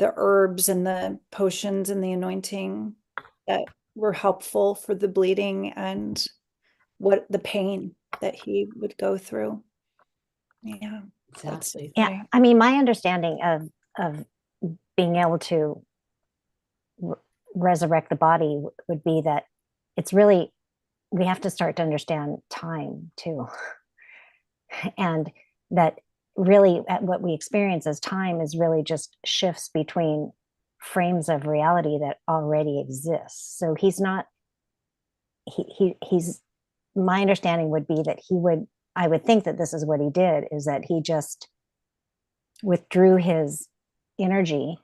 herbs and the potions and the anointing that were helpful for the bleeding and what the pain that he would go through. Yeah. Exactly. Yeah. I mean, my understanding of being able to resurrect the body would be that it's really, we have to start to understand time too. And that really what we experience as time is really just shifts between frames of reality that already exists. So he's not, he's, my understanding would be that I would think that this is what he did, is that he just withdrew his energy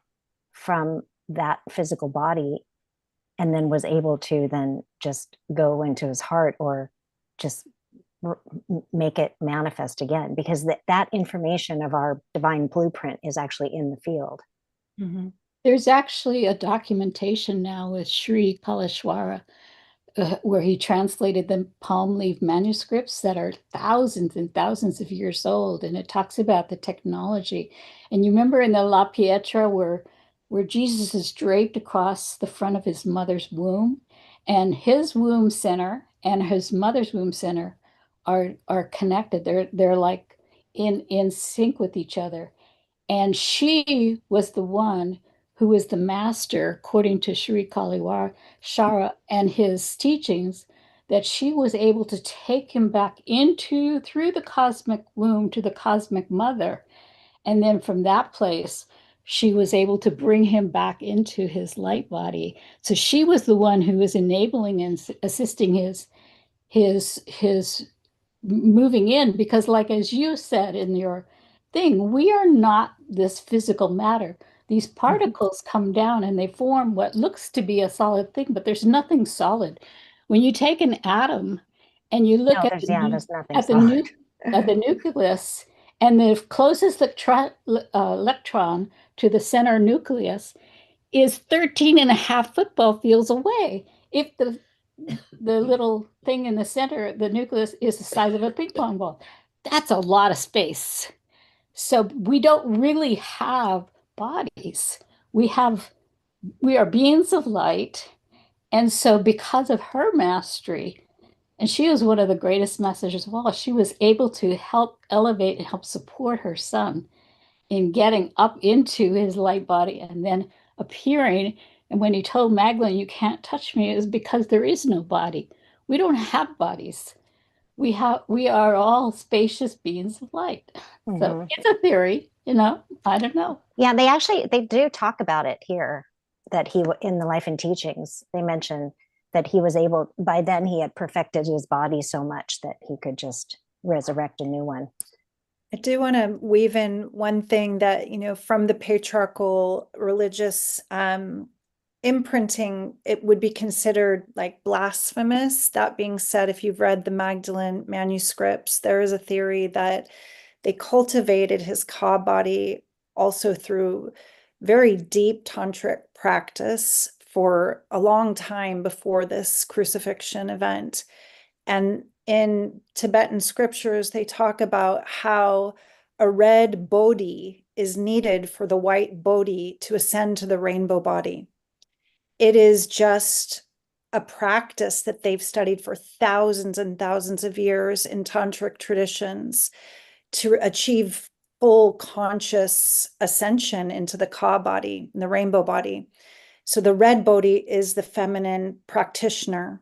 from that physical body and then was able to then just go into his heart or just make it manifest again, because that information of our divine blueprint is actually in the field. Mm-hmm. There's actually a documentation now with Sri Kaleshwara where he translated the palm leaf manuscripts that are thousands and thousands of years old, and it talks about the technology. And you remember in the La Pietra where Jesus is draped across the front of his mother's womb, and his womb center and his mother's womb center are connected. They're like in sync with each other. And she was the one who was the master, according to Sri Kaliwar Shara and his teachings, that she was able to take him back through the cosmic womb to the cosmic mother. And then from that place, she was able to bring him back into his light body. So she was the one who was enabling and assisting his moving in, because like as you said in your thing, we are not this physical matter. These particles come down and they form what looks to be a solid thing, but there's nothing solid. When you take an atom and you look at the nucleus, and the closest electron to the center nucleus is 13 and a half football fields away. If the little thing in the center, the nucleus, is the size of a ping pong ball, that's a lot of space. So we don't really have bodies. We are beings of light. And so because of her mastery, and she was one of the greatest masters as well, she was able to help elevate and help support her son in getting up into his light body and then appearing. And when he told Magdalene, "You can't touch me," it was because there is no body. We don't have bodies. We are all spacious beings of light. So it's a theory, I don't know. Yeah, they do talk about it here, that in the Life and Teachings, they mention that he was able, by then he had perfected his body so much that he could just resurrect a new one. I do want to weave in one thing that, from the patriarchal religious imprinting, it would be considered like blasphemous. That being said, if you've read the Magdalene manuscripts, there is a theory that they cultivated his ka body also through very deep tantric practice for a long time before this crucifixion event. And in Tibetan scriptures, they talk about how a red bodhi is needed for the white bodhi to ascend to the rainbow body. It is just a practice that they've studied for thousands and thousands of years in tantric traditions to achieve full conscious ascension into the Ka body, the rainbow body. So the red body is the feminine practitioner,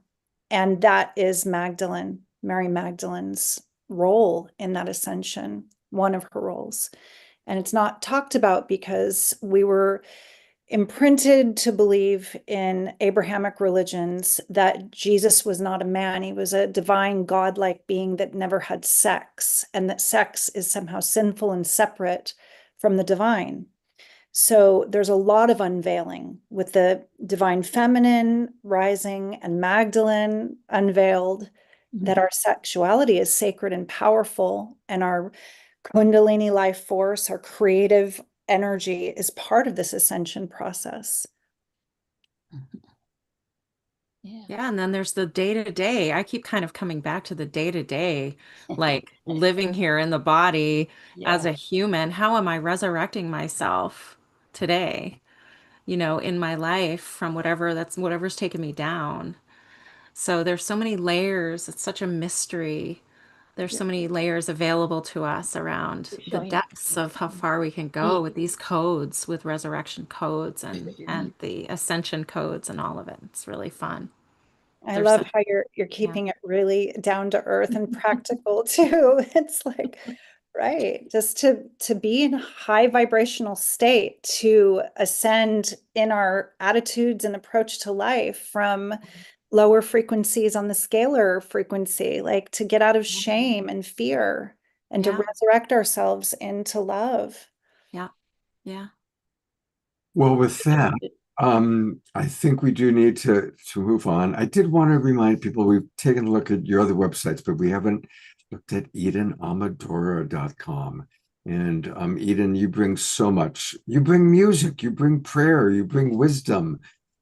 and that is Magdalene, Mary Magdalene's role in that ascension, one of her roles. And it's not talked about because we were imprinted to believe in Abrahamic religions that Jesus was not a man. He was a divine, godlike being that never had sex, and that sex is somehow sinful and separate from the divine. So there's a lot of unveiling with the divine feminine rising and Magdalene unveiled, that our sexuality is sacred and powerful, and our Kundalini life force, our creative energy is part of this ascension process. Yeah, and then there's the day to day. I keep kind of coming back to the day to day, like living here in the body as a human. How am I resurrecting myself today, in my life from whatever's taken me down? So there's so many layers. It's such a mystery. There's so many layers available to us around the depths of how far we can go with these codes, with resurrection codes and the ascension codes and all of it. It's really fun. I love how you're keeping it really down to earth and practical too. It's like, right, just to be in a high vibrational state, to ascend in our attitudes and approach to life from lower frequencies on the scalar frequency, like to get out of shame and fear and to resurrect ourselves into love. Yeah. Yeah. Well, with that, I think we do need to move on. I did want to remind people we've taken a look at your other websites, but we haven't looked at EdenAmadora.com. And Eden, you bring so much. You bring music, you bring prayer, you bring wisdom.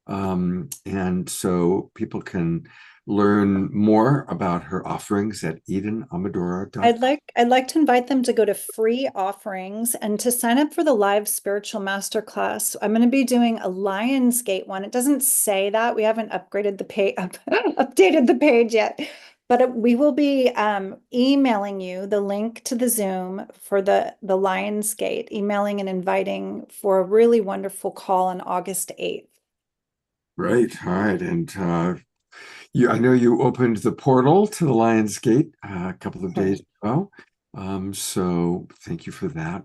And so people can learn more about her offerings at EdenAmadora.com. I'd like to invite them to go to free offerings and to sign up for the live spiritual masterclass. I'm going to be doing a Lionsgate one. It doesn't say that. We haven't upgraded the page, updated the page yet, but we will be emailing you the link to the Zoom for the Lionsgate, emailing and inviting for a really wonderful call on August 8th. Right. All right. And I know you opened the portal to the Lionsgate a couple of days ago. So thank you for that.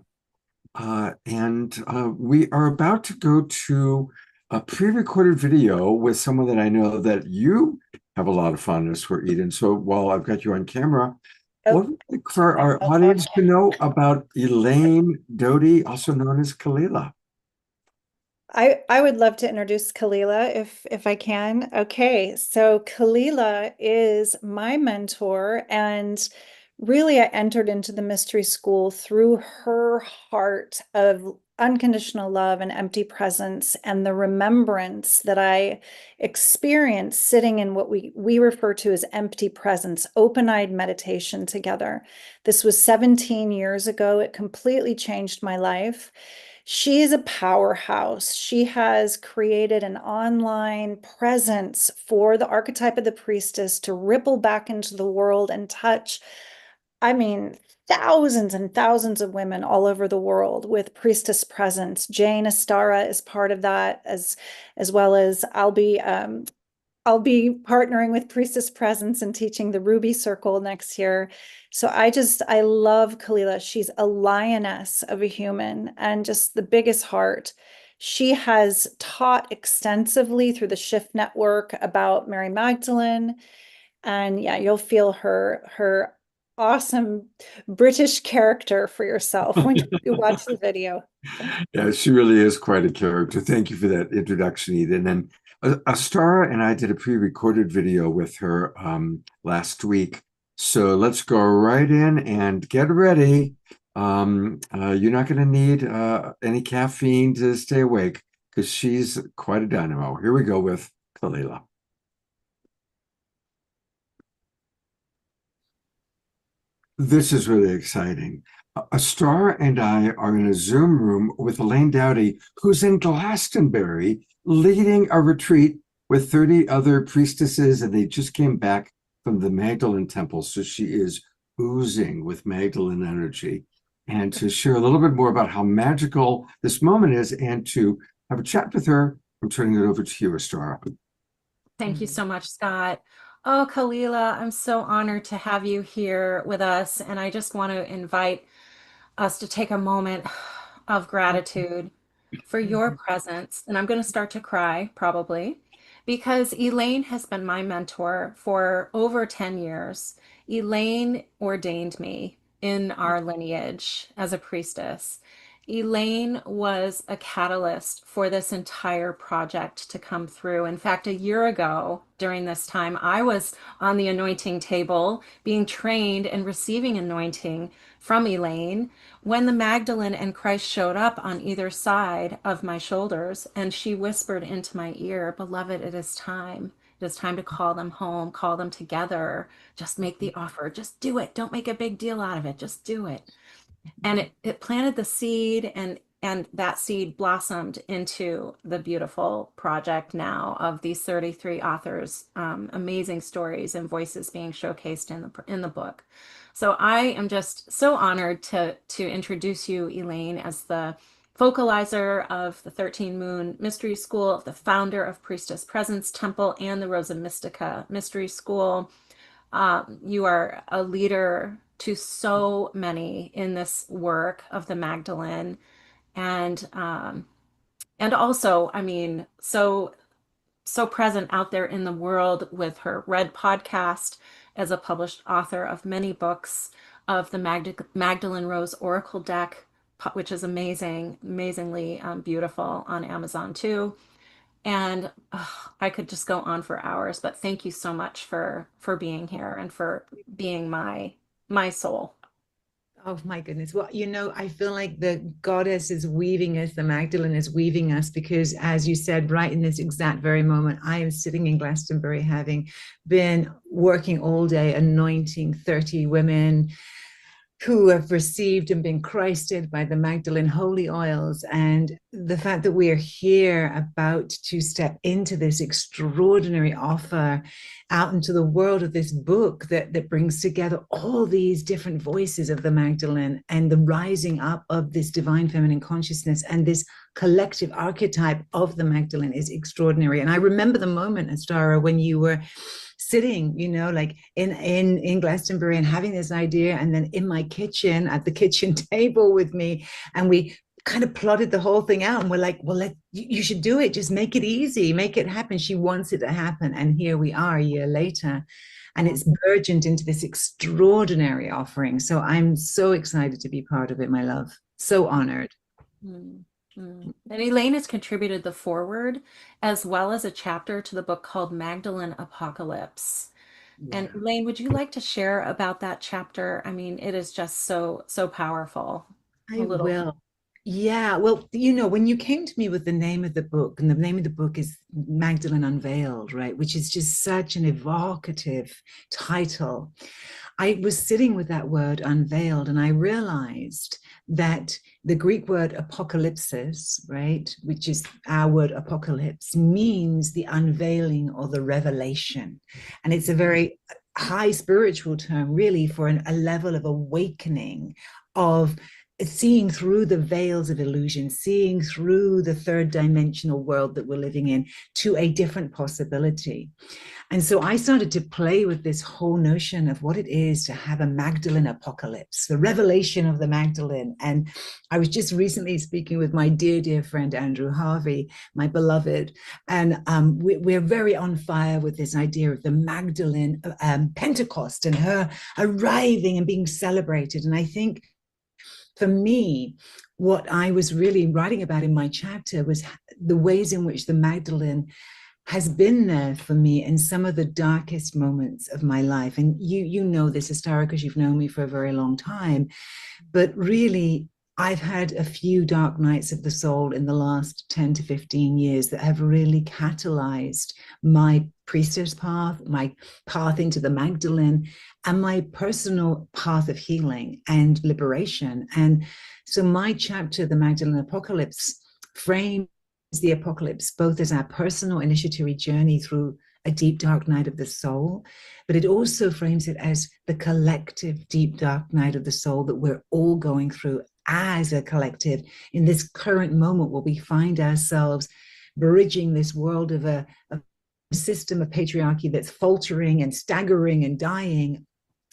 And we are about to go to a pre-recorded video with someone that I know that you have a lot of fondness for, Eden. So while I've got you on camera, what would you like for our audience to know about Elaine Doty, also known as Kalila? I would love to introduce Kalila if I can. Okay, so Kalila is my mentor, and really I entered into the mystery school through her heart of unconditional love and empty presence, and the remembrance that I experienced sitting in what we refer to as empty presence, open-eyed meditation together. This was 17 years ago. It completely changed my life. She is a powerhouse. She has created an online presence for the archetype of the priestess to ripple back into the world and touch, I mean, thousands and thousands of women all over the world with priestess presence. Jane Astara is part of that, as well as I'll be partnering with Priestess Presence and teaching the Ruby Circle next year. So I love Kalila. She's a lioness of a human and just the biggest heart. She has taught extensively through the Shift Network about Mary Magdalene. And yeah, you'll feel her awesome British character for yourself when you watch the video. Yeah, she really is quite a character. Thank you for that introduction, Eden. And Astara and I did a pre-recorded video with her last week. So let's go right in and get ready. You're not going to need any caffeine to stay awake because she's quite a dynamo. Here we go with Kalila. This is really exciting. Astara and I are in a Zoom room with Elaine Doughty, who's in Glastonbury, leading a retreat with 30 other priestesses, and they just came back from the Magdalene temple. So she is oozing with Magdalene energy. And to share a little bit more about how magical this moment is and to have a chat with her, I'm turning it over to you, Astara. Thank you so much, Scott. Oh, Kalila, I'm so honored to have you here with us. And I just want to invite us to take a moment of gratitude for your presence. And I'm going to start to cry probably because Elaine has been my mentor for over 10 years. Elaine ordained me in our lineage as a priestess. Elaine was a catalyst for this entire project to come through. In fact, a year ago during this time, I was on the anointing table being trained and receiving anointing from Elaine when the Magdalene and Christ showed up on either side of my shoulders, and she whispered into my ear, "Beloved, it is time. It is time to call them home, call them together. Just make the offer. Just do it. Don't make a big deal out of it. Just do it." And it planted the seed, and that seed blossomed into the beautiful project now of these 33 authors, amazing stories and voices being showcased in the book. So I am just so honored to introduce you, Elaine, as the focalizer of the 13 Moon Mystery School, the founder of Priestess Presence Temple and the Rosa Mystica Mystery School. You are a leader to so many in this work of the Magdalene, and also, I mean, so present out there in the world with her Red podcast as a published author of many books of the Magdalene Rose Oracle deck, which is amazingly beautiful on Amazon too. And I could just go on for hours, but thank you so much for being here and for being my soul. Oh my goodness. Well, you know, I feel like the goddess is weaving us, the Magdalene is weaving us, because as you said, right in this exact very moment, I am sitting in Glastonbury, having been working all day, anointing 30 women who have received and been Christed by the Magdalene holy oils. And the fact that we are here about to step into this extraordinary offer out into the world of this book that brings together all these different voices of the Magdalene and the rising up of this divine feminine consciousness and this collective archetype of the Magdalene is extraordinary. And I remember the moment, Astara, when you were sitting, you know, like in Glastonbury and having this idea, and then in my kitchen at the kitchen table with me, and we kind of plotted the whole thing out, and we're like, well, you should do it, just make it easy, make it happen. She wants it to happen, and here we are a year later, and it's burgeoned into this extraordinary offering. So I'm so excited to be part of it, my love. So honored. And Elaine has contributed the foreword as well as a chapter to the book called Magdalene Apocalypse. Yeah. And Elaine, would you like to share about that chapter? I mean, it is just so powerful. I will. Yeah, well, you know, when you came to me with the name of the book, and the name of the book is Magdalene Unveiled, right, which is just such an evocative title. I was sitting with that word unveiled, and I realized that the Greek word apocalypsis, right, which is our word apocalypse, means the unveiling or the revelation. And it's a very high spiritual term, really, for a level of awakening, of seeing through the veils of illusion, seeing through the third dimensional world that we're living in to a different possibility. And so I started to play with this whole notion of what it is to have a Magdalene apocalypse, the revelation of the Magdalene. And I was just recently speaking with my dear friend, Andrew Harvey, my beloved, and we're very on fire with this idea of the Magdalene Pentecost and her arriving and being celebrated. And I think for me, what I was really writing about in my chapter was the ways in which the Magdalene has been there for me in some of the darkest moments of my life. And you know this, Astara, because you've known me for a very long time. But really, I've had a few dark nights of the soul in the last 10 to 15 years that have really catalyzed my priestess path, my path into the Magdalene, and my personal path of healing and liberation. And so my chapter, The Magdalene Apocalypse, framed the apocalypse, both as our personal initiatory journey through a deep dark night of the soul, but it also frames it as the collective deep dark night of the soul that we're all going through as a collective in this current moment where we find ourselves bridging this world of a system of patriarchy that's faltering and staggering and dying,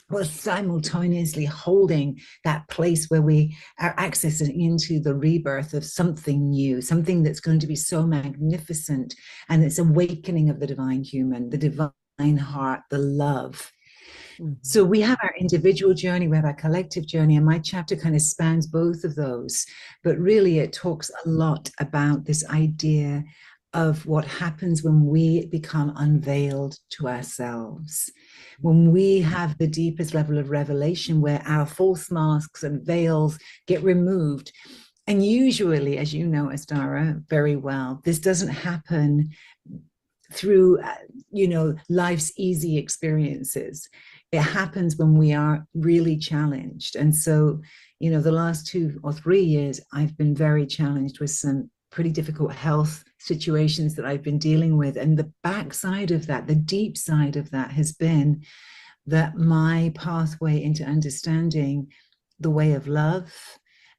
while simultaneously holding that place where we are accessing into the rebirth of something new, something that's going to be so magnificent, and it's awakening of the divine human, the divine heart, the love. So we have our individual journey, we have our collective journey, and my chapter kind of spans both of those. But really, it talks a lot about this idea of what happens when we become unveiled to ourselves, when we have the deepest level of revelation, where our false masks and veils get removed. And usually, as you know, Astara, very well, this doesn't happen through, life's easy experiences. It happens when we are really challenged. And so, the last 2 or 3 years, I've been very challenged with some pretty difficult health situations that I've been dealing with. And the backside of that, the deep side of that, has been that my pathway into understanding the way of love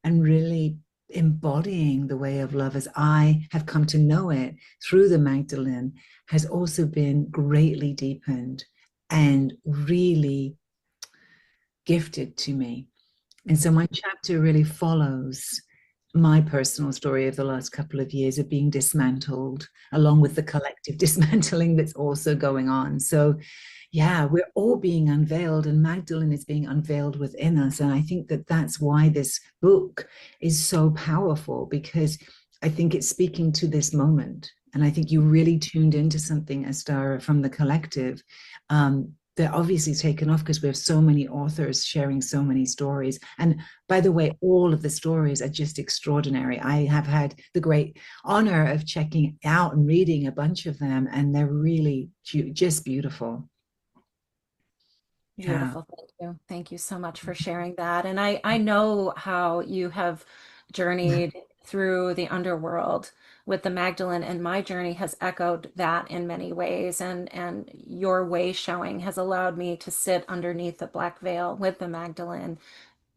and really embodying the way of love as I have come to know it through the Magdalene has also been greatly deepened and really gifted to me. And so my chapter really follows my personal story of the last couple of years of being dismantled, along with the collective dismantling that's also going on. So yeah, we're all being unveiled, and Magdalene is being unveiled within us. And I think that that's why this book is so powerful, because I think it's speaking to this moment. And I think you really tuned into something, Astara, from the collective. They're obviously taken off because we have so many authors sharing so many stories. And by the way, all of the stories are just extraordinary. I have had the great honor of checking out and reading a bunch of them, and they're really just beautiful. Beautiful. Thank you. Thank you so much for sharing that. And I know how you have journeyed through the underworld with the Magdalene, and my journey has echoed that in many ways. And your way showing has allowed me to sit underneath the black veil with the Magdalene,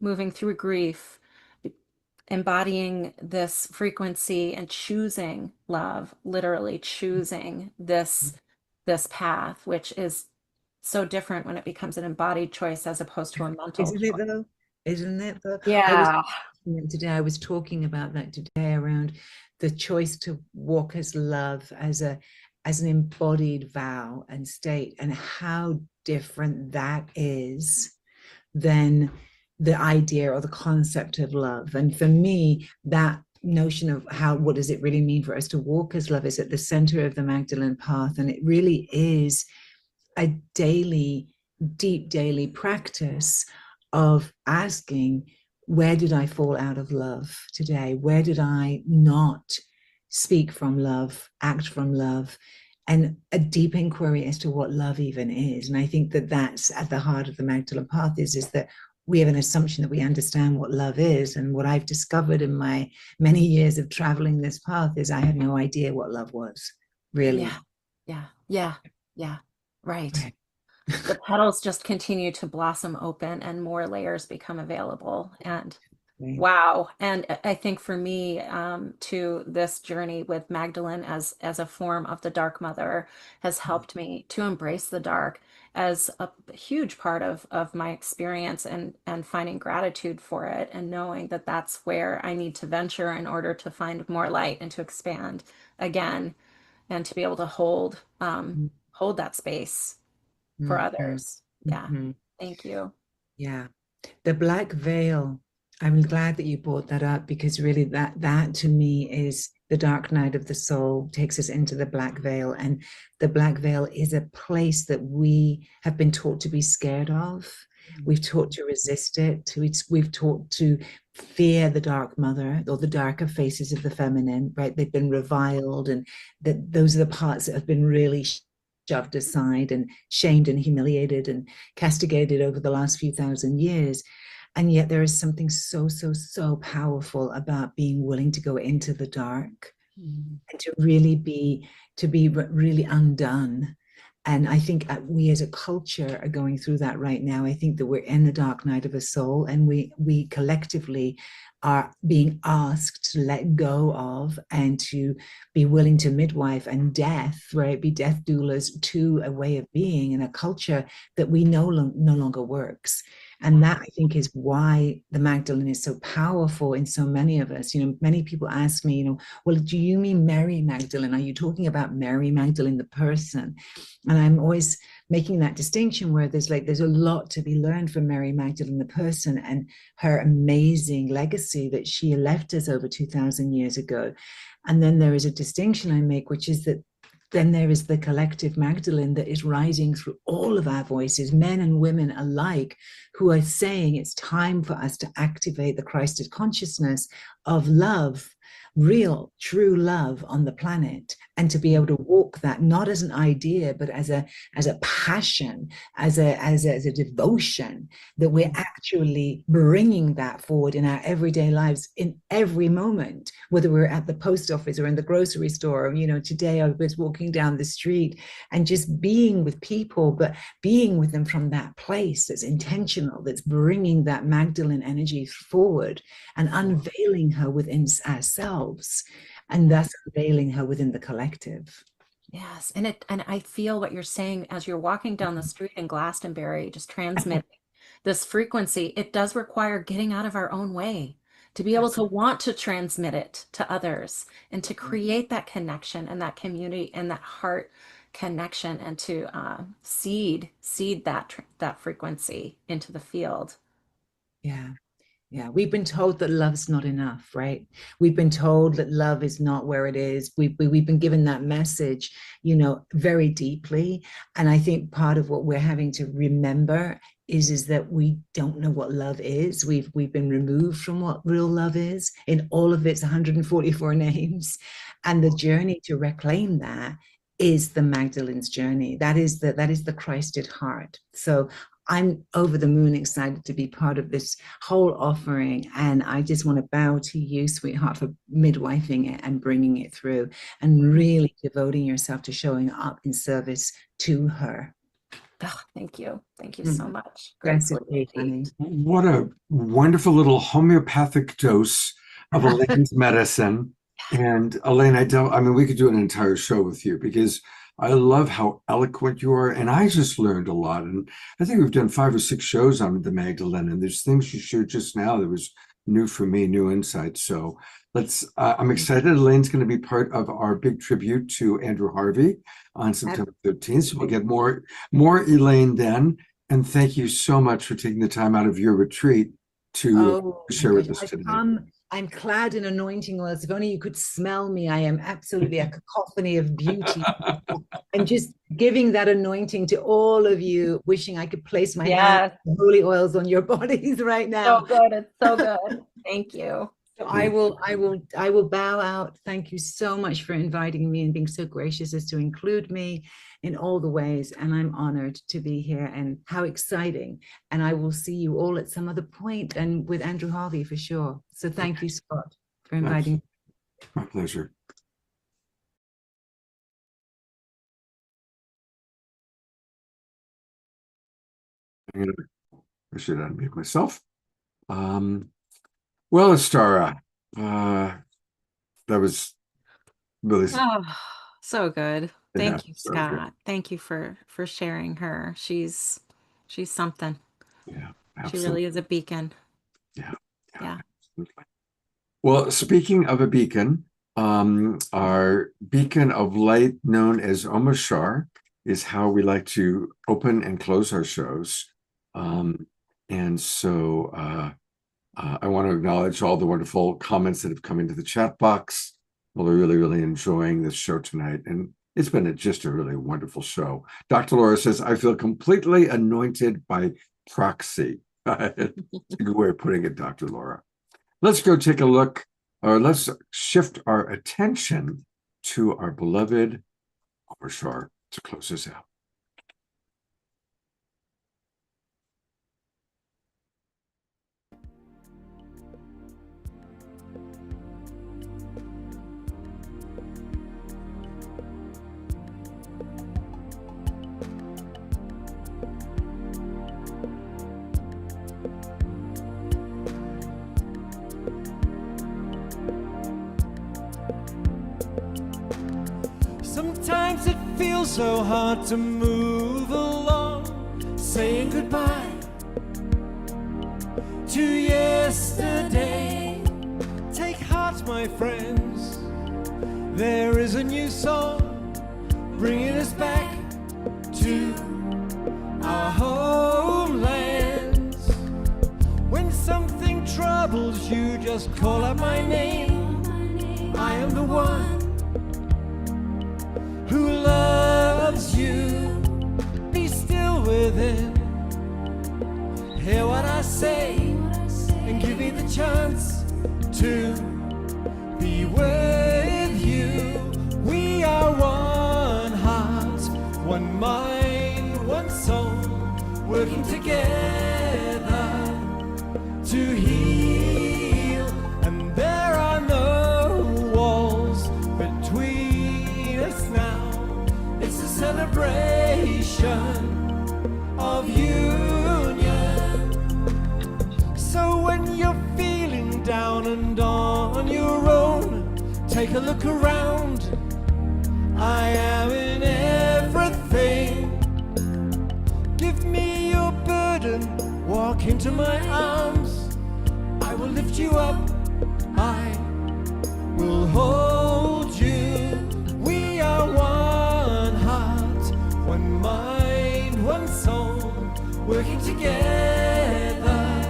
moving through grief, embodying this frequency and choosing love, literally choosing this path, which is so different when it becomes an embodied choice as opposed to a mental Isn't it though? Isn't it though? Yeah. I was talking about that today, around the choice to walk as love, as an embodied vow and state, and how different that is than the idea or the concept of love. And for me, that notion of what does it really mean for us to walk as love is at the center of the Magdalene path. And it really is a deep daily practice of asking, where did I fall out of love today? Where did I not speak from love, act from love? And a deep inquiry as to what love even is. And I think that that's at the heart of the Magdalene path, is that we have an assumption that we understand what love is. And what I've discovered in my many years of traveling this path is I had no idea what love was, really. Yeah. Right. The petals just continue to blossom open and more layers become available. And wow. And I think for me, to this journey with Magdalene as a form of the Dark Mother has helped me to embrace the dark as a huge part of my experience, and finding gratitude for it, and knowing that that's where I need to venture in order to find more light and to expand again, and to be able to hold that space for others. Yeah. Thank you. Yeah. The black veil. I'm glad that you brought that up, because really that to me is the dark night of the soul, takes us into the black veil. And the black veil is a place that we have been taught to be scared of. We've taught to resist it. We've taught to fear the dark mother, or the darker faces of the feminine, right? They've been reviled, and those are the parts that have been really shoved aside and shamed and humiliated and castigated over the last few thousand years. And yet there is something so powerful about being willing to go into the dark, and to really be really undone. And I think we as a culture are going through that right now. I think that we're in the dark night of a soul, and we collectively are being asked to let go of and to be willing to midwife and death, right? Be death doulas to a way of being in a culture that we know no longer works. And that, I think, is why the Magdalene is so powerful in so many of us. You know, many people ask me, you know, well, do you mean Mary Magdalene? Are you talking about Mary Magdalene, the person? And I'm always making that distinction where there's a lot to be learned from Mary Magdalene, the person, and her amazing legacy that she left us over 2,000 years ago. And then there is a distinction I make, which is that then there is the collective Magdalene that is rising through all of our voices, men and women alike, who are saying it's time for us to activate the Christed consciousness of love, real, true love on the planet, and to be able to walk that not as an idea, but as a passion, as a devotion, that we're actually bringing that forward in our everyday lives in every moment, whether we're at the post office or in the grocery store. You know, today I was walking down the street and just being with people, but being with them from that place that's intentional, that's bringing that Magdalene energy forward and unveiling her within ourselves, and thus unveiling her within the collective. Yes, and I feel what you're saying as you're walking down the street in Glastonbury, just transmitting this frequency. It does require getting out of our own way to be able to want to transmit it to others and to create that connection and that community and that heart connection, and to seed that frequency into the field. Yeah. Yeah, we've been told that love's not enough, right? We've been told that love is not where it is. We've been given that message, you know, very deeply. And I think part of what we're having to remember is that we don't know what love is. We've been removed from what real love is in all of its 144 names. And the journey to reclaim that is the Magdalene's journey. That is the Christed heart. So I'm over the moon excited to be part of this whole offering. And I just want to bow to you, sweetheart, for midwifing it and bringing it through and really devoting yourself to showing up in service to her. Oh, thank you. Thank you so much. Grateful, Gratefully. What a wonderful little homeopathic dose of Elaine's medicine. And Elaine, I mean, we could do an entire show with you because I love how eloquent you are. And I just learned a lot. And I think we've done 5 or 6 shows on the Magdalene. And there's things you shared just now that was new for me, new insights. So I'm excited. Elaine's going to be part of our big tribute to Andrew Harvey on September 13th. So we'll get more Elaine then. And thank you so much for taking the time out of your retreat to share with us today. I'm clad in anointing oils. If only you could smell me. I am absolutely a cacophony of beauty. I'm just giving that anointing to all of you, wishing I could place my hands, holy oils on your bodies right now. So good. It's so good. Thank you. So I will bow out. Thank you so much for inviting me and being so gracious as to include me in all the ways. And I'm honored to be here, and how exciting. And I will see you all at some other point, and with Andrew Harvey for sure. So thank you, Scott, for inviting me. My pleasure. I should unmute myself. Well, Astara, that was really so good. Thank you, so Scott. good. Thank you for sharing her. She's something. Yeah, absolutely. She really is a beacon. Yeah. Absolutely. Well, speaking of a beacon, our beacon of light, known as Omashar, is how we like to open and close our shows. And so I want to acknowledge all the wonderful comments that have come into the chat box. Well, we're really, really enjoying this show tonight. And it's been just a really wonderful show. Dr. Laura says, I feel completely anointed by proxy. Good way of putting it, Dr. Laura. Let's go take a look, or let's shift our attention to our beloved Omashar to close us out. feels so hard to move along, saying goodbye to yesterday. Take heart, my friends, there is a new song bringing us back to our homelands. When something troubles you, just call out my name. I am the one who loves you. Be still within, hear what I say, and give me the chance to be with you. We are one heart, one mind, one soul, working together to heal. And there are no walls between us now. It's a celebration of union. So when you're feeling down and on your own, take a look around. I am in everything. Give me your burden, walk into my arms. I will lift you up, I will hold you. We are one heart, one mind, one soul, working together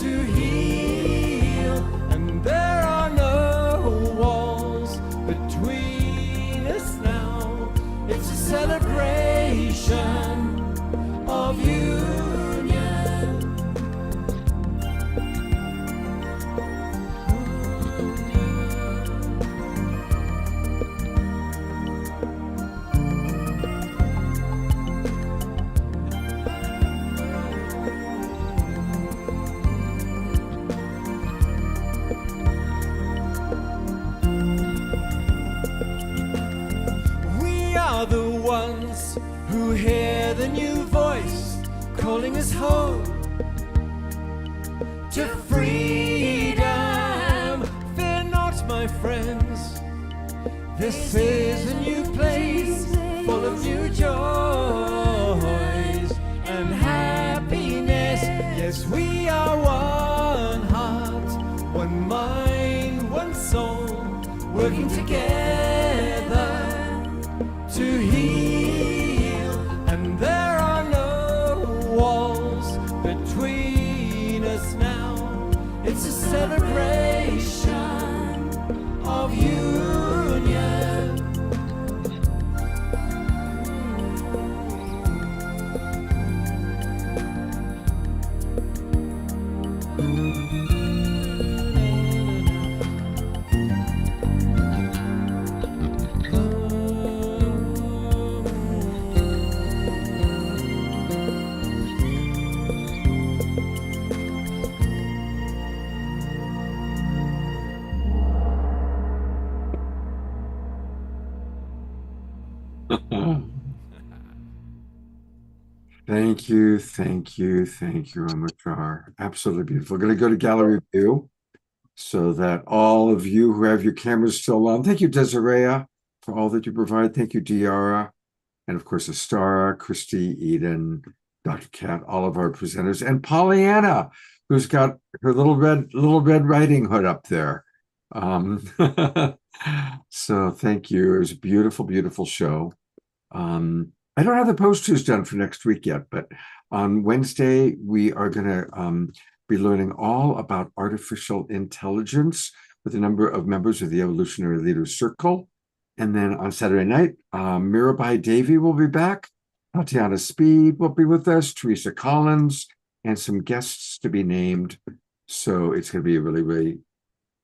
to heal. And there are no walls between us now. It's a celebration of union. We are the ones who hear the new voice calling us home to freedom. Fear not, my friends, this is a new place full of new joys and happiness. Yes, we are one heart, one mind, one soul, working together to heal. And there are no walls between us now. It's a celebration of union. Thank you, thank you, thank you, Amachar. Absolutely beautiful. We're going to go to gallery view so that all of you who have your cameras still on. Thank you, Desiree, for all that you provide. Thank you, Diara, and of course, Astara, Christy, Eden, Dr. Kat, all of our presenters, and Pollyanna, who's got her little red riding hood up there. So thank you. It was a beautiful, beautiful show. I don't have the posters done for next week yet, but on Wednesday, we are going to be learning all about artificial intelligence with a number of members of the Evolutionary Leaders Circle. And then on Saturday night, Mirabai Devi will be back. Tatiana Speed will be with us, Teresa Collins, and some guests to be named. So it's going to be a really, really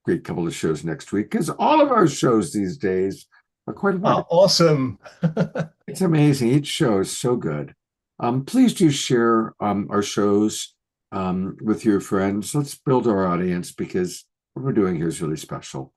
great couple of shows next week, because all of our shows these days are quite awesome. It's amazing. Each show is so good. Please do share our shows with your friends. Let's build our audience, because what we're doing here is really special.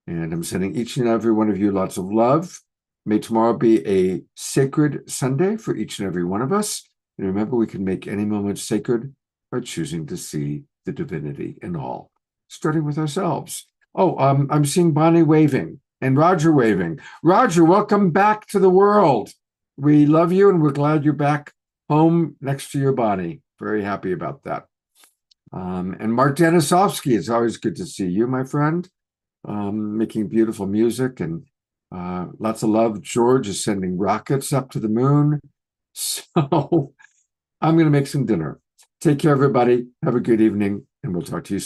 And I'm sending each and every one of you lots of love. May tomorrow be a sacred Sunday for each and every one of us. And remember, we can make any moment sacred by choosing to see the divinity in all, starting with ourselves. Oh, I'm seeing Bonnie waving. and Roger waving. Roger, welcome back to the world. We love you, and we're glad you're back home next to your body. Very happy about that. And Mark Denisovsky, it's always good to see you, my friend, making beautiful music and lots of love. George is sending rockets up to the moon. So I'm going to make some dinner. Take care, everybody. Have a good evening, and we'll talk to you soon.